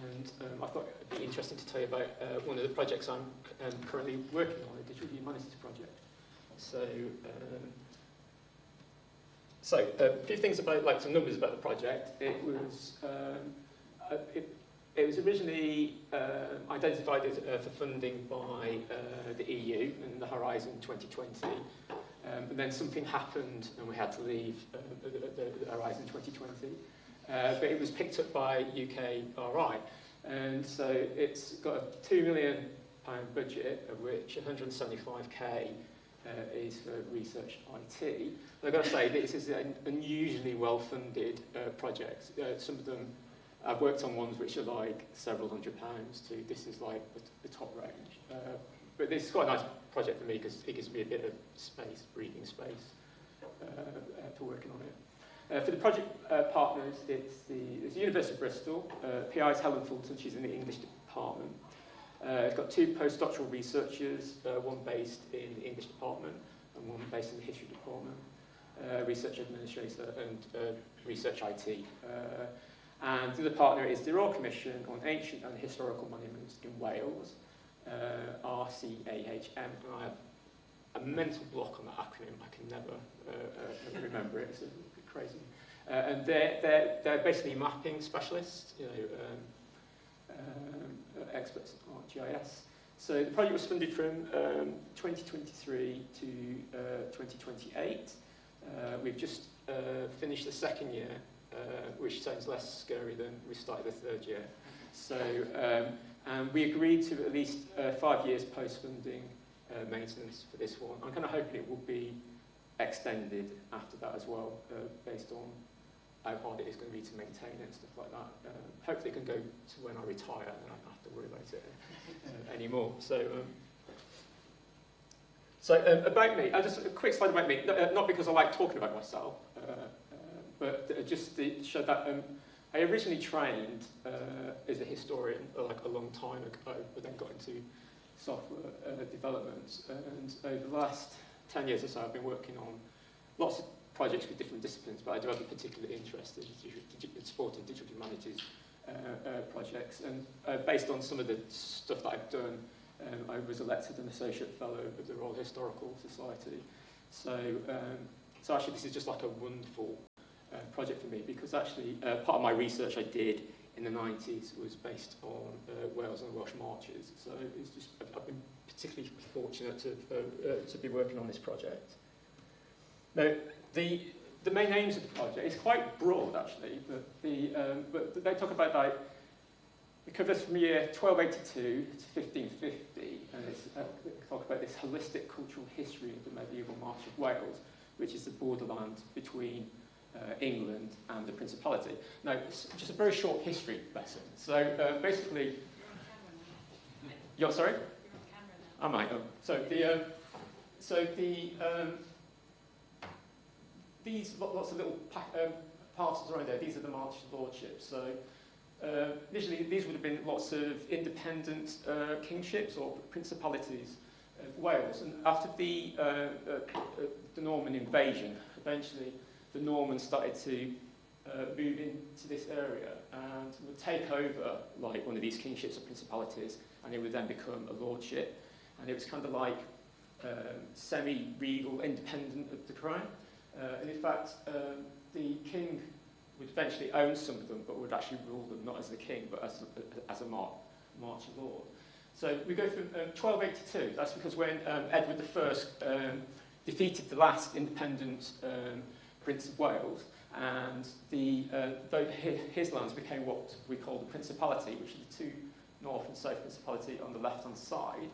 Q: and I thought it'd be interesting to tell you about one of the projects I'm currently working on, a digital humanities project. So, a few things about, like some numbers about the project. It was originally identified as, for funding by the EU in the Horizon 2020. But then something happened and we had to leave the Horizon 2020. But it was picked up by UK RI. And so it's got a £2 million budget, of which 175k is for research IT. I've got to say, this is an unusually well-funded project. Some of them, I've worked on ones which are like several £100 to this is like the top range. But this is quite a nice project for me because it gives me a bit of space, breathing space, for working on it. For the project partners, it's the University of Bristol. PI is Helen Fulton, she's in the English department. It's got 2 postdoctoral researchers, one based in the English department and one based in the history department, research administrator and research IT. And the other partner is the Royal Commission on Ancient and Historical Monuments in Wales, RCAHM, and I have a mental block on that acronym. I can never remember it. It's a bit crazy. And they're basically mapping specialists, experts in ArcGIS. So the project was funded from 2023 to 2028. We've just finished the 2nd year, which sounds less scary than we started the 3rd year. So. And we agreed to at least 5 years post-funding maintenance for this one. I'm kind of hoping it will be extended after that as well, based on how hard it is going to be to maintain it and stuff like that. Hopefully it can go to when I retire and I don't have to worry about it anymore. So about me, just a quick slide about me, not because I like talking about myself, but just to show that I originally trained as a historian like a long time ago, but then got into software development. And over the last 10 years or so, I've been working on lots of projects with different disciplines, but I do have a particular interest in supporting digital humanities projects. And based on some of the stuff that I've done, I was elected an Associate Fellow of the Royal Historical Society. So actually this is just like a wonderful project for me, because actually part of my research I did in the 90s was based on Wales and Welsh marches. So it's just, I've been particularly fortunate to be working on this project. Now, the main aims of the project is quite broad actually, but they talk about like, it covers from year 1282 to 1550, and they talk about this holistic cultural history of the medieval March of Wales, which is the borderland between England and the Principality. Now, it's just a very short history lesson. So basically, you're sorry? I might. These lots of little parcels around there. These are the March Lordships. So initially, these would have been lots of independent kingships or principalities of Wales. And after the Norman invasion, eventually the Normans started to move into this area and would take over like one of these kingships or principalities, and it would then become a lordship. And it was kind of like semi-regal, independent of the crown. And in fact, the king would eventually own some of them, but would actually rule them not as the king, but as a March lord. So we go from 1282. That's because when Edward I defeated the last independent Prince of Wales, and his lands became what we call the Principality, which are the two North and South Principality on the left-hand side.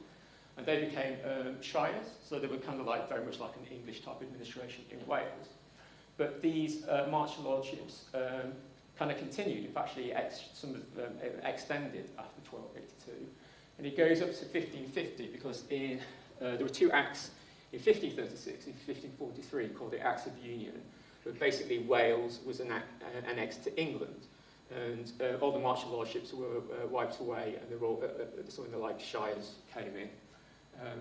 Q: And they became shires, so they were kind of like very much like an English-type administration in Wales. But these March Lordships kind of continued. In fact, some of them extended after 1282. And it goes up to 1550 because there were two acts in 1536 and 1543 called the Acts of Union, but basically Wales was annexed to England. And all the March Lordships were wiped away, and some of the like shires came in.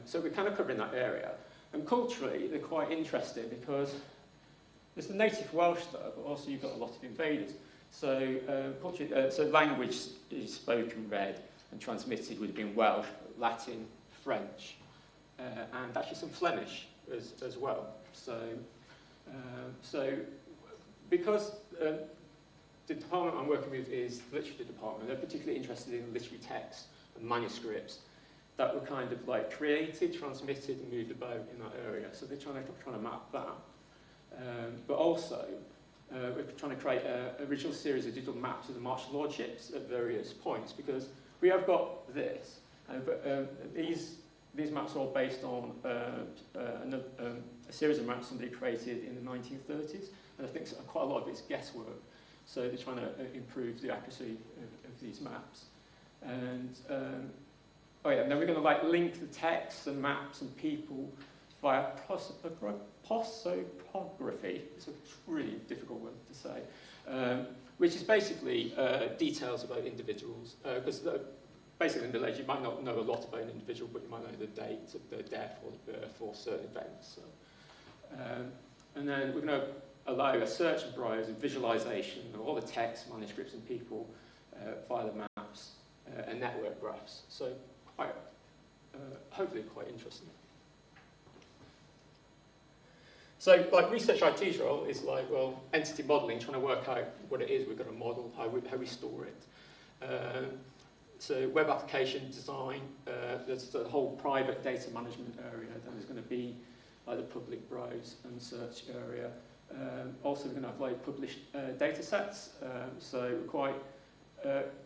Q: So we're kind of covering that area. And culturally, they're quite interesting because there's the native Welsh there, but also you've got a lot of invaders. So so language is spoken, read, and transmitted would have been Welsh, Latin, French, and actually some Flemish as well. So because the department I'm working with is the literature department, they're particularly interested in literary texts and manuscripts that were kind of like created, transmitted, and moved about in that area. So they're trying to map that. But also, we're trying to create an original series of digital maps of the March Lordships at various points, because we have got this, but these maps are all based on a series of maps somebody created in the 1930s, and I think quite a lot of it's guesswork. So they're trying to improve the accuracy of these maps. And and then we're going to like link the text and maps and people via prosopography. It's a really difficult word to say, which is basically details about individuals. Because basically in the village you might not know a lot about an individual, but you might know the date of their death or the birth or certain events. So, and then we're going to allow a search and browse and visualization of all the text, manuscripts and people via the maps and network graphs. So hopefully quite interesting. So like research IT's role is like, well, entity modelling, trying to work out what it is we're going to model, how we store it. So web application design, there's the whole private data management area, then there's going to be like the public browse and search area. Also we're going to have like published data sets, so we're quite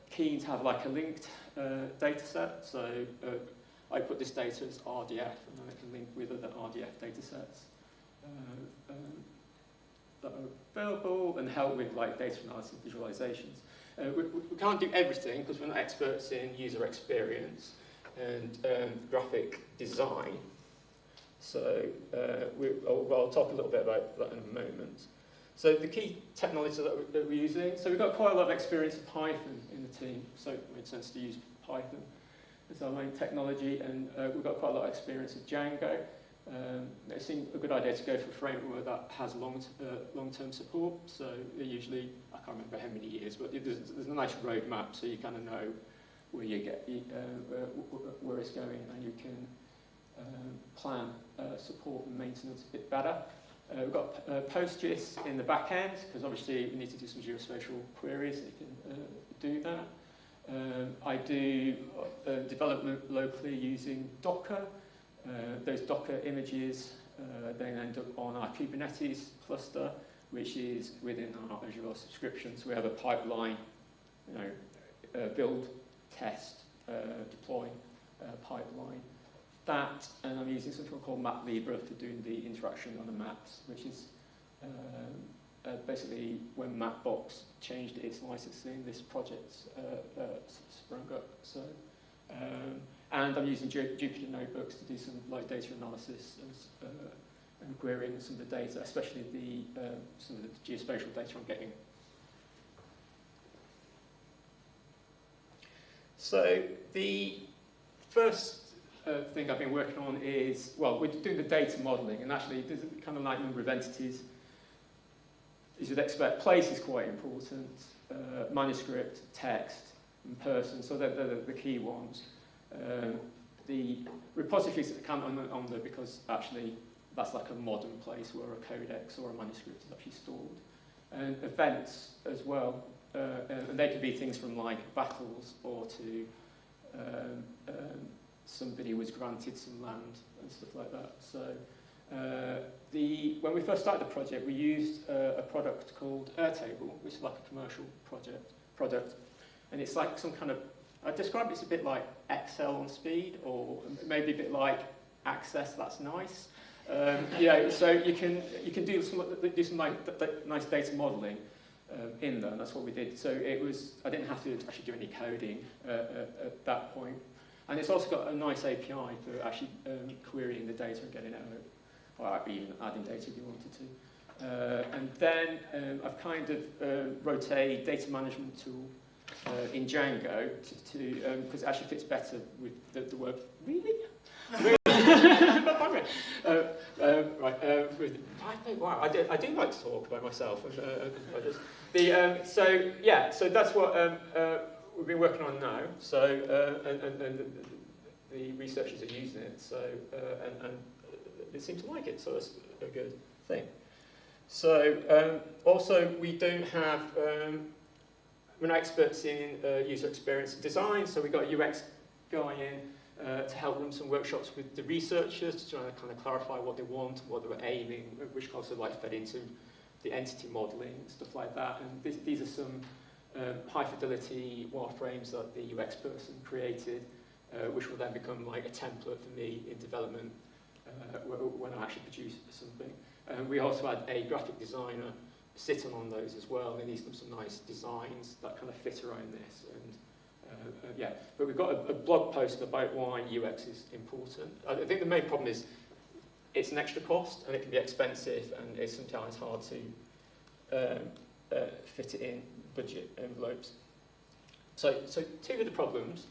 Q: keen to have like a linked data set. So I put this data as RDF, and then I can link with other RDF data sets that are available and help with like data analysis and visualizations. We can't do everything because we're not experts in user experience and graphic design. So I'll talk a little bit about that in a moment. So the key technologies that we're using, so we've got quite a lot of experience with Python in the team, so it made sense to use Python as our main technology, and we've got quite a lot of experience with Django. It seemed a good idea to go for a framework that has long-term support. So usually, I can't remember how many years, but there's a nice roadmap, so you kind of know where you get where it's going, and you can plan support and maintenance a bit better. We've got PostGIS in the back end, because obviously we need to do some geospatial queries that can do that. I do development locally using Docker. Those Docker images then end up on our Kubernetes cluster, which is within our Azure subscription. So we have a pipeline, build, test, deploy pipeline. That, and I'm using something called MapLibra for doing the interaction on the maps, which is basically when Mapbox changed its licensing, this project's sprung up. So, and I'm using Jupyter Notebooks to do some data analysis and querying some of the data, especially some of the geospatial data I'm getting. So the first thing I've been working on is, well, we're doing the data modelling, and actually there's a kind of like number of entities. As you'd expect, place is quite important, manuscript, text, and person, so they're the key ones. The repositories can't on there because actually that's like a modern place where a codex or a manuscript is actually stored. And events as well, and they could be things from like battles or to somebody was granted some land and stuff like that. So when we first started the project, we used a product called Airtable, which is like a commercial product, and it's like some kind of, I describe it as a bit like Excel on speed, or maybe a bit like Access. That's nice. So you can do some nice data modelling in there, and that's what we did. So I didn't have to actually do any coding at that point. And it's also got a nice API for actually querying the data and getting it out, or even adding data if you wanted to. And then I've kind of wrote a data management tool in Django because it actually fits better with the work. Really? Wow, I do like to talk about myself. So that's what we've been working on now. So and the researchers are using it. So and they seem to like it. So that's a good thing. So also we don't have. We're not experts in user experience and design. So we got a UX guy in to help run some workshops with the researchers to try to kind of clarify what they want, what they were aiming, which also fed into the entity modelling, stuff like that. And these are some high fidelity wireframes that the UX person created, which will then become like a template for me in development when I actually produce something. We also had a graphic designer sitting on those as well, and these are some nice designs that kind of fit around this. And but we've got a blog post about why UX is important. I think the main problem is it's an extra cost and it can be expensive, and it's sometimes hard to fit it in budget envelopes. So two of the problems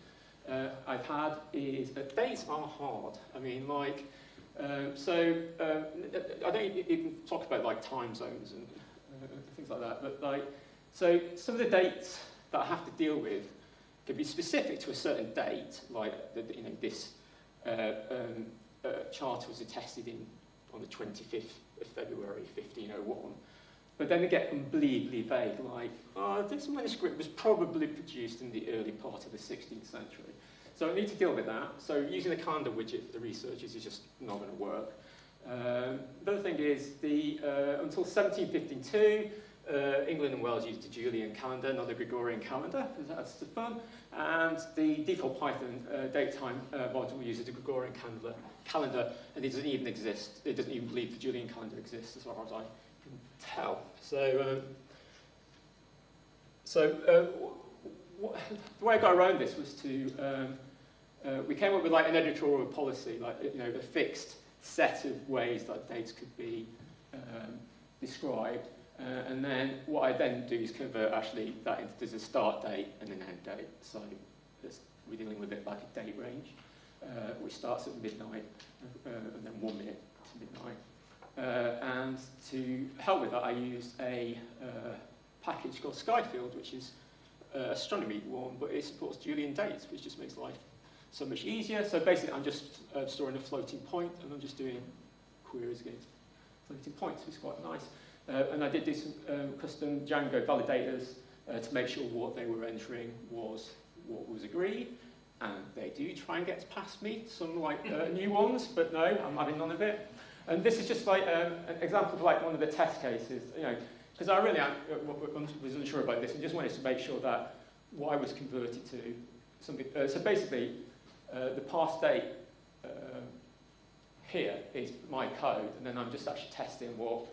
Q: I've had is that dates are hard. I mean, I don't even talk about like time zones and things like that, but so some of the dates that I have to deal with could be specific to a certain date, like this charter was attested on the 25th of February 1501, but then they get unbelievably vague, like, this manuscript was probably produced in the early part of the 16th century. So I need to deal with that. So using a calendar widget for the researchers is just not going to work. The other thing is until 1752, England and Wales used the Julian calendar, not the Gregorian calendar, because that's the fun. And the default Python datetime module uses the Gregorian calendar, and it doesn't even exist. It doesn't even believe the Julian calendar exists, as far as I can tell. So, the way I got around this was to we came up with like an editorial policy, like a fixed set of ways that dates could be described. And then what I then do is convert actually that into there's a start date and an end date. So we're dealing with it like a date range. which starts at midnight and then 1 minute to midnight. And to help with that, I used a package called Skyfield, which is astronomy one, but it supports Julian dates, which just makes life so much easier. So basically, I'm just storing a floating point, and I'm just doing queries against floating points, which is quite nice. And I did do some custom Django validators to make sure what they were entering was what was agreed. And they do try and get past me, some like new ones, but no, I'm having none of it. And this is just like an example of like one of the test cases, you know, because I really was unsure about this and just wanted to make sure that what I was converted to something. So basically, the past date here is my code, and then I'm just actually testing what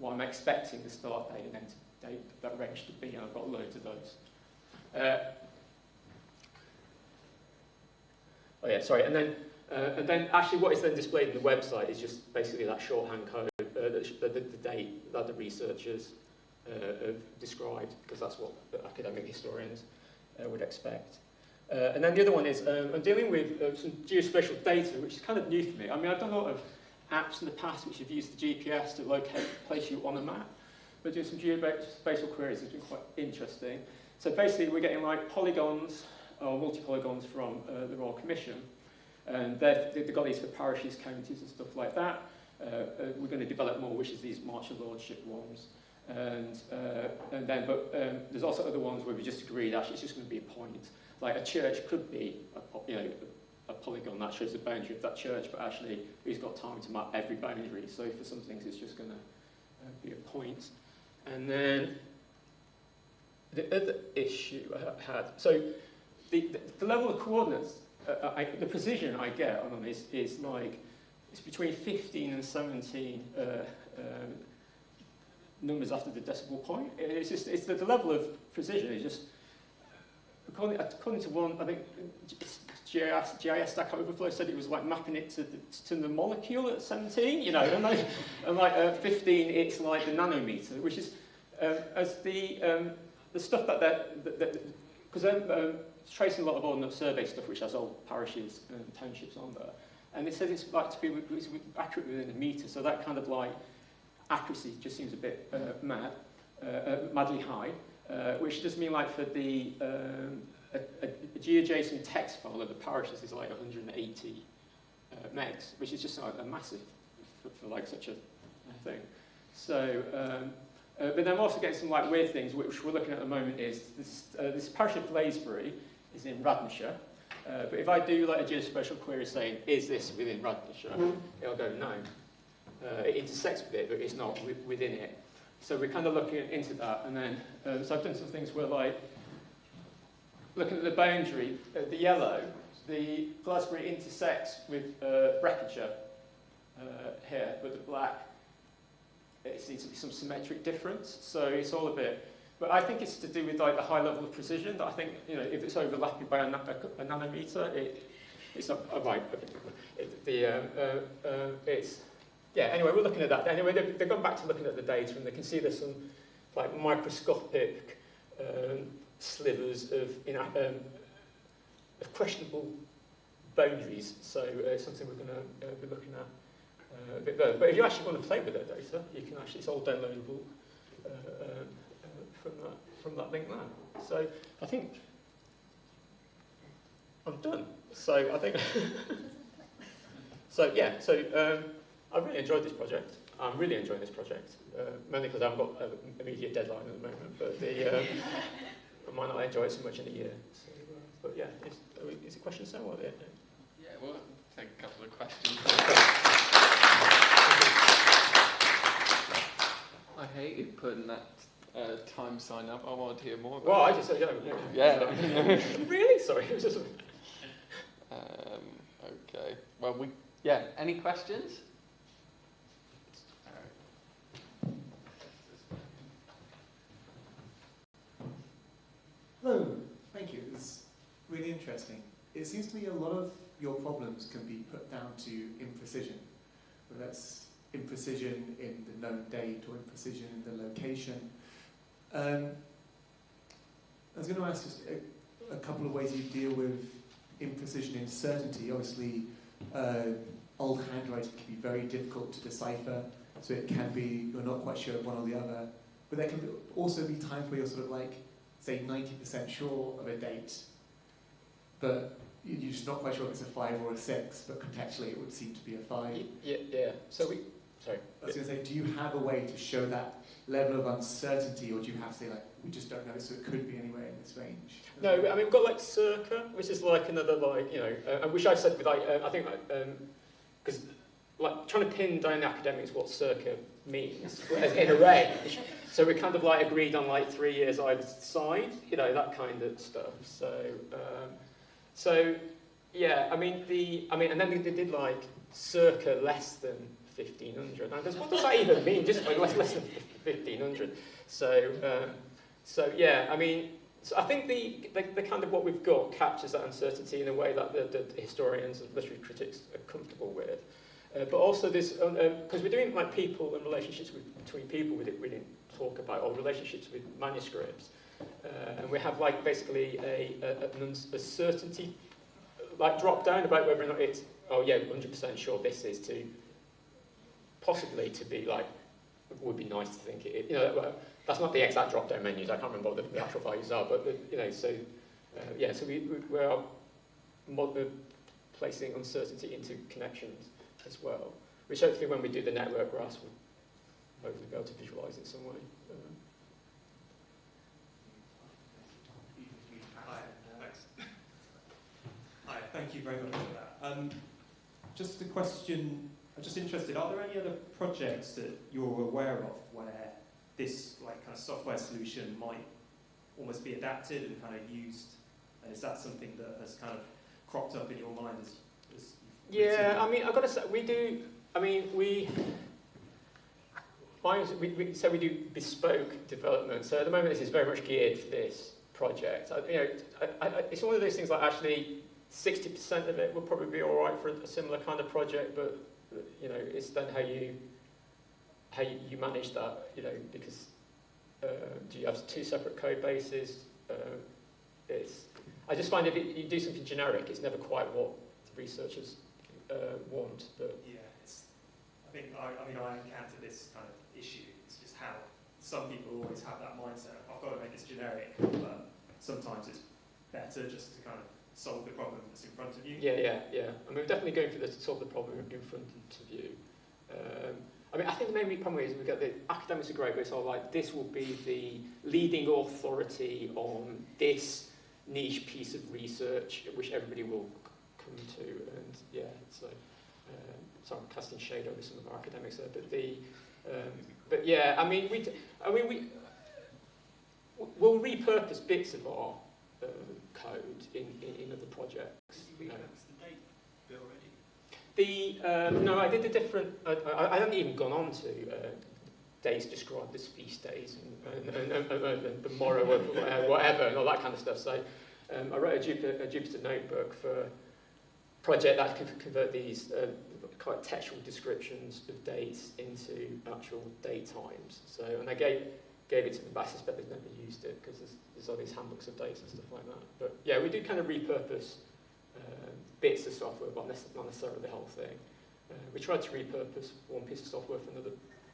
Q: I'm expecting the start date and end date that range to be, and I've got loads of those. Oh yeah, sorry, and then actually what is then displayed in the website is just basically that shorthand code, the date that the researchers have described, because that's what the academic historians would expect. And then the other one is, I'm dealing with some geospatial data, which is kind of new for me. I mean, I've done a lot of apps in the past which have used the GPS to place you on a map, but doing some geospatial queries has been quite interesting. So basically, we're getting like polygons or multi-polygons from the Royal Commission, and they've got these for parishes, counties, and stuff like that. We're going to develop more, which is these martial lordship ones. And then there's also other ones where we just agreed actually it's just going to be a point. Like a church could be a polygon that shows the boundary of that church, but actually who's got time to map every boundary? So for some things it's just going to be a point. And then the other issue I had, so the level of coordinates, the precision I get on them is like, it's between 15 and 17 numbers after the decimal point. It's just, it's the level of precision is just, according to one, I think GIS Stack Overflow said it was like mapping it to the molecule at 17, you know, and like 15, it's like the nanometer, which is as the stuff because they're tracing a lot of ordnance survey stuff, which has old parishes and townships on there, and it says it's like to be accurate within a meter, so that kind of like accuracy just seems a bit madly high. Which does mean like for the a geodjacent text file of the parishes is like 180 megs, which is just like a massive for like such a thing. So, but then I'm also getting some like weird things which we're looking at the moment. Is this parish of Blaisbury is in Radnorshire, but if I do like a geospatial query saying is this within Radnorshire, it'll go no. It intersects with it, but it's not within it. So we're kind of looking into that, and then so I've done some things where, like, looking at the boundary, the yellow, the Blaisbury intersects with Breckenshire here, but the black, it seems to be some symmetric difference. So it's all a bit, but I think it's to do with like the high level of precision. That I think, you know, if it's overlapping by a nanometer, it's not right. It's. Yeah, anyway, we're looking at that. Anyway, they've gone back to looking at the data, and they can see there's some like microscopic slivers of questionable boundaries. So it's something we're going to be looking at a bit further. But if you actually want to play with that data, you can actually, it's all downloadable from that link there. So I think I'm done. So I think so yeah. So. I really enjoyed this project. I'm really enjoying this project, mainly because I haven't got an immediate deadline at the moment, but I might not enjoy it so much in a year. So, but yeah, is it questions now? Or,
R: yeah, we'll take a couple of questions. I hated putting that time sign up. I wanted to hear more about
Q: well,
R: it.
Q: I just said,
R: yeah.
Q: Really? Sorry. It was just...
R: okay. Well, any questions?
F: Hello, thank you. It was really interesting. It seems to me a lot of your problems can be put down to imprecision, whether that's imprecision in the known date or imprecision in the location. I was going to ask just a couple of ways you deal with imprecision in certainty. Obviously, old handwriting can be very difficult to decipher, so it can be you're not quite sure of one or the other. But there can also be times where you're sort of like, say, 90% sure of a date, but you're just not quite sure if it's a 5 or a 6, but contextually it would seem to be a 5.
Q: Yeah. So sorry.
F: I was going to say, do you have a way to show that level of uncertainty, or do you have to say, like, we just don't know, so it could be anywhere in this range?
Q: No, I mean, we've got like circa, which is like another, like, you know, which I said with, like, I think, because like trying to pin down the academics what circa means in a range. So we kind of like agreed on like 3 years either side, you know, that kind of stuff. So yeah, I mean, and then they did like circa less than 1500. And what does that even mean? Just like less than 1500. So yeah, I mean, so I think the kind of what we've got captures that uncertainty in a way that the historians and literary critics are comfortable with. But also this, because we're doing like people and relationships between people we didn't talk about, or relationships with manuscripts. And we have like basically a certainty, like drop down about whether or not it's, oh yeah, 100% sure this is, to possibly to be like, it would be nice to think it, you know, that's not the exact drop down menus, I can't remember what the actual values are, but you know, so yeah, so we are placing uncertainty into connections as well, which hopefully when we do the network graphs we'll hopefully be able to visualise in some way.
S: Hi, thanks. Hi, thank you very much for that. Just a question, I'm just interested, are there any other projects that you're aware of where this like kind of software solution might almost be adapted and kind of used, and is that something that has kind of cropped up in your mind as
Q: yeah, I mean, I've got to say, we do, I mean, we do bespoke development. So at the moment, this is very much geared for this project. You know, it's one of those things like actually 60% of it would probably be all right for a similar kind of project, but you know, it's then how you manage that. You know, because do you have 2 separate code bases? I just find if you do something generic, it's never quite what the researchers want. But
S: yeah, I mean I encounter this kind of issue. It's just how some people always have that mindset. I've got to make this generic, but sometimes it's better just to kind of solve the problem that's in front of you.
Q: Yeah. I mean, we're definitely going for this to solve the problem in front of you. I mean, I think the main problem is we've got the academics are great, but it's all like this will be the leading authority on this niche piece of research, which everybody will come to, and yeah, so sorry, I'm casting shade over some of our academics there, but yeah, I mean, we'll repurpose bits of our code in other projects.
S: Did you repurpose the date bit already?
Q: No, I did a different. I haven't even gone on to days described as feast days and the morrow of whatever and all that kind of stuff. So I wrote a Jupyter notebook for a project that could convert these quite textual descriptions of dates into actual date times. So, and I gave it to them, but I suspect they've never used it because there's all these handbooks of dates and stuff like that. But yeah, we do kind of repurpose bits of software, but not necessarily the whole thing. We tried to repurpose one piece of software for another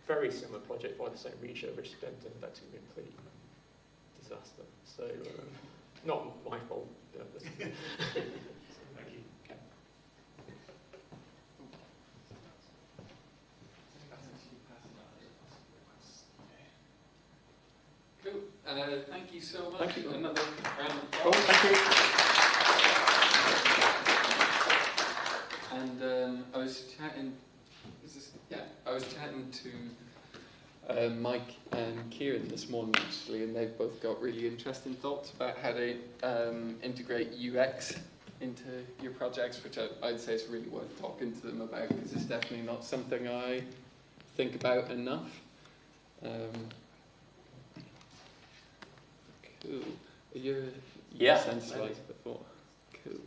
Q: very similar project by the same researcher, which then turned out to be a complete disaster. So, not my fault.
S: Thank you.
Q: Okay.
R: Cool. Thank you so much.
Q: Thank you.
R: Another round of
Q: Cool,
R: applause.
Q: thank you.
R: And I was chatting. I was chatting to Mike and Kieran this morning actually, and they've both got really interesting thoughts about how to integrate UX into your projects, which I'd say is really worth talking to them about because it's definitely not something I think about enough. Cool. You sent slides before. Cool.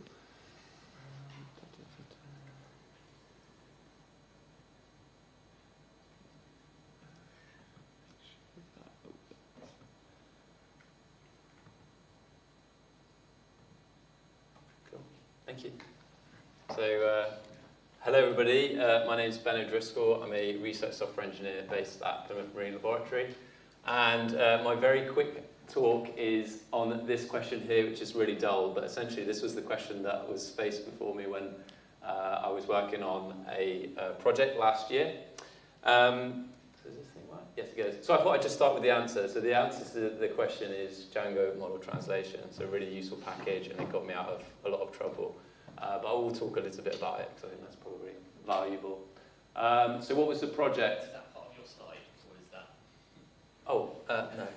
K: Thank you. So, hello everybody. My name is Ben O'Driscoll. I'm a research software engineer based at Plymouth Marine Laboratory. And my very quick talk is on this question here, which is really dull, but essentially this was the question that was faced before me when I was working on a project last year. Does this thing work? Yes, it goes. So I thought I'd just start with the answer. So the answer to the question is Django model translation. It's a really useful package, and it got me out of a lot of trouble. But I will talk a little bit about it, because I think that's probably valuable. So what was the project? Is that part of your slide, or is that? Oh, no.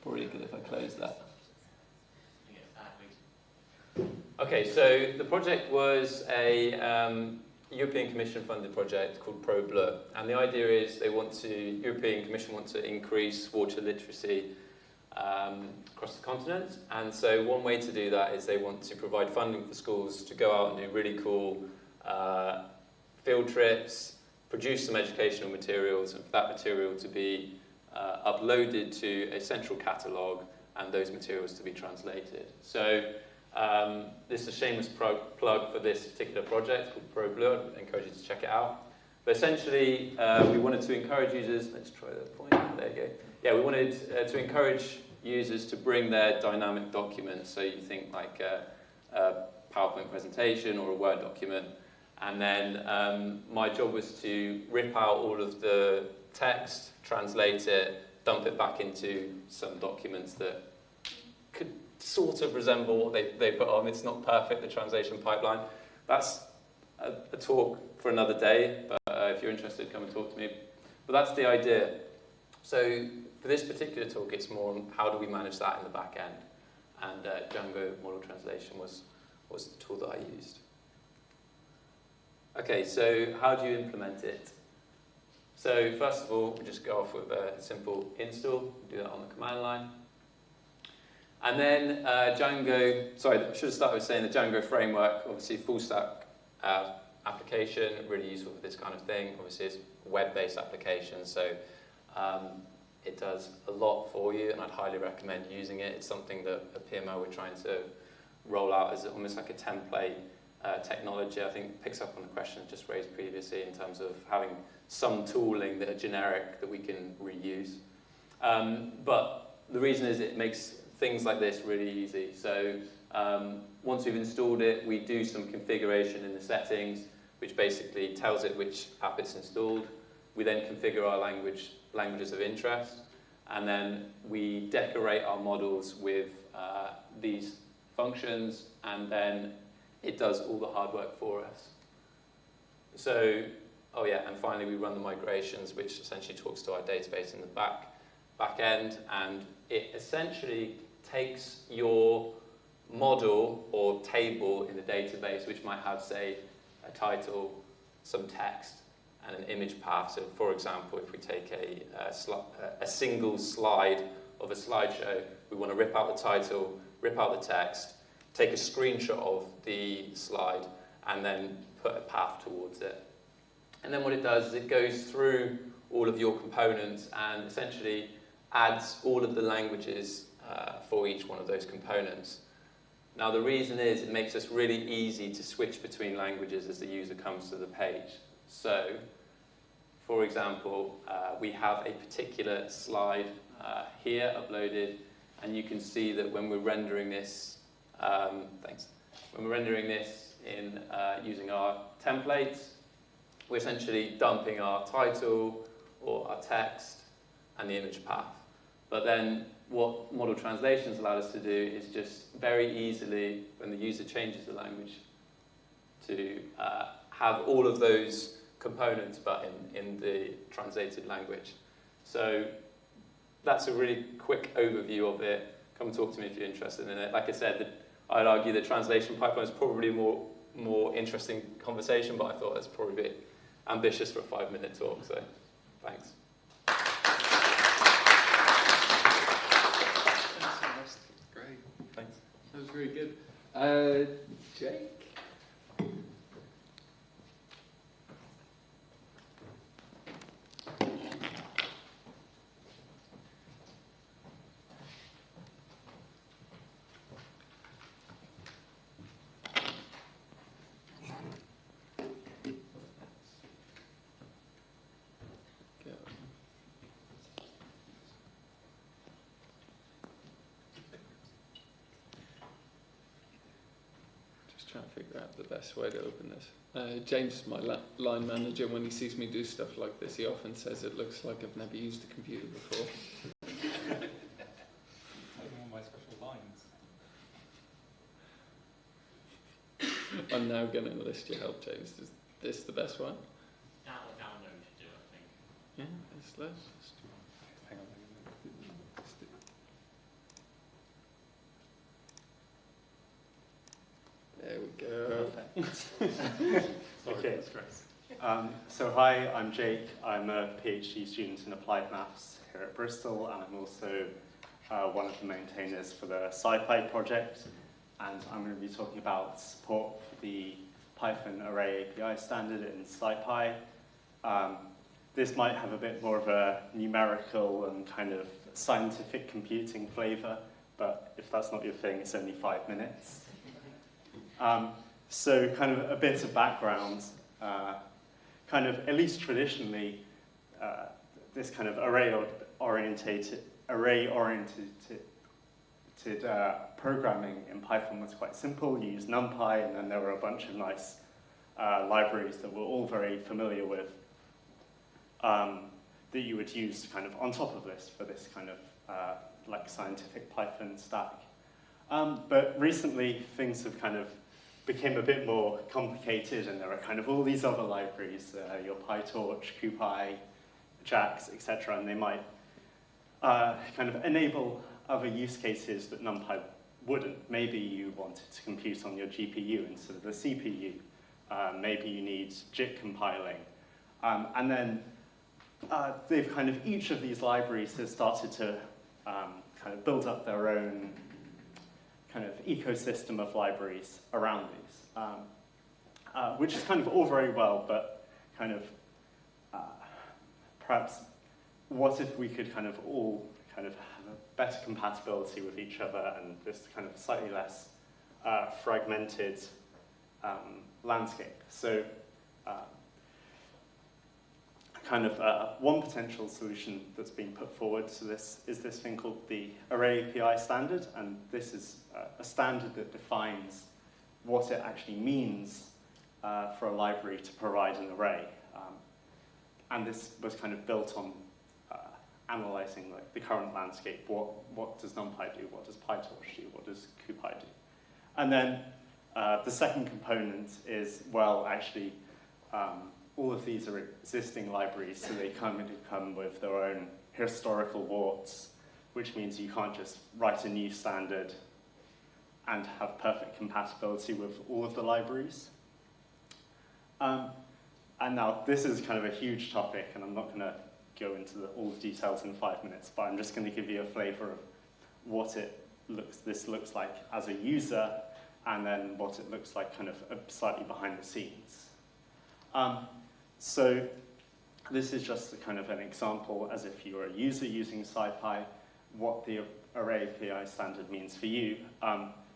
K: Probably good if I close that. Okay, so the project was a European Commission funded project called ProBleu, and the idea is European Commission want to increase water literacy across the continent, and so one way to do that is they want to provide funding for schools to go out and do really cool field trips, produce some educational materials, and for that material to be uploaded to a central catalogue and those materials to be translated. So this is a shameless plug for this particular project called ProBleu. I encourage you to check it out. But essentially, we wanted to encourage users, let's try the point, there you go. Yeah, we wanted to encourage users to bring their dynamic documents, so you think like a PowerPoint presentation or a Word document, and then my job was to rip out all of the text, translate it, dump it back into some documents that could sort of resemble what they put on. It's not perfect, the translation pipeline. That's a talk for another day, but if you're interested, come and talk to me. But that's the idea. So for this particular talk, it's more on how do we manage that in the back end. And Django model translation was the tool that I used. Okay, so how do you implement it? So first of all, we just go off with a simple install. Do that on the command line. And then Django, sorry, I should have started with saying the Django framework, obviously full stack application, really useful for this kind of thing. Obviously it's a web-based application, so it does a lot for you, and I'd highly recommend using it. It's something that at PMO we're trying to roll out as almost like a template technology. I think it picks up on the question just raised previously in terms of having some tooling that are generic that we can reuse. But the reason is it makes things like this really easy. So once we've installed it, we do some configuration in the settings, which basically tells it which app it's installed. We then configure our languages of interest, and then we decorate our models with these functions, and then it does all the hard work for us. So, oh yeah, and finally we run the migrations, which essentially talks to our database in the back end, and it essentially takes your model or table in the database, which might have, say, a title, some text, and an image path. So, for example, if we take a single slide of a slideshow, we want to rip out the title, rip out the text, take a screenshot of the slide, and then put a path towards it. And then what it does is it goes through all of your components and essentially adds all of the languages for each one of those components. Now the reason is it makes us really easy to switch between languages as the user comes to the page. So, for example, we have a particular slide here uploaded, and you can see that when we're rendering this, when we're rendering this in using our templates, we're essentially dumping our title or our text and the image path. But then what model translations allowed us to do is just very easily, when the user changes the language, to have all of those components but in the translated language. So that's a really quick overview of it. Come and talk to me if you're interested in it. Like I said, I'd argue the translation pipeline is probably more interesting conversation, but I thought that's probably a bit ambitious for a 5-minute talk, so thanks.
R: Great.
K: Thanks.
R: That was very good. Jake? trying to figure out the best way to open this. James is my line manager. When he sees me do stuff like this, he often says it looks like I've never used a computer before.
S: All my special lines.
R: I'm now going to enlist your help, James. Is this the best one?
H: Download should do, I think.
R: Yeah, let's
A: Hang on.
R: There we go.
T: Perfect. Okay. So hi, I'm Jake. I'm a PhD student in applied maths here at Bristol, and I'm also one of the maintainers for the SciPy project. And I'm going to be talking about support for the Python array API standard in SciPy. This might have a bit more of a numerical and kind of scientific computing flavor, but if that's not your thing, it's only 5 minutes. So kind of a bit of background, kind of, at least traditionally, this kind of array-oriented programming in Python was quite simple. You used NumPy, and then there were a bunch of nice libraries that we're all very familiar with that you would use kind of on top of this for this kind of like scientific Python stack. But recently, things have kind of became a bit more complicated, and there are kind of all these other libraries, your PyTorch, CuPy, JAX, etc., and they might kind of enable other use cases that NumPy wouldn't. Maybe you wanted to compute on your GPU instead of the CPU. Maybe you need JIT compiling. And then they've kind of, each of these libraries has started to kind of build up their own kind of ecosystem of libraries around these, which is kind of all very well, but kind of perhaps what if we could kind of all kind of have a better compatibility with each other and this kind of slightly less fragmented landscape. So kind of one potential solution that's been put forward to this is this thing called the Array API standard, and this is a standard that defines what it actually means for a library to provide an array. And this was kind of built on analyzing like the current landscape. What does NumPy do? What does PyTorch do? What does CuPy do? And then the second component is, well, actually, all of these are existing libraries, so they come with their own historical warts, which means you can't just write a new standard and have perfect compatibility with all of the libraries. And now this is kind of a huge topic, and I'm not going to go into all the details in 5 minutes, but I'm just going to give you a flavor of what this looks like as a user, and then what it looks like kind of slightly behind the scenes. So this is just a kind of an example, as if you were a user using SciPy, what the Array API standard means for you.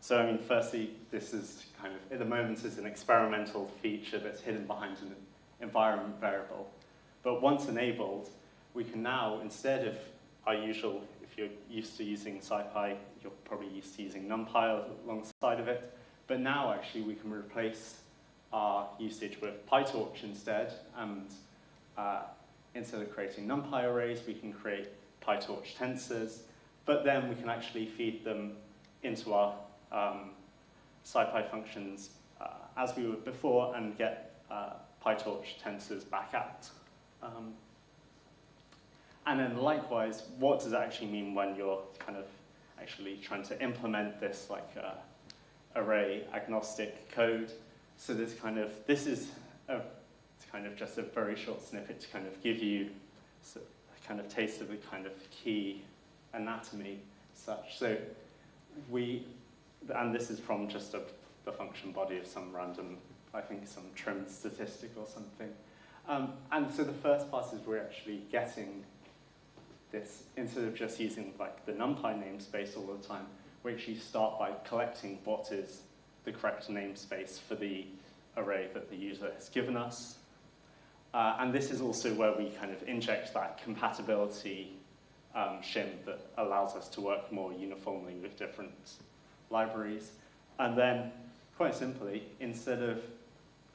T: So I mean, firstly, this is kind of, at the moment, is an experimental feature that's hidden behind an environment variable. But once enabled, we can now, instead of our usual, if you're used to using SciPy, you're probably used to using NumPy alongside of it. But now, actually, we can replace our usage with PyTorch instead, and instead of creating NumPy arrays, we can create PyTorch tensors, but then we can actually feed them into our SciPy functions as we would before and get PyTorch tensors back out. And then likewise, what does it actually mean when you're kind of actually trying to implement this like array agnostic code? So this is kind of just a very short snippet to kind of give you a kind of taste of the kind of key anatomy such. So and this is from just the function body of some random, I think some trimmed statistic or something. And so the first part is we're actually getting this, instead of just using like the NumPy namespace all the time, we actually start by collecting what is the correct namespace for the array that the user has given us. And this is also where we kind of inject that compatibility shim that allows us to work more uniformly with different libraries. And then quite simply, instead of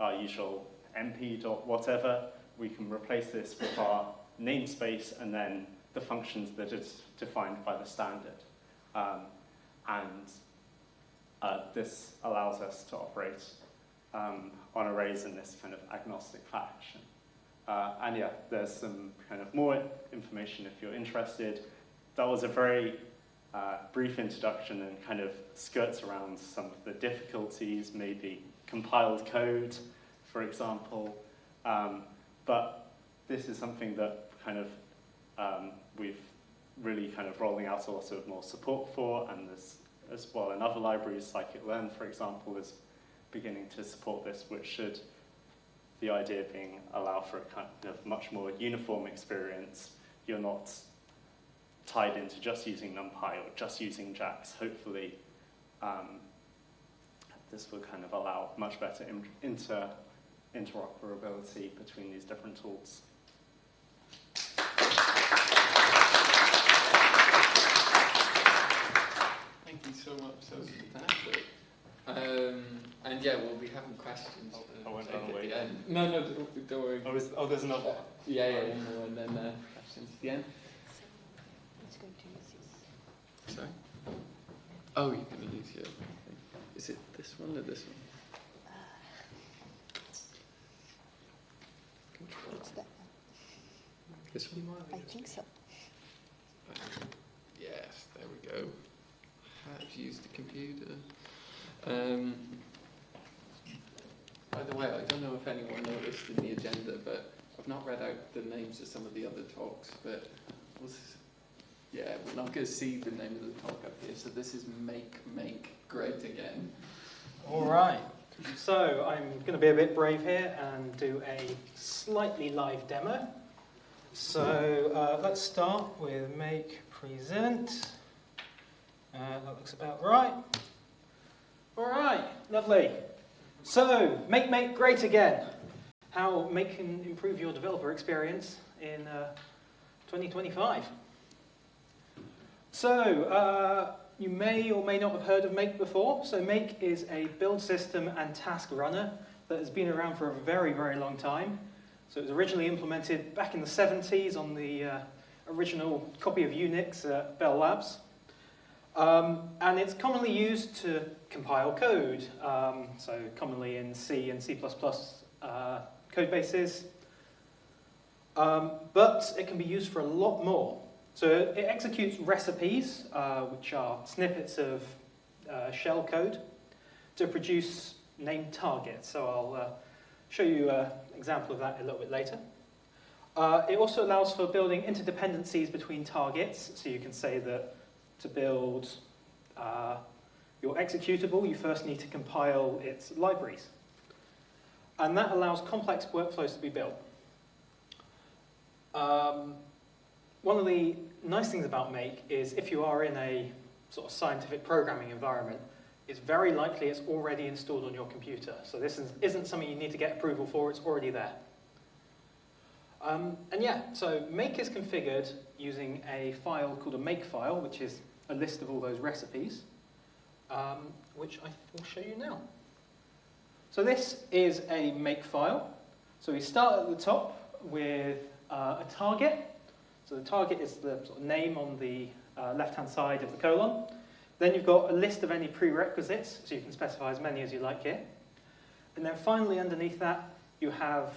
T: our usual mp dot whatever, we can replace this with our namespace and then the functions that is defined by the standard. This allows us to operate on arrays in this kind of agnostic fashion. And yeah, there's some kind of more information if you're interested. That was a very brief introduction and kind of skirts around some of the difficulties, maybe compiled code, for example. But this is something that kind of we've really kind of rolling out a lot of more support for, and there's as well in other libraries, scikit-learn, for example, is beginning to support this, which should, the idea being allow for a kind of much more uniform experience. You're not tied into just using NumPy or just using JAX. Hopefully, this will kind of allow much better interoperability between these different tools.
R: Thank you so much. That was fantastic. And yeah, we'll be having questions.
T: I won't run away.
R: At the end. No, don't worry.
T: Oh, there's another one.
R: Yeah, one more, and then questions at the end.
C: Let's go to use this.
R: Sorry? Oh, you're going to use your thing. Is it this one or this one?
M: What's that?
R: This one?
M: I think so.
R: Yes, there we go. Have used the computer. By the way, I don't know if anyone noticed in the agenda, but I've not read out the names of some of the other talks, but yeah, we're not going to see the name of the talk up here. So this is Make Great Again.
L: All right. So I'm going to be a bit brave here and do a slightly live demo. So let's start with Make Present. That looks about right. All right, lovely. So, Make Great Again. How Make can improve your developer experience in 2025. So, you may or may not have heard of Make before. So Make is a build system and task runner that has been around for a very, very long time. So it was originally implemented back in the 70s on the original copy of Unix at Bell Labs. And it's commonly used to compile code, so commonly in C and C++ code bases. But it can be used for a lot more. So it executes recipes, which are snippets of shell code, to produce named targets. So I'll show you an example of that a little bit later. It also allows for building interdependencies between targets. So you can say that to build your executable, you first need to compile its libraries. And that allows complex workflows to be built. One of the nice things about Make is if you are in a sort of scientific programming environment, it's very likely it's already installed on your computer. So this isn't something you need to get approval for, it's already there. And yeah, so Make is configured using a file called a makefile, which is a list of all those recipes, which I will show you now. So this is a makefile. So we start at the top with a target. So the target is the sort of name on the left-hand side of the colon. Then you've got a list of any prerequisites, so you can specify as many as you like here. And then finally underneath that, you have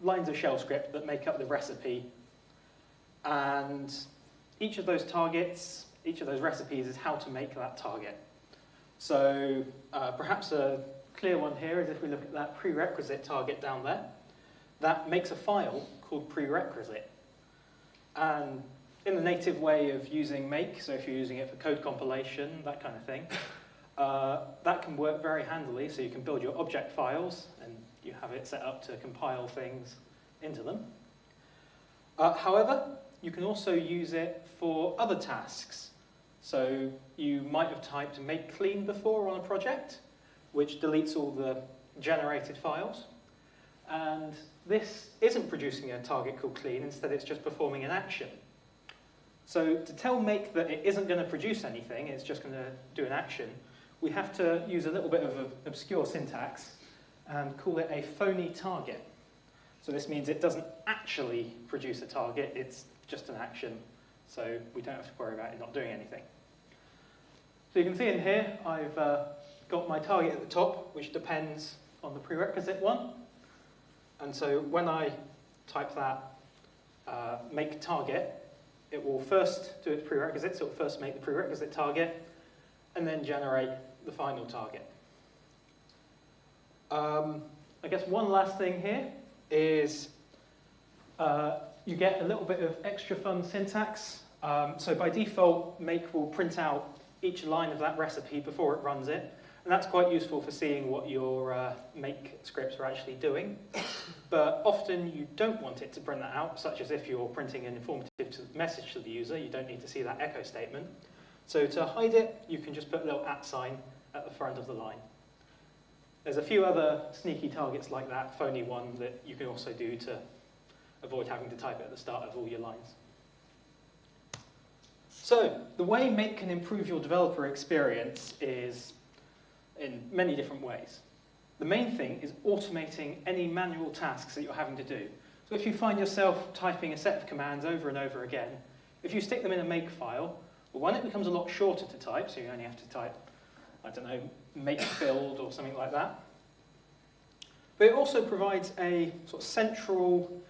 L: lines of shell script that make up the recipe. And each of those targets, each of those recipes is how to make that target. So perhaps a clear one here is if we look at that prerequisite target down there, that makes a file called prerequisite. And in the native way of using Make, so if you're using it for code compilation, that kind of thing, that can work very handily. So you can build your object files, and you have it set up to compile things into them. However, you can also use it for other tasks. So you might have typed make clean before on a project, which deletes all the generated files. And this isn't producing a target called clean, instead it's just performing an action. So to tell Make that it isn't going to produce anything, it's just going to do an action, we have to use a little bit of obscure syntax and call it a phony target. So this means it doesn't actually produce a target, it's just an action, so we don't have to worry about it not doing anything. So you can see in here, I've got my target at the top, which depends on the prerequisite one. And so when I type that make target, it will first do its prerequisites, it will first make the prerequisite target, and then generate the final target. I guess one last thing here is you get a little bit of extra fun syntax. So by default, make will print out each line of that recipe before it runs it. And that's quite useful for seeing what your make scripts are actually doing. But often you don't want it to print that out, such as if you're printing an informative message to the user, you don't need to see that echo statement. So to hide it, you can just put a little @ sign at the front of the line. There's a few other sneaky targets like that, phony one, that you can also do to avoid having to type it at the start of all your lines. So the way make can improve your developer experience is in many different ways. The main thing is automating any manual tasks that you're having to do. So if you find yourself typing a set of commands over and over again, if you stick them in a make file, well, one, it becomes a lot shorter to type, so you only have to type, I don't know, make build or something like that. But it also provides a sort of central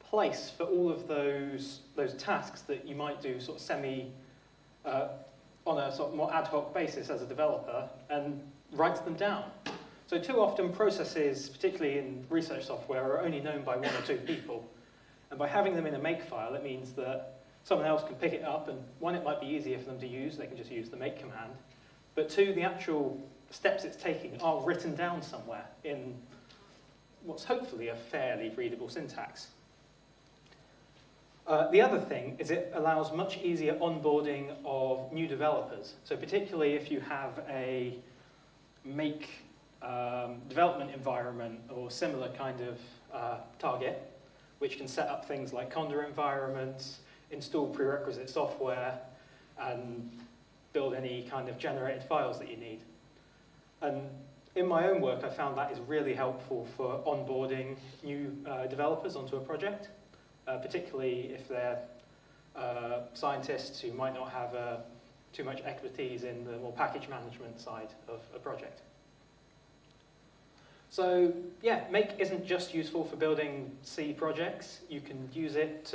L: place for all of those tasks that you might do sort of on a sort of more ad hoc basis as a developer, and writes them down. So too often processes, particularly in research software, are only known by 1 or 2 people. And by having them in a make file, it means that someone else can pick it up, and 1, it might be easier for them to use, they can just use the make command. But 2, the actual steps it's taking are written down somewhere in what's hopefully a fairly readable syntax. The other thing is it allows much easier onboarding of new developers. So particularly if you have a make development environment or similar kind of target, which can set up things like Conda environments, install prerequisite software, and build any kind of generated files that you need. And in my own work, I found that is really helpful for onboarding new developers onto a project, particularly if they're scientists who might not have too much expertise in the more package management side of a project. So yeah, make isn't just useful for building C projects. You can use it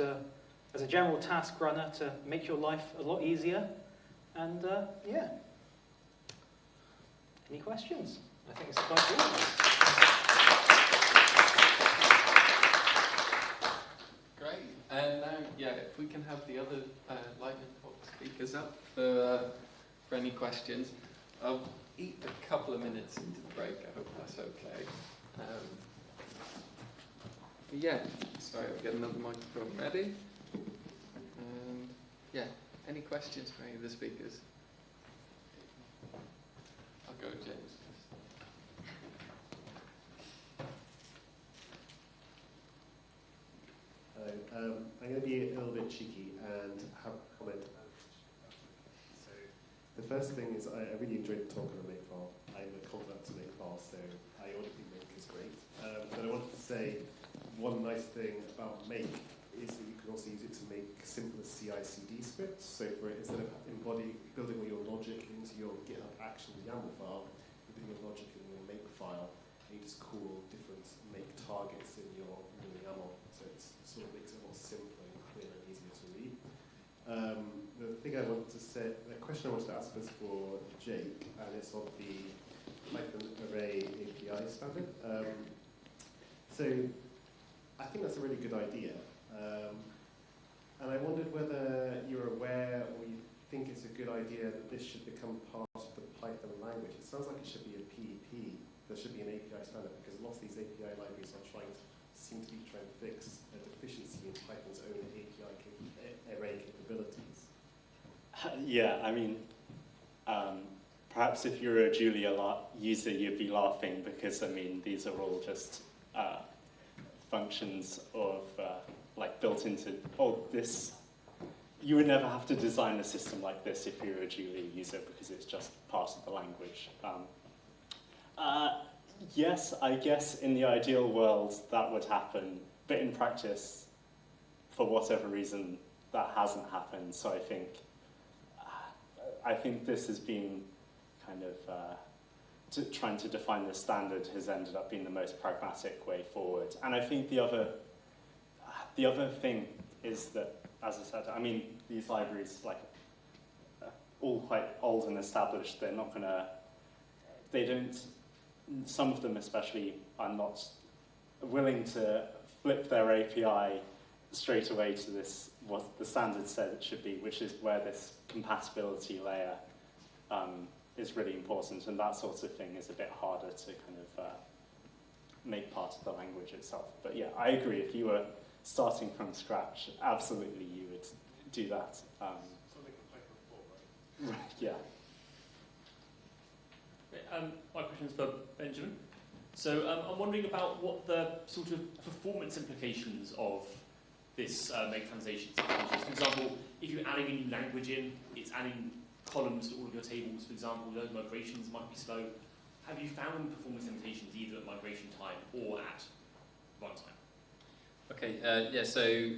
L: as a general task runner to make your life a lot easier. And yeah. Any questions? I think it's quite good.
R: Great. And now, yeah, if we can have the other lightning talk speakers up for any questions. I'll eat a couple of minutes into the break. I hope that's okay. But yeah, sorry, I'll get another microphone ready. And yeah, any questions for any of the speakers? I'll go with James.
J: Hello. I'm going to be a little bit cheeky and have a comment. So the first thing is I really enjoyed the talk on the make file. I'm a convert to make file, so I already think make is great. But I wanted to say one nice thing about make is that you can also use it to make simple CI/CD scripts. So for instead of building all your logic into your GitHub Actions YAML file, you put your logic in your make file, and you just call different make targets in your YAML. So it sort of makes it more simpler and clear and easier to read. The thing I wanted to say, the question I wanted to ask was for Jake, and it's on the Python array API standard. So I think that's a really good idea. And I wondered whether you're aware or you think it's a good idea that this should become part of the Python language. It sounds like it should be a PEP. There should be an API standard because lots of these API libraries seem to be trying to fix a deficiency in Python's own API array capabilities.
T: Yeah, I mean, perhaps if you're a Julia user, you'd be laughing because, I mean, these are all just functions of, like, built into, oh, this you would never have to design a system like this if you were a Julia user because it's just part of the language. Yes, I guess in the ideal world that would happen, but in practice, for whatever reason, that hasn't happened. So I think this has been kind of trying to define the standard has ended up being the most pragmatic way forward. And I think the other thing is that, as I said, I mean, these libraries, like, all quite old and established. They're not gonna, they don't, some of them especially are not willing to flip their API straight away to this, what the standard said it should be, which is where this compatibility layer is really important, and that sort of thing is a bit harder to kind of make part of the language itself. But yeah, I agree, if you were starting from scratch, absolutely you would do that.
H: Something to play for, right?
T: Yeah.
H: My question is for Benjamin. So I'm wondering about what the sort of performance implications of this make translation technology. For example, if you're adding a new language in, it's adding columns to all of your tables, for example, those migrations might be slow. Have you found performance limitations either at migration time or at runtime?
K: Okay, yeah, so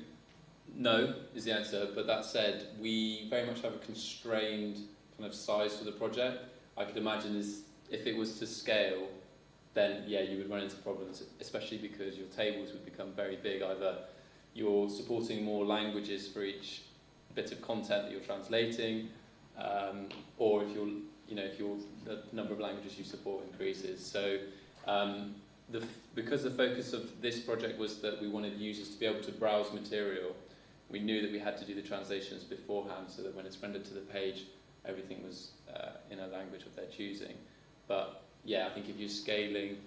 K: no is the answer, but that said, we very much have a constrained kind of size for the project. I could imagine if it was to scale, then yeah, you would run into problems, especially because your tables would become very big. Either you're supporting more languages for each bit of content that you're translating, or if the number of languages you support increases. So because the focus of this project was that we wanted users to be able to browse material, we knew that we had to do the translations beforehand so that when it's rendered to the page, everything was in a language of their choosing. But yeah, I think if you're scaling,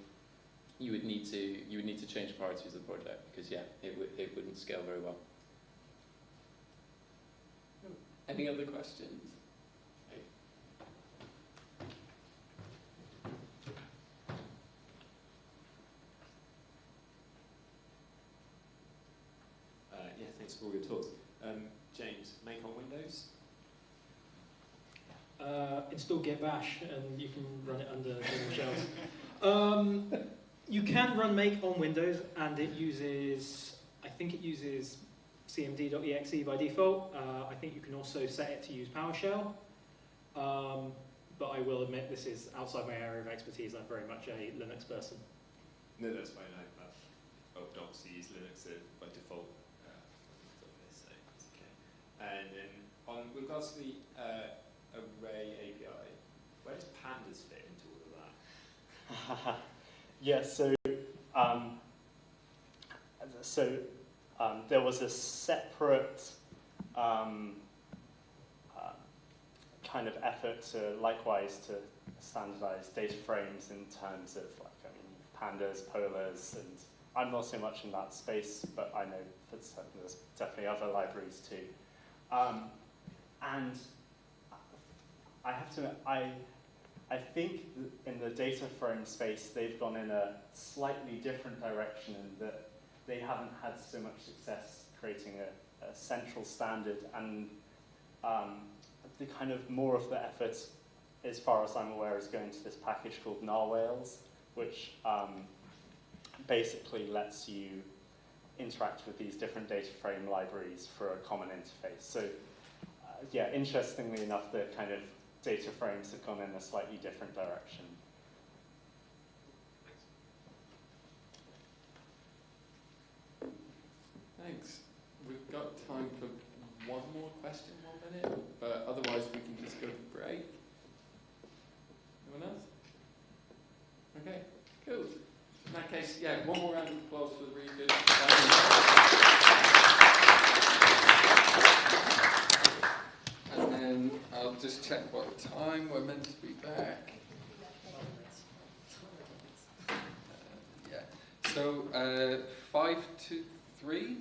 K: you would need to change priorities of the project because yeah, it wouldn't scale very well. Any other questions?
U: Yeah, thanks for all your talks. James, make on Windows?
L: Install Git Bash and you can run it under normal shells. You can run make on Windows and it uses, I think it uses cmd.exe by default. I think you can also set it to use PowerShell. But I will admit this is outside my area of expertise. I'm very much a Linux person.
U: No, that's fine. I've obviously used Linux by default. So it's okay. And then on with regards to the array API, where does pandas fit into all of that?
T: Yeah, there was a separate kind of effort to likewise to standardize data frames in terms of pandas, polars, and I'm not so much in that space, but I know that there's definitely other libraries too. And I have to, I think in the data frame space, they've gone in a slightly different direction in that they haven't had so much success creating a central standard, and the kind of more of the effort, as far as I'm aware, is going to this package called Narwhales, which basically lets you interact with these different data frame libraries for a common interface. So yeah, interestingly enough, the kind of data frames have gone in a slightly different direction.
R: Thanks. We've got time for one more question, 1 minute, but otherwise we can just go to break. Anyone else? Okay, cool. In that case, yeah, one more round of applause for the really good. And then I'll just check what time we're meant to be back. Yeah. So 5 to 3.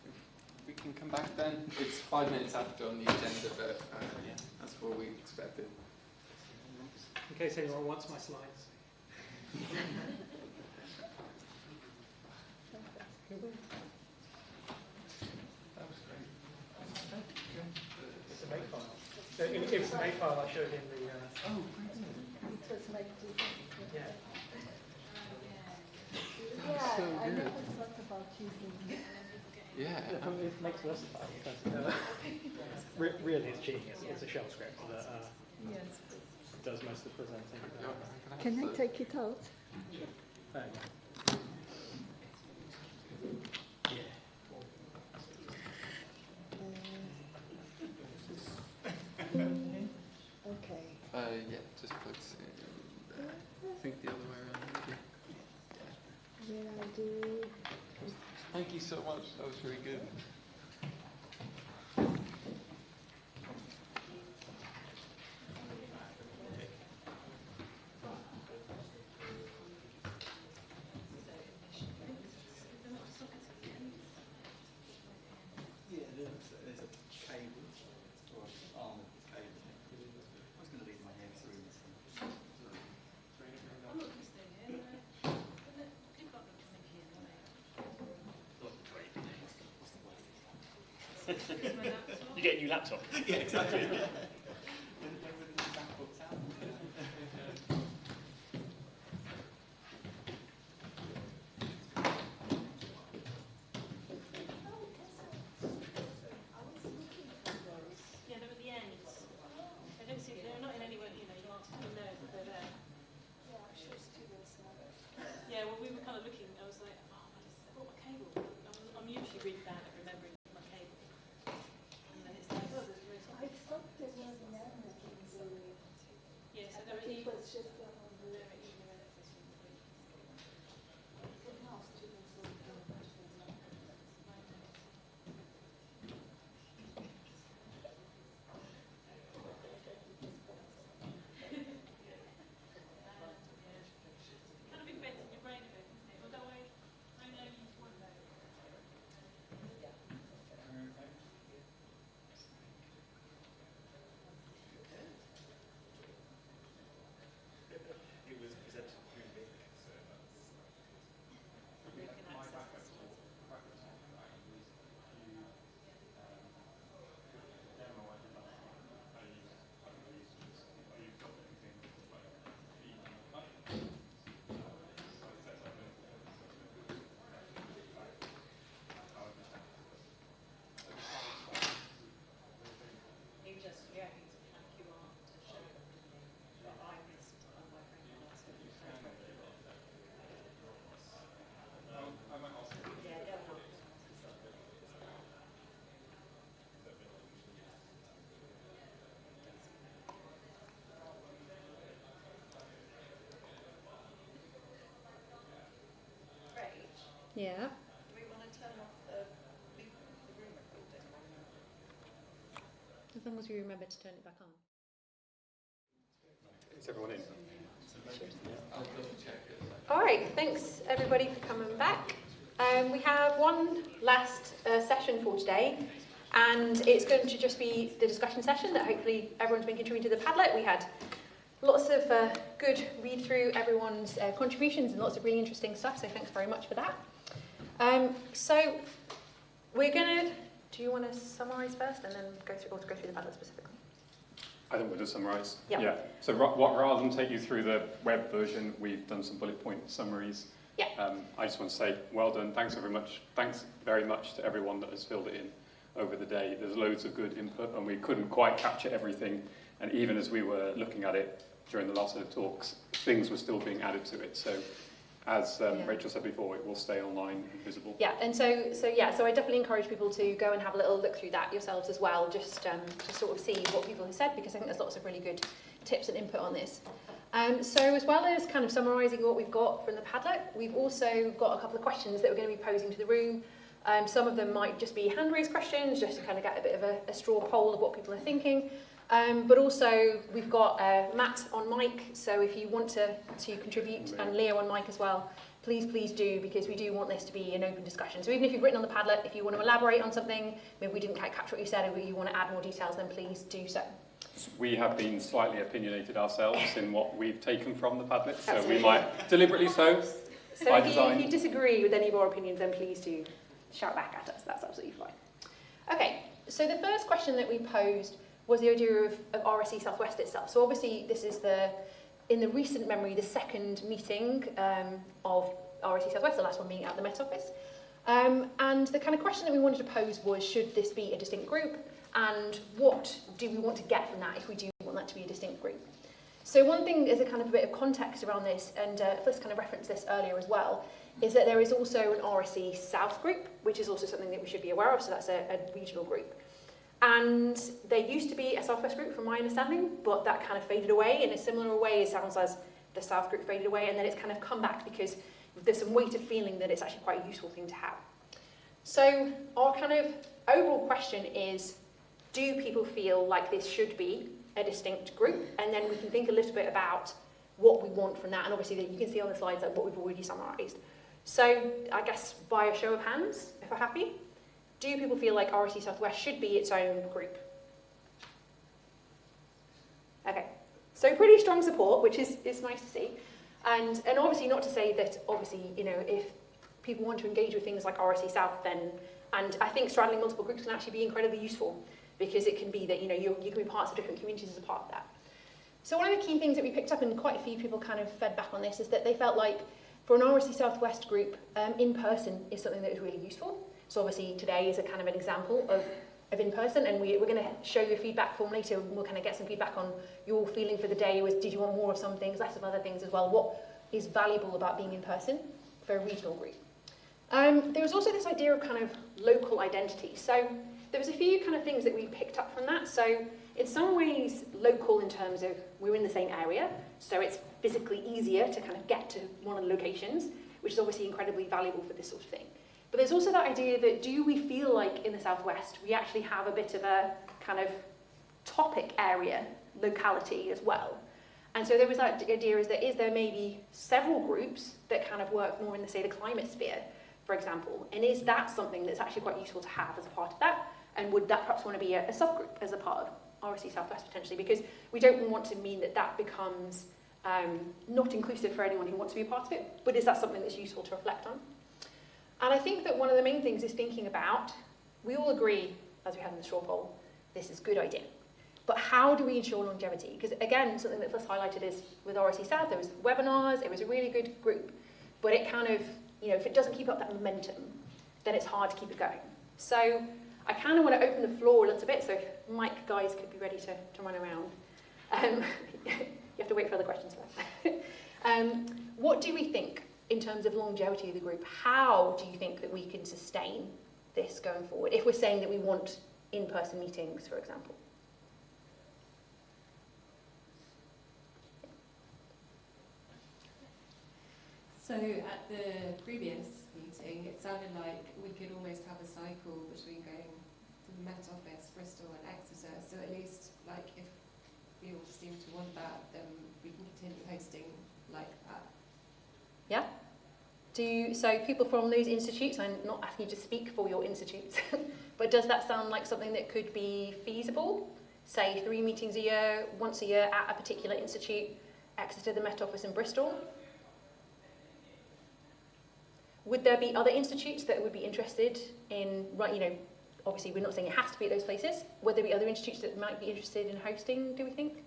R: If we can come back then. It's 5 minutes after on the agenda, but yeah, that's what we expected.
L: In case anyone wants my slides.
R: That was great.
L: It was the makefile I showed in the...
M: It was my
L: yeah.
M: Yeah,
R: So
M: I
R: good.
M: never thought about using.
R: Yeah.
L: It makes versatile because really it's genius. It's a shell script that does most of the presenting.
M: Can I take it out? Okay.
R: Yeah, just plugs in. I think the other way around. Maybe.
M: Where I do.
R: Thank you so much. That was really good.
H: You get a new laptop.
F: Yeah, exactly.
D: Yeah, they're at the end. They don't seem, they're not in anywhere, you know, you can't know that they're there. Yeah, well, we were kind of looking, I was like, oh, I've got my cable. I'm usually really bad at remembering my cable. And then it's like, oh, there's really
M: I thought there was an element in the.
D: yeah, so
M: I
D: they're
M: thought
D: at
M: it was just on the.
D: kind of embedded in your brain a bit, isn't it? Although I know you wonder.
U: It was presented through Link, so that's...
D: You can access this one. You just, yeah, use the kind of QR to show what I missed on my friend last week. Yeah, go on.
C: Yeah.
G: Do we want to turn off the room recording?
C: As long as we remember to turn it back on.
A: Is everyone in?
C: All right, thanks everybody for coming back. We have one last session for today, and it's going to just be the discussion session that hopefully everyone's been contributing to the Padlet. We had lots of good read through everyone's contributions and lots of really interesting stuff, so thanks very much for that. So we're going to, do you want to summarise first and then go through the Padlet specifically?
A: I think we'll just summarise.
C: Yeah.
A: Yeah. So rather than take you through the web version, we've done some bullet point summaries.
C: Yeah.
A: I just want to say, well done. Thanks very much to everyone that has filled it in over the day. There's loads of good input, and we couldn't quite capture everything. And even as we were looking at it during the last set of talks, things were still being added to it. So, as Rachel said before, it will stay online and visible.
C: Yeah, and so I definitely encourage people to go and have a little look through that yourselves as well, just to sort of see what people have said, because I think there's lots of really good tips and input on this. So as well as kind of summarising what we've got from the Padlet, we've also got a couple of questions that we're going to be posing to the room. Some of them might just be hand-raised questions, just to kind of get a bit of a straw poll of what people are thinking. But also, we've got Matt on mic, so if you want to contribute, and Leo on mic as well, please do, because we do want this to be an open discussion. So even if you've written on the Padlet, if you want to elaborate on something, maybe we didn't quite capture what you said, or you want to add more details, then please do so.
A: We have been slightly opinionated ourselves in what we've taken from the Padlet, so
C: Absolutely.
A: we might, deliberately so,
C: So if you disagree with any of our opinions, then please do shout back at us. That's absolutely fine. Okay, so the first question that we posed was the idea of RSE South West itself. So obviously this is in the recent memory, the second meeting of RSE South West, the last one being at the Met Office. And the kind of question that we wanted to pose was, should this be a distinct group? And what do we want to get from that if we do want that to be a distinct group? So one thing is a kind of a bit of context around this, and Fliss kind of referenced this earlier as well, is that there is also an RSE South group, which is also something that we should be aware of, so that's a regional group. And there used to be a Southwest group from my understanding, but that kind of faded away in a similar way. It sounds as the South group faded away, and then it's kind of come back because there's some weight of feeling that it's actually quite a useful thing to have. So our kind of overall question is, do people feel like this should be a distinct group? And then we can think a little bit about what we want from that. And obviously you can see on the slides like what we've already summarised. So I guess by a show of hands, if we're happy, do people feel like RSE South West should be its own group? Okay, so pretty strong support, which is nice to see. And obviously not to say that, obviously, you know, if people want to engage with things like RSE South, then, and I think straddling multiple groups can actually be incredibly useful, because it can be that, you know, you can be parts of different communities as a part of that. So one of the key things that we picked up, and quite a few people kind of fed back on this, is that they felt like for an RSE South West group, in person is something that is really useful. So obviously today is a kind of an example of in person, and we're going to show you a feedback form later, and we'll kind of get some feedback on your feeling for the day. Did you want more of some things, less of other things as well? What is valuable about being in person for a regional group? There was also this idea of kind of local identity. So there was a few kind of things that we picked up from that. So in some ways local in terms of we're in the same area, so it's physically easier to kind of get to one of the locations, which is obviously incredibly valuable for this sort of thing. But there's also that idea that do we feel like in the Southwest we actually have a bit of a kind of topic area, locality as well. And so there was that idea is there maybe several groups that kind of work more in the, say, the climate sphere, for example, and is that something that's actually quite useful to have as a part of that? And would that perhaps want to be a subgroup as a part of RSE South West potentially? Because we don't want to mean that that becomes not inclusive for anyone who wants to be a part of it, but is that something that's useful to reflect on? And I think that one of the main things is thinking about, we all agree, as we had in the straw poll, this is a good idea. But how do we ensure longevity? Because again, something that Fliss highlighted is with RSE South, there was webinars, it was a really good group, but it kind of, you know, if it doesn't keep up that momentum, then it's hard to keep it going. So I kind of want to open the floor a little bit, so if Mike guys could be ready to run around. You have to wait for other questions first. What do we think in terms of longevity of the group? How do you think that we can sustain this going forward, if we're saying that we want in-person meetings, for example?
G: So at the previous meeting, it sounded like we could almost have a cycle between going to the Met Office, Bristol and Exeter. So at least, like, if we all seem to want that, then we can continue hosting like that.
C: Yeah. So people from those institutes, I'm not asking you to speak for your institutes, but does that sound like something that could be feasible? Say 3 meetings a year, once a year at a particular institute, Exeter, the Met Office and Bristol? Would there be other institutes that would be interested in, right, you know, obviously we're not saying it has to be at those places. Would there be other institutes that might be interested in hosting, do we think?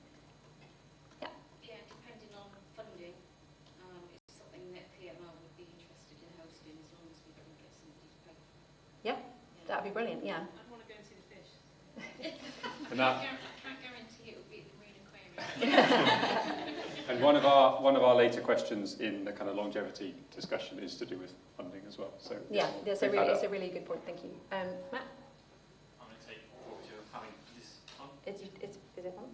C: Yeah.
E: Yeah, depending on funding, it's something that PMR would be interested in hosting as long as we can get somebody to pay for it.
C: Yeah, that'd be brilliant, yeah.
D: I'd want to go and see the fish.
K: And that,
E: I can't guarantee it will be at the Marine Aquarium.
A: And one of our later questions in the kind of longevity discussion is to do with funding as well. So
C: yeah, it's a really good point. Thank you, Matt.
H: I'm going to take what you're having this on.
C: Is it on?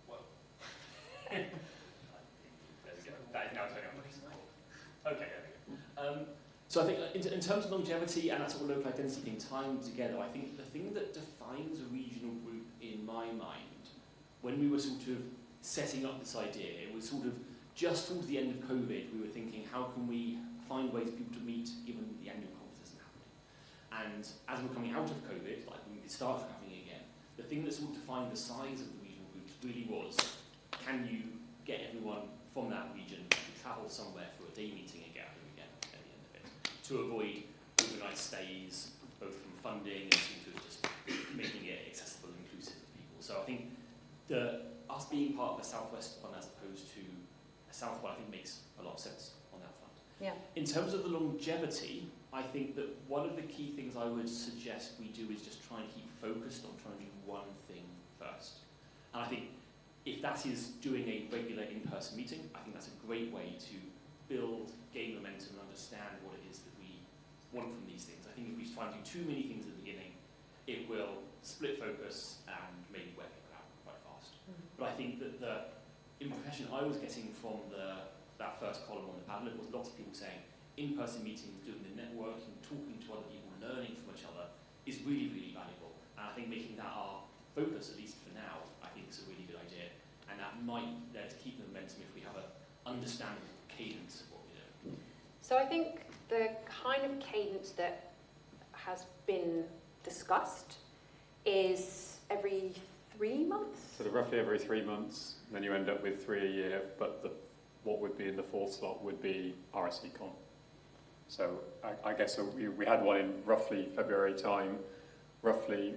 H: Well, there we go. That is now turning on. Okay, there we go. So I think in terms of longevity and that sort of local identity thing tying together, I think the thing that defines a regional group in my mind, when we were sort of setting up this idea, it was sort of just towards the end of COVID, we were thinking, how can we find ways for people to meet given the annual conference isn't happening? And as we're coming out of COVID, like when we could start happening again, the thing that sort of defined the size of the regional groups really was, can you get everyone from that region to travel somewhere for a day meeting and get out again at the end of it, to avoid overnight stays, both from funding and sort of just making it accessible and inclusive to people. So I think us being part of the Southwest one as opposed to a South one, I think makes a lot of sense on that front.
C: Yeah.
H: In terms of the longevity, I think that one of the key things I would suggest we do is just try and keep focused on trying to do one thing first. And I think if that is doing a regular in-person meeting, I think that's a great way to build, gain momentum, and understand what it is that we want from these things. I think if we try and do too many things at the beginning, it will split focus and maybe wear people out quite fast. But I think that the impression I was getting from that first column on the Padlet was lots of people saying in-person meetings, doing the networking, talking to other people, learning from each other is really, really valuable. And I think making that our focus, at least for now, I think is a really good idea. And that might let us keep the momentum if we have an understanding of the cadence of what we're doing.
C: So I think the kind of cadence that has been discussed is every 3 months?
A: So roughly every 3 months, then you end up with 3 a year, but what would be in the fourth slot would be RSE Con. So I guess we had one in roughly February time, roughly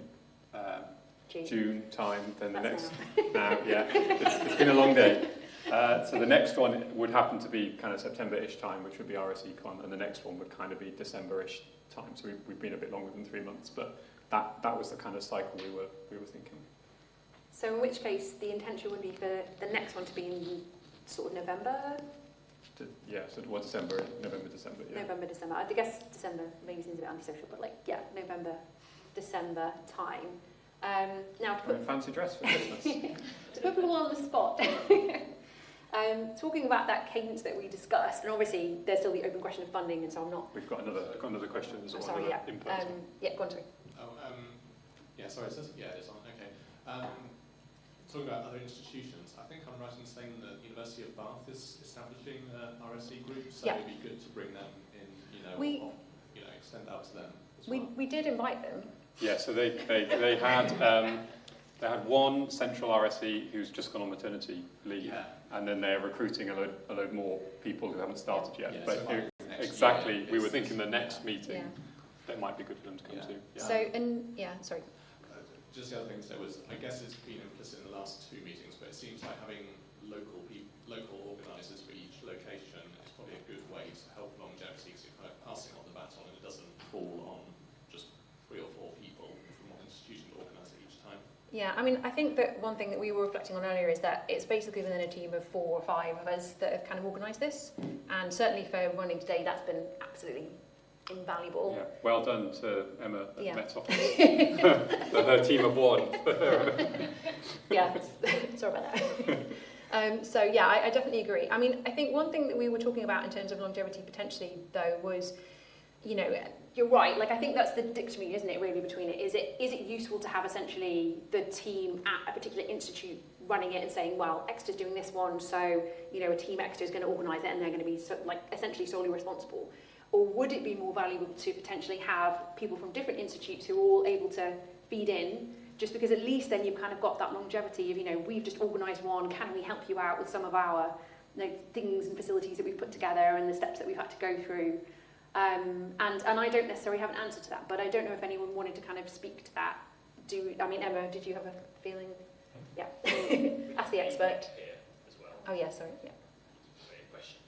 A: June time, then the next, now, yeah, it's been a long day. So the next one would happen to be kind of September-ish time, which would be RSE Con, and the next one would kind of be December-ish time. So we've been a bit longer than 3 months, but that was the kind of cycle we were thinking.
C: So in which case, the intention would be for the next one to be in sort of November?
A: Yeah, so December, November, December, yeah.
C: November, December. I guess December maybe seems a bit antisocial, but like, yeah, November, December time. Now to put
A: fancy dress for Christmas.
C: to put people on the spot. Talking about that cadence that we discussed, and obviously there's still the open question of funding, and so I'm not.
A: We've got another question as well.
C: Sorry, yeah. Yeah, go on, sorry.
O: Yeah, sorry, it says, yeah, it's on. Okay. Talking about other institutions, I think I'm right in saying that University of Bath is establishing an RSE group, so it'd be good to bring them in, extend out to them as well.
C: We did invite them.
A: Yeah, so they had one central RSE who's just gone on maternity leave, and then they're recruiting a load more people who haven't started yet.
O: Yeah,
A: but
O: so
A: exactly, we were thinking the next meeting that might be good for them to come to.
O: Yeah.
C: So, sorry.
O: Just the other thing to say was, I guess it's been implicit in the last 2 meetings, but it seems like having local organisers for each location is probably a good way to help longevity, because you're kind of passing on the baton and it doesn't fall on just 3 or 4 people from one institution to organise it each time.
C: Yeah, I mean, I think that one thing that we were reflecting on earlier is that it's basically within a team of 4 or 5 of us that have kind of organised this, and certainly for running today, that's been absolutely invaluable.
A: Yeah, well done to Emma at the Met Office for her team of 1.
C: Yeah, sorry about that. So yeah, I definitely agree. I mean, I think one thing that we were talking about in terms of longevity potentially, though, was, you're right. Like, I think that's the dichotomy, isn't it, really, between it? Is it useful to have essentially the team at a particular institute running it and saying, well, Exeter's doing this one, so a team Exeter is going to organise it and they're going to be essentially solely responsible? Or would it be more valuable to potentially have people from different institutes who are all able to feed in, just because at least then you've kind of got that longevity of, we've just organised one, can we help you out with some of our things and facilities that we've put together and the steps that we've had to go through. And I don't necessarily have an answer to that, but I don't know if anyone wanted to kind of speak to that. Emma, did you have a feeling? Yeah, as the expert.
H: As well.
C: Oh yeah, sorry, yeah.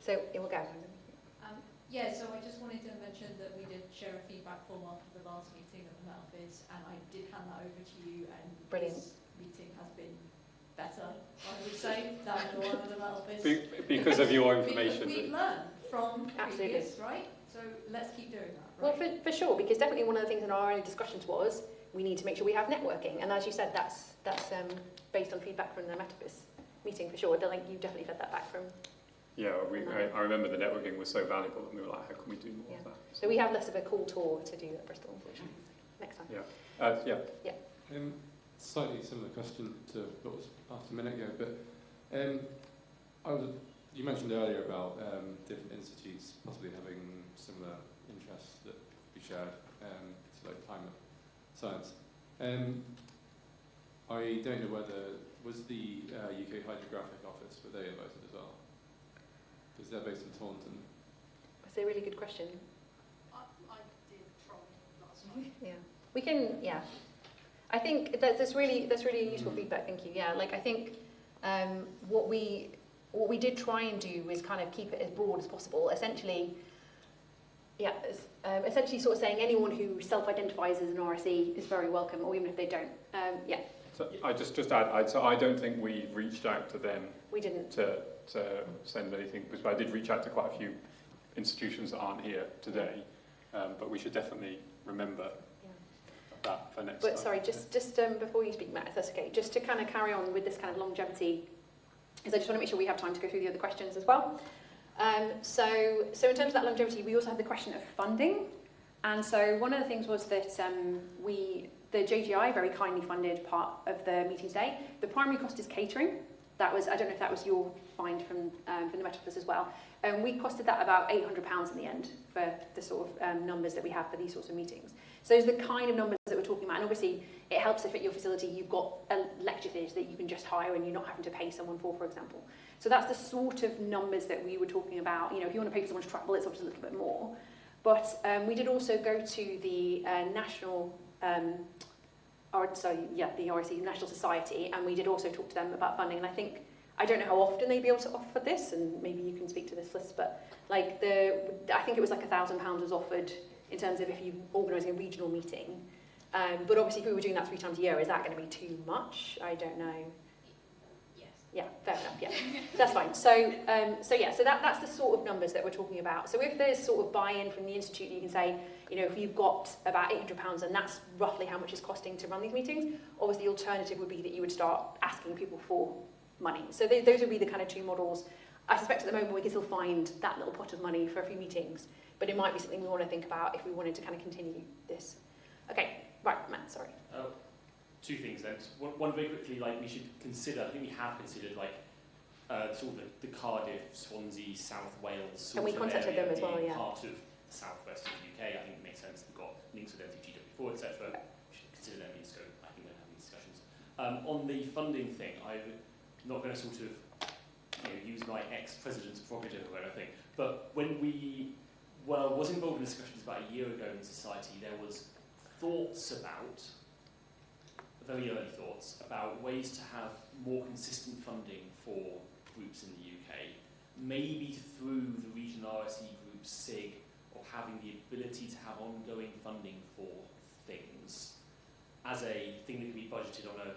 C: So it will go.
V: Yeah, so I just wanted to mention that we did share a feedback form after the last meeting at the Met Office, and I did hand that over to you, and this meeting has been better, I would say, than the one at the Met Office.
A: Because of your information.
V: Because we've learned from previous, right? So let's keep doing that, right?
C: Well, for sure, because definitely one of the things in our early discussions was we need to make sure we have networking, and as you said, that's based on feedback from the Met Office meeting for sure. You definitely fed that back from.
A: Yeah, I remember the networking was so valuable, and we were like, how can we do more of that?
C: So we have less of a cool tour to do at Bristol, unfortunately. Next time.
A: Yeah.
C: Yeah.
W: Slightly similar question to what was asked a minute ago, but you mentioned earlier about different institutes possibly having similar interests that we shared, to like climate science. I don't know whether, was the UK Hydrographic Office, were they invited as well? Because they're based in Taunton.
C: That's a really good question.
E: I did try last
C: Yeah, we can. Yeah, I think that's really useful feedback. Thank you. Yeah, like I think what we did try and do was kind of keep it as broad as possible. Essentially, essentially sort of saying anyone who self-identifies as an RSE is very welcome, or even if they don't. Yeah.
A: So I just add, so I don't think we reached out to them.
C: We didn't.
A: To send anything, because I did reach out to quite a few institutions that aren't here today, but we should definitely remember that for next time.
C: But sorry, just before you speak, Matt, if that's okay, just to kind of carry on with this kind of longevity, because I just want to make sure we have time to go through the other questions as well. So in terms of that longevity, we also have the question of funding, and so one of the things was that the JGI very kindly funded part of the meeting today. The primary cost is catering. That was, I don't know if that was your find from the Met Office as well. We costed that about £800 in the end for the sort of numbers that we have for these sorts of meetings. So those are the kind of numbers that we're talking about. And obviously, it helps if at your facility you've got a lecture theatre that you can just hire and you're not having to pay someone for example. So that's the sort of numbers that we were talking about. You know, if you want to pay for someone to travel, it's obviously a little bit more. But we did also go to the national... the RSE National Society, and we did also talk to them about funding. And I don't know how often they'd be able to offer this, and maybe you can speak to this, Fliss, but like I think it was like £1,000 was offered in terms of if you're organising a regional meeting. But obviously, if we were doing that 3 times a year, is that going to be too much? I don't know.
E: Yes.
C: Yeah, fair enough. Yeah, that's fine. So that's the sort of numbers that we're talking about. So if there's sort of buy-in from the institute, you can say, you know, if you've got about £800 and that's roughly how much it's costing to run these meetings, obviously the alternative would be that you would start asking people for money. So those would be the kind of 2 models. I suspect at the moment we can still find that little pot of money for a few meetings, but it might be something we want to think about if we wanted to kind of continue this. Okay, right, Matt, sorry.
H: 2 things then. One very quickly, like we should consider, I think we have considered like sort of the Cardiff, Swansea, South Wales sort
C: and we contacted them as well, yeah.
H: Part of the southwest of the UK. I think it makes sense. We've got links with MTGW4, etc. We should consider them in scope. I think we're having discussions. On the funding thing, I'm not going to sort of use my ex-president's prerogative or anything, but when I was involved in discussions about a year ago in society, there was thoughts about, very early thoughts, about ways to have more consistent funding for groups in the UK, maybe through the regional RSE group SIG, or having the ability to have ongoing funding for things as a thing that can be budgeted on a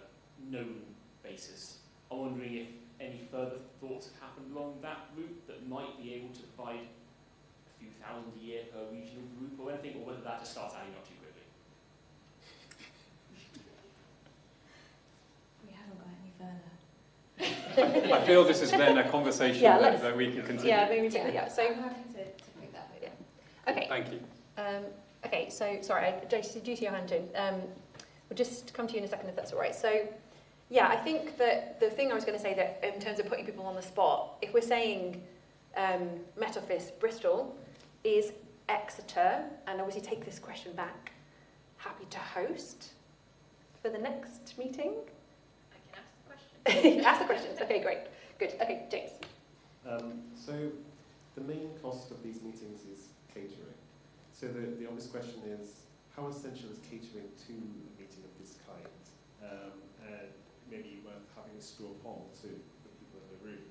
H: known basis. I'm wondering if any further thoughts have happened along that route that might be able to provide a few thousand a year per regional group or anything, or whether that just starts adding up too quickly.
G: We haven't got any further.
A: I feel this is then a conversation that we can continue.
C: Yeah, maybe take it. So
G: I'm happy to pick that up.
C: Yeah. Okay.
A: Thank you.
C: Okay, so sorry, do you see your hand, James? We'll just come to you in a second if that's all right. So, yeah, I think that the thing I was going to say that in terms of putting people on the spot, if we're saying Met Office Bristol is Exeter, and obviously take this question back, happy to host for the next meeting?
E: I can ask the question.
C: Ask the questions. Okay, great. Good. Okay, James.
J: So the main cost of these meetings is catering. So the obvious question is, how essential is catering to a meeting of this kind? And maybe worth having a straw poll to the people in the room.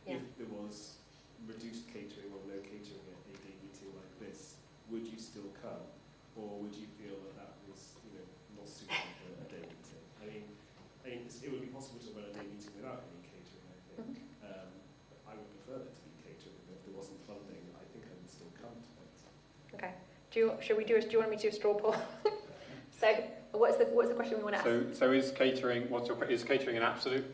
J: If there was reduced catering or no catering at a day meeting like this, would you still come, or would you feel that was not suitable for a day meeting? I mean, it would be possible to run a day meeting without any catering, I think. I would prefer there to be catering, but if there wasn't funding, I think I would still come to it.
C: Okay. Do you want me to do a straw poll? So, what's the question we want to ask?
A: So is catering is catering an absolute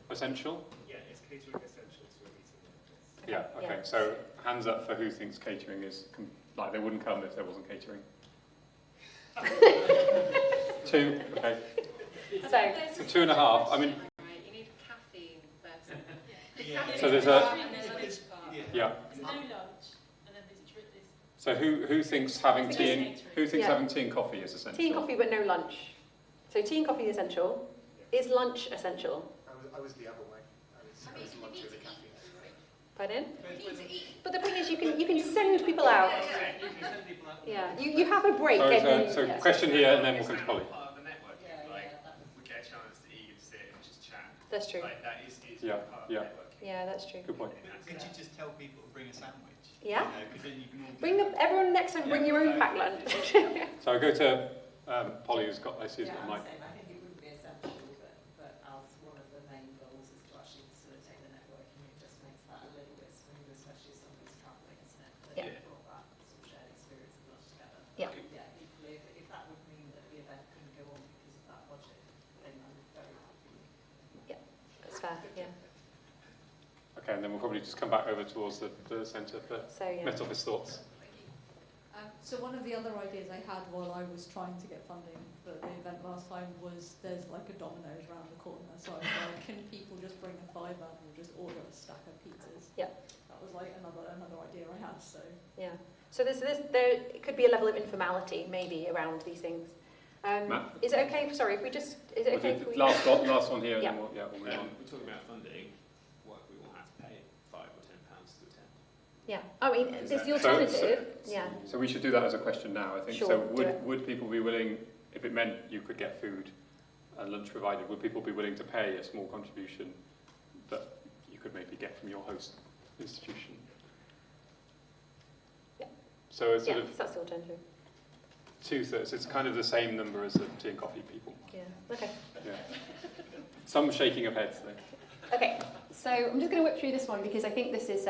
A: essential?
J: Yeah, is catering essential to a meeting like this?
A: Yeah. Okay. Yeah. So hands up for who thinks catering is like they wouldn't come if there wasn't catering. 2. Okay. So 2.5. I mean.
E: You need caffeine first.
A: So there's a.
D: Yeah. There's no lunch, and then there's
A: So who thinks having tea and having tea and coffee is essential?
C: Tea and coffee, but no lunch. So tea and coffee is essential. Is lunch essential?
F: I was the other way. I was lunch with a caffeine.
C: Pardon? But the point is, you can send people out. Yeah, you have a break.
A: So question here, and then we'll come to Polly.
C: That's true.
A: Yeah, yeah.
C: Yeah, that's true.
A: Good point.
I: Could you just tell people to bring a sandwich?
C: Yeah.
I: You know, 'cause then you can all
C: Everyone next time, bring your own packed lunch.
A: So I'll go to Polly, who's got, I see, the mic.
N: I think it wouldn't be essential, but as one of the main goals is to actually facilitate the networking, it just makes that a little bit smoother, especially if somebody's travelling, isn't it? That you've got that sort of shared experience of lunch together.
C: Yeah.
N: Yeah, equally, if that would mean that the event couldn't go on because of that budget, then I'm very happy.
C: Yeah, that's fair, yeah.
A: Okay, and then we'll probably just come back over towards the centre for Met Office thoughts.
P: So one of the other ideas I had while I was trying to get funding for the event last time was there's like a Domino's around the corner. So I was like, can people just bring a £5 and just order a stack of pizzas?
C: Yeah.
P: That was like another idea I had. So
C: yeah. So there could be a level of informality maybe around these things. Is it okay? Sorry, if we just is it okay?
A: Last one here.
C: Yeah.
A: And then we'll move on.
O: We're talking about funding. What we will have to pay £5 or £10 to attend.
C: Yeah. I mean, there's the alternative. Yeah.
A: So we should do that as a question now, I think.
C: Sure,
A: so would people be willing, if it meant you could get food and lunch provided, would people be willing to pay a small contribution that you could maybe get from your host institution?
C: Yeah.
A: So it's sort of
C: that's the alternative.
A: 2/3. It's kind of the same number as the tea and coffee people.
C: Yeah. Okay.
A: Yeah. Some shaking of heads though.
C: Okay. So I'm just going to whip through this one because I think this is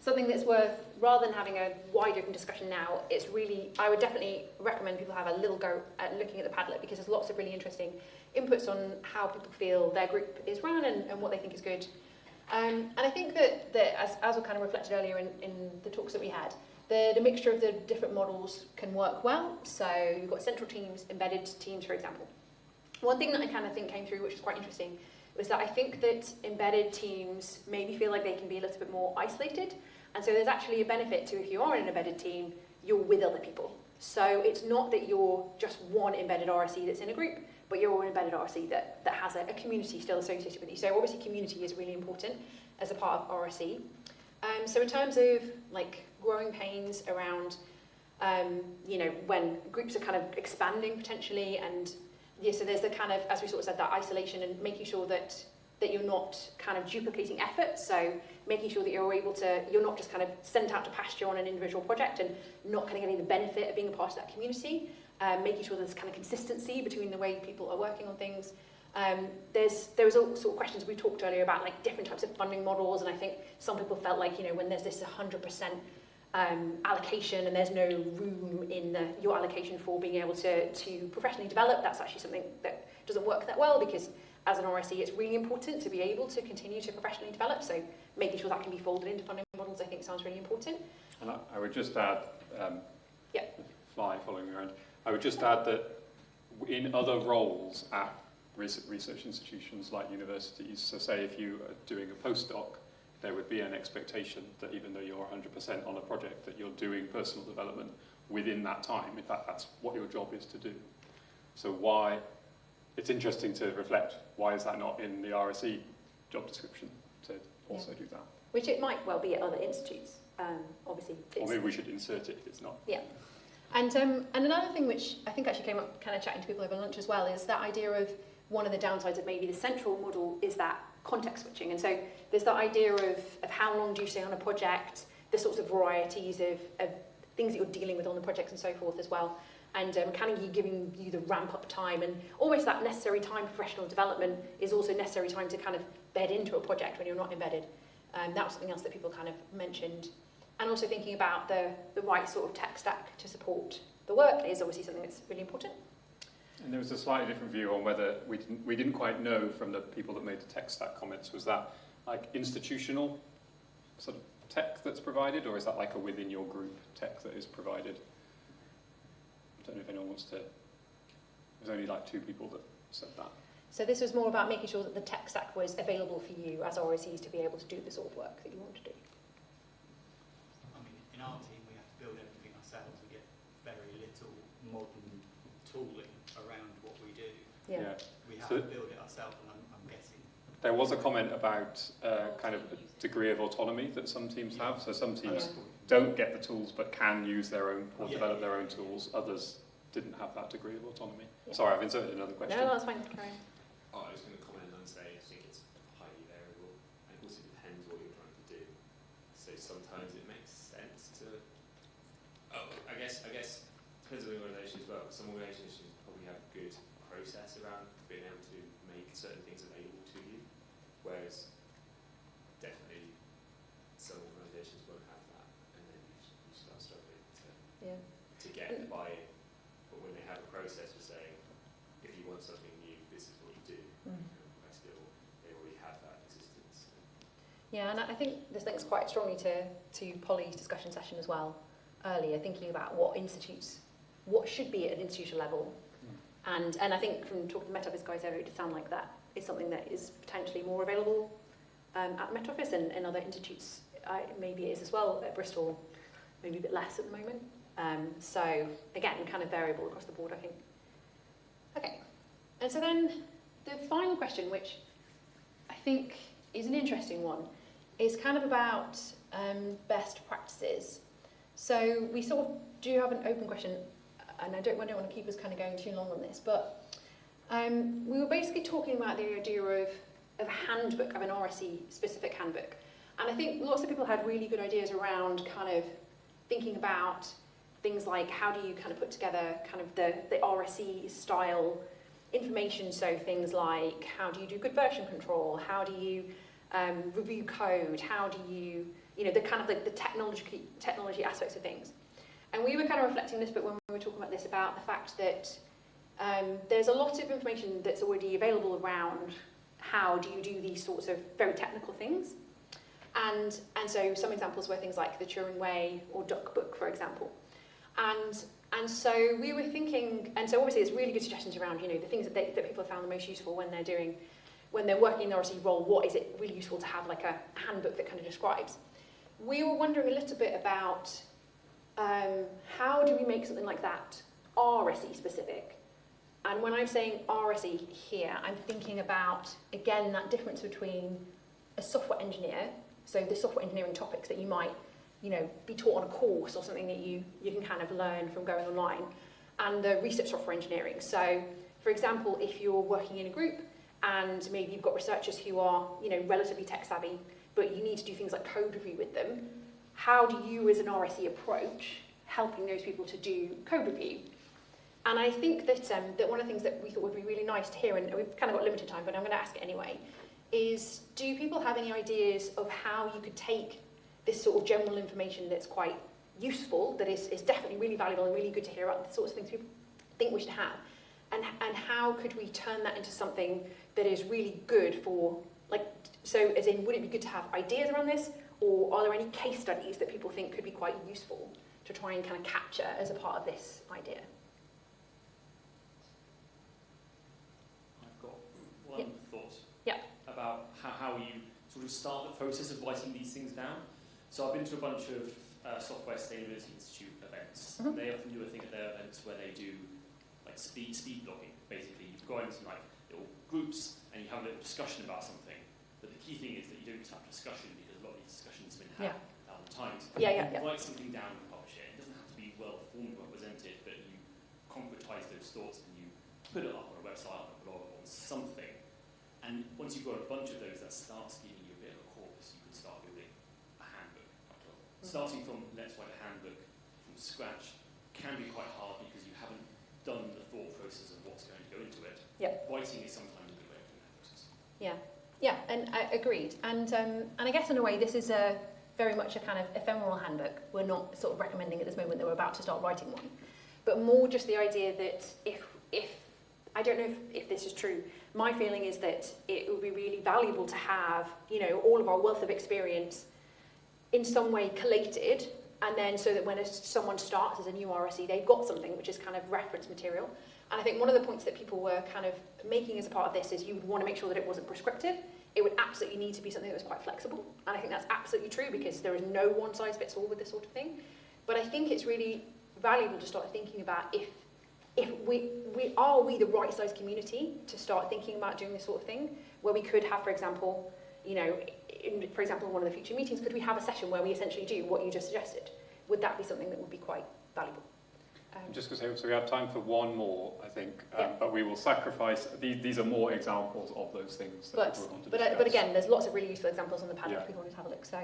C: something that's worth, rather than having a wide open discussion now, it's really, I would definitely recommend people have a little go at looking at the Padlet because there's lots of really interesting inputs on how people feel their group is run and what they think is good. And I think that as we kind of reflected earlier in the talks that we had, the mixture of the different models can work well. So you've got central teams, embedded teams, for example. One thing that I kind of think came through, which is quite interesting, was that I think that embedded teams maybe feel like they can be a little bit more isolated. And so there's actually a benefit to if you are in an embedded team, you're with other people. So it's not that you're just one embedded RSE that's in a group, but you're an embedded RSE that has a community still associated with you. So obviously community is really important as a part of RSE. So in terms of like growing pains around, when groups are kind of expanding potentially, and yeah, so there's the kind of, as we sort of said, that isolation and making sure that you're not kind of duplicating effort. So making sure that you're not just kind of sent out to pasture on an individual project and not kind of getting the benefit of being a part of that community. Making sure there's kind of consistency between the way people are working on things. There was all sort of questions we talked earlier about like different types of funding models, and I think some people felt like when there's this 100% allocation and there's no room in your allocation for being able to professionally develop, that's actually something that doesn't work that well because as an RSE it's really important to be able to continue to professionally develop, so making sure that can be folded into funding models I think sounds really important.
A: And I would just add, Fly following me around, I would just add that in other roles at research institutions like universities, so say if you are doing a postdoc, there would be an expectation that even though you're 100% on a project, that you're doing personal development within that time. In fact, that's what your job is to do. So why, it's interesting to reflect, why is that not in the RSE job description to also do that?
C: Which it might well be at other institutes, obviously.
A: Or maybe we should insert it if it's not.
C: Yeah. And another thing which I think actually came up kind of chatting to people over lunch as well is that idea of one of the downsides of maybe the central model is that context switching. And so there's the idea of how long do you stay on a project, the sorts of varieties of things that you're dealing with on the projects and so forth as well. And kind of giving you the ramp up time, and almost that necessary time for professional development is also necessary time to kind of bed into a project when you're not embedded. That was something else that people kind of mentioned. And also thinking about the right sort of tech stack to support the work is obviously something that's really important.
A: And there was a slightly different view on whether we didn't quite know from the people that made the tech stack comments, was that like institutional sort of tech that's provided, or is that like a within your group tech that is provided? I don't know if anyone wants to, there's only like 2 people that said that.
C: So this was more about making sure that the tech stack was available for you as RSEs to be able to do the sort of work that you want to do.
I: I mean, in our team we have to build everything ourselves. We get very little modern tooling around what we do.
C: Yeah.
I: We have to build it ourselves, and I'm guessing
A: There was a comment about kind of a degree of autonomy that some teams have. So some teams don't get the tools but can use their own or develop their own tools. Others didn't have that degree of autonomy. Sorry, I've inserted another question.
C: No, that's fine. Carry on.
B: Oh, I was going to comment and say I think it's highly variable, and it also depends what you're trying to do. So sometimes it makes sense to. Oh, I guess depends on the organisation as well. Some organisations probably have a good process around being able to make certain things available to you, whereas definitely some organisations won't have that, and then you start struggling to get the buy-in. But when they have a process for saying, if you want something new, this is what you do, they already have that existence.
C: Yeah, and I think this links quite strongly to Polly's discussion session as well earlier, thinking about what should be at an institutional level. And I think from talking to Met Office guys earlier, it did sound like that is something that is potentially more available at Met Office and other institutes. Maybe it is as well at Bristol, maybe a bit less at the moment. So again, kind of variable across the board, I think. Okay, and so then the final question, which I think is an interesting one, is kind of about best practices. So we sort of do have an open question, and I don't want to keep us kind of going too long on this, but we were basically talking about the idea of a handbook, of an RSE specific handbook. And I think lots of people had really good ideas around kind of thinking about things like how do you kind of put together kind of the RSE style information, so things like how do you do good version control, how do you review code, how do you, the kind of like the technology aspects of things. And we were kind of reflecting this bit when we were talking about this, about the fact that there's a lot of information that's already available around how do you do these sorts of very technical things. And so some examples were things like the Turing Way or DuckBook, for example. And so we were thinking, and so obviously there's really good suggestions around, the things that people have found the most useful when they're working in the RSE role. What is it really useful to have like a handbook that kind of describes? We were wondering a little bit about how do we make something like that RSE specific? And when I'm saying RSE here, I'm thinking about, again, that difference between a software engineer, so the software engineering topics that you might be taught on a course or something that you can kind of learn from going online, and the research software engineering. So, for example, if you're working in a group and maybe you've got researchers who are, relatively tech savvy, but you need to do things like code review with them, how do you as an RSE approach helping those people to do code review? And I think that, that one of the things that we thought would be really nice to hear, and we've kind of got limited time, but I'm going to ask it anyway, is do people have any ideas of how you could take this sort of general information that's quite useful, that is definitely really valuable and really good to hear about, the sorts of things people think we should have, and how could we turn that into something that is really good for, so as in, would it be good to have ideas around this, or are there any case studies that people think could be quite useful to try and kind of capture as a part of this idea?
H: I've got one thought about how you sort of start the process of writing these things down. So I've been to a bunch of Software Sustainability Institute events. And they often do a thing at their events where they do like speed blogging. Basically, you go into like little groups and you have a little discussion about something. But the key thing is that you don't just have a discussion, because a lot of these discussions have been had 1,000 times. You write something down and publish it. It doesn't have to be well formed, well presented, but you concretize those thoughts and you put it up on a website, on a blog, on something. And once you've got a bunch of those, that starts giving you a bit of a corpus. You can start building a handbook. Starting from let's write a handbook from scratch can be quite hard because you haven't done the thought process of what's going to go into it. Writing is sometimes a good way of doing that process.
C: Yeah, and I agreed. And I guess in a way, this is very much a kind of ephemeral handbook. We're not sort of recommending at this moment that we're about to start writing one, but more just the idea that if I don't know if this is true, my feeling is that it would be really valuable to have, all of our wealth of experience in some way collated, and then so that when someone starts as a new RSE, they've got something which is kind of reference material. And I think one of the points that people were kind of making as a part of this is you would want to make sure that it wasn't prescriptive. It would absolutely need to be something that was quite flexible. And I think that's absolutely true, because there is no one size fits all with this sort of thing. But I think it's really valuable to start thinking about are we the right size community to start thinking about doing this sort of thing, where we could have, for example, for example, in one of the future meetings, could we have a session where we essentially do what you just suggested? Would that be something that would be quite valuable?
A: I'm just going to say, so we have time for one more, I think, but we will sacrifice, these are more examples of those things that we want to discuss.
C: But again, there's lots of really useful examples on the panel if people want to have a look. So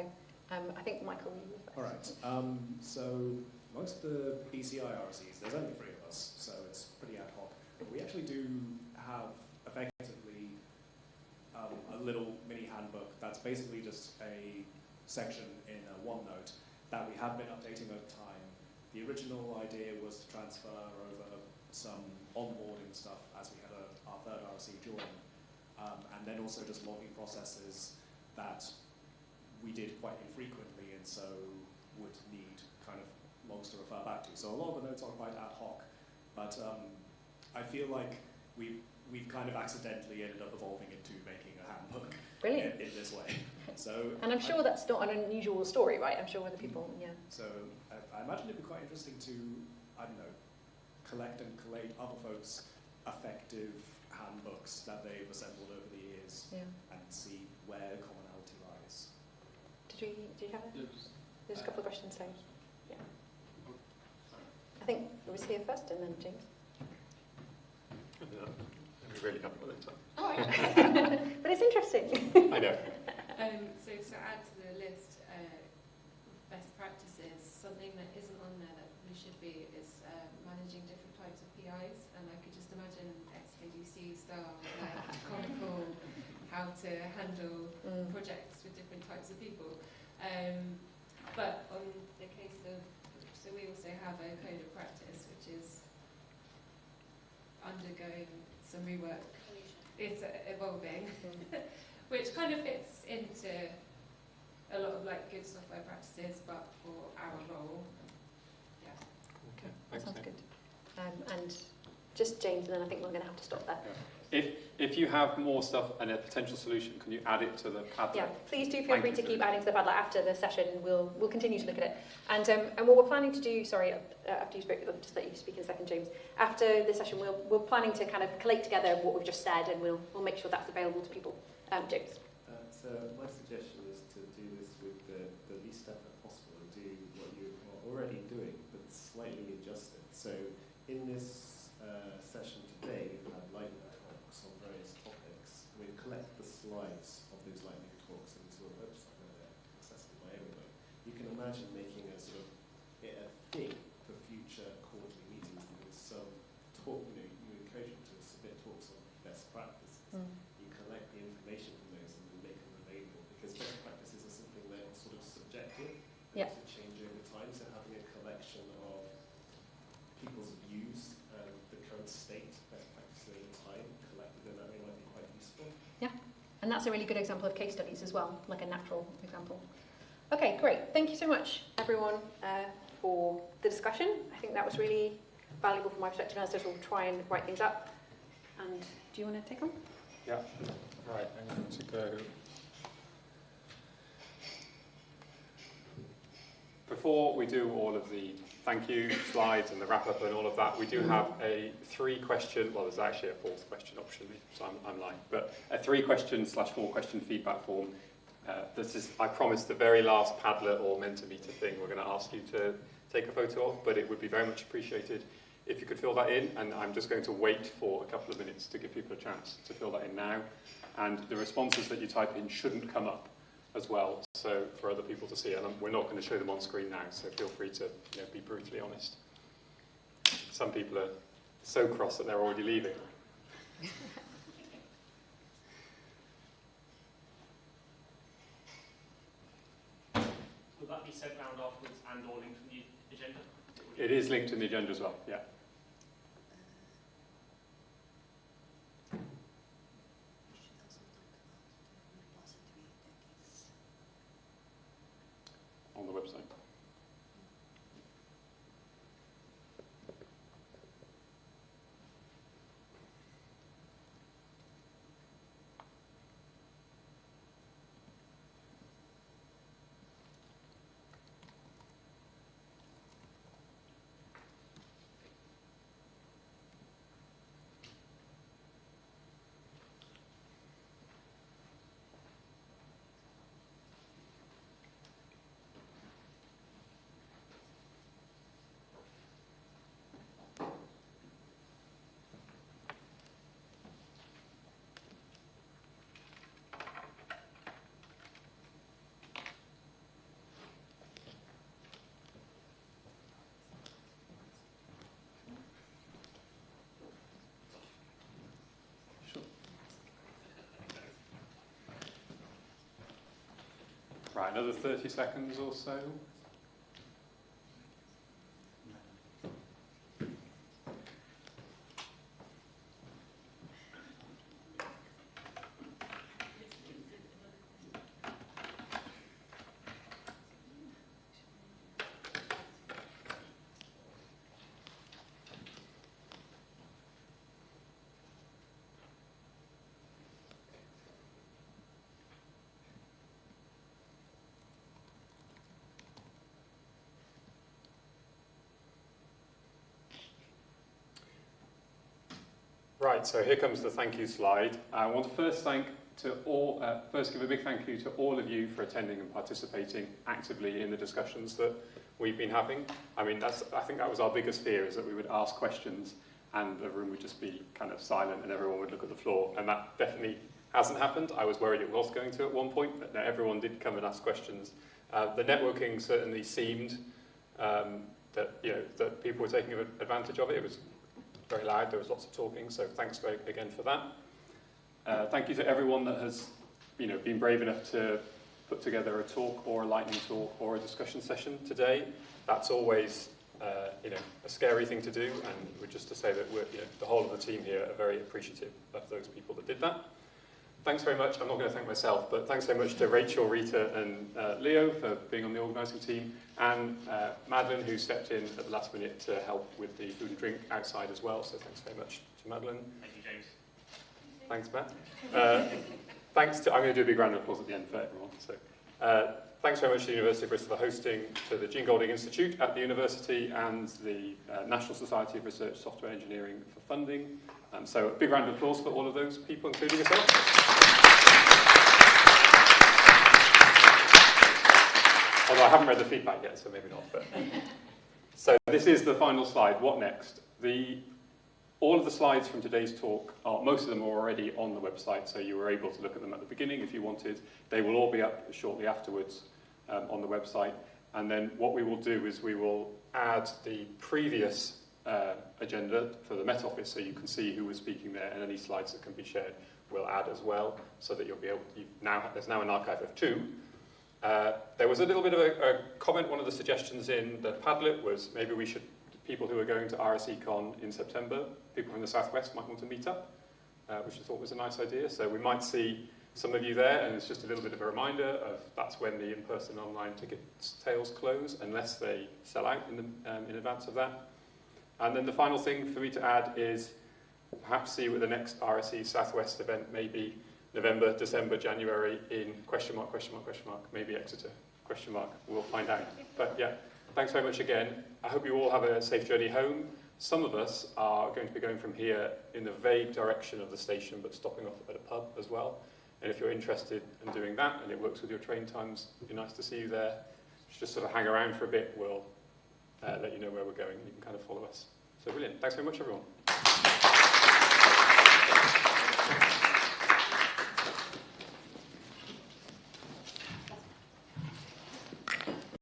C: I think, Michael, you were first.
Q: All right. So most of the BCI RSEs, there's only 3 of us, so it's pretty ad hoc. But we actually do have effectively a little mini handbook that's basically just a section in OneNote that we have been updating over time. The original idea was to transfer over some onboarding stuff as we had our third RSE join, and then also just logging processes that we did quite infrequently and so would need kind of logs to refer back to. So a lot of the notes are quite ad hoc, but I feel like we've kind of accidentally ended up evolving into making a handbook in this way. So,
C: and I'm sure that's not an unusual story, right? I'm sure other people,
Q: So I imagine it'd be quite interesting to, I don't know, collect and collate other folks' effective handbooks that they've assembled over the years and see where commonality lies.
C: Did you have it? There's a couple of questions, so yeah. I think it was here first and then James.
A: We really haven't got into that.
C: All right. But it's interesting.
A: I know.
G: So to add to the list, best practices, something that isn't on there that we should be is managing different types of PIs, and I could just imagine XKDC style, comical, how to handle projects with different types of people. But on the case of, so we also have a code of practice which is undergoing some rework. It's evolving, which kind of fits into a lot of like good software practices, but for our role. Yeah.
A: Okay,
C: that sounds good. And just James, and then I think we're going to have to stop there.
A: Yeah. If you have more stuff and a potential solution, can you add it to the Padlet?
C: Yeah, please do feel free to keep adding to the Padlet after the session. We'll continue to look at it. And what we're planning to do, sorry, after you speak, I'll just let you speak in a second, James. After the session, we're planning to kind of collate together what we've just said, and we'll make sure that's available to people. James.
J: So my suggestion is to do this with the least effort possible and do what you are already doing, but slightly adjust it. So in this session today, we've had lightning talks on various topics. We've collected the slides of those lightning talks into a website where they're accessible by everyone. You can imagine making a sort of a thing for future quarterly meetings. There's some talk, you encourage them to submit talks on best practices. You collect the information from those and then make them available, because best practices are something that are sort of subjective and to change over time. So having a collection of people's views and the current state, best practices over time, collected in that way might be quite useful.
C: Yeah, and that's a really good example of case studies as well, like a natural example. Okay, great. Thank you so much, everyone, for the discussion. I think that was really valuable from my perspective, and as we'll try and write things up. And do you want to take on?
A: Yeah. Right, I'm going to go. Before we do all of the thank you slides and the wrap up and all of that, we do have a 3-question, well, there's actually a 4th question optionally, so I'm lying, but a 3-question/4 question feedback form. This is, I promise, the very last Padlet or Mentimeter thing we're going to ask you to take a photo of, but it would be very much appreciated if you could fill that in, and I'm just going to wait for a couple of minutes to give people a chance to fill that in now. And the responses that you type in shouldn't come up as well, so for other people to see, and we're not going to show them on screen now, so feel free to be brutally honest. Some people are so cross that they're already leaving.
H: Will that be sent round afterwards and or linked in the agenda?
A: It is linked in the agenda as well, yeah. On the website. Right, another 30 seconds or so. Right, so here comes the thank you slide. I want to first give a big thank you to all of you for attending and participating actively in the discussions that we've been having. I mean, I think that was our biggest fear, is that we would ask questions and the room would just be kind of silent and everyone would look at the floor, and that definitely hasn't happened. I was worried it was going to at one point, but no, everyone did come and ask questions. The networking certainly seemed that people were taking advantage of it. It was very loud, there was lots of talking, so thanks again for that. Thank you to everyone that has been brave enough to put together a talk or a lightning talk or a discussion session today. That's always a scary thing to do, and just to say that the whole of the team here are very appreciative of those people that did that. Thanks very much. I'm not going to thank myself, but thanks very much to Rachel, Rita and Leo for being on the organising team, and Madeline, who stepped in at the last minute to help with the food and drink outside as well, so thanks very much to Madeline.
H: Thank you, James.
A: Thanks, Matt. I'm going to do a big round of applause at the end for everyone. So, thanks very much to the University of Bristol for hosting, to the Gene Golding Institute at the university, and the National Society of Research Software Engineering for funding. So a big round of applause for all of those people, including yourself. Although I haven't read the feedback yet, so maybe not. But. So this is the final slide. What next? All of the slides from today's talk, most of them are already on the website, so you were able to look at them at the beginning if you wanted. They will all be up shortly afterwards on the website. And then what we will do is we will add the previous agenda for the Met Office, so you can see who was speaking there, and any slides that can be shared we'll add as well, so that you'll be able to, there's now an archive of 2. There was a little bit of a comment. One of the suggestions in the Padlet was maybe we should, people who are going to RSE Con in September, people from the South West might want to meet up, which I thought was a nice idea. So we might see some of you there, and it's just a little bit of a reminder of that's when the in-person online ticket sales close, unless they sell out in advance of that. And then the final thing for me to add is perhaps see what the next RSE South West event may be. November, December, January in ? Maybe Exeter, ? We'll find out. But yeah, thanks very much again. I hope you all have a safe journey home. Some of us are going to be going from here in the vague direction of the station, but stopping off at a pub as well. And if you're interested in doing that, and it works with your train times, it'd be nice to see you there. Just sort of hang around for a bit. We'll let you know where we're going. You can kind of follow us. So brilliant. Thanks very much, everyone.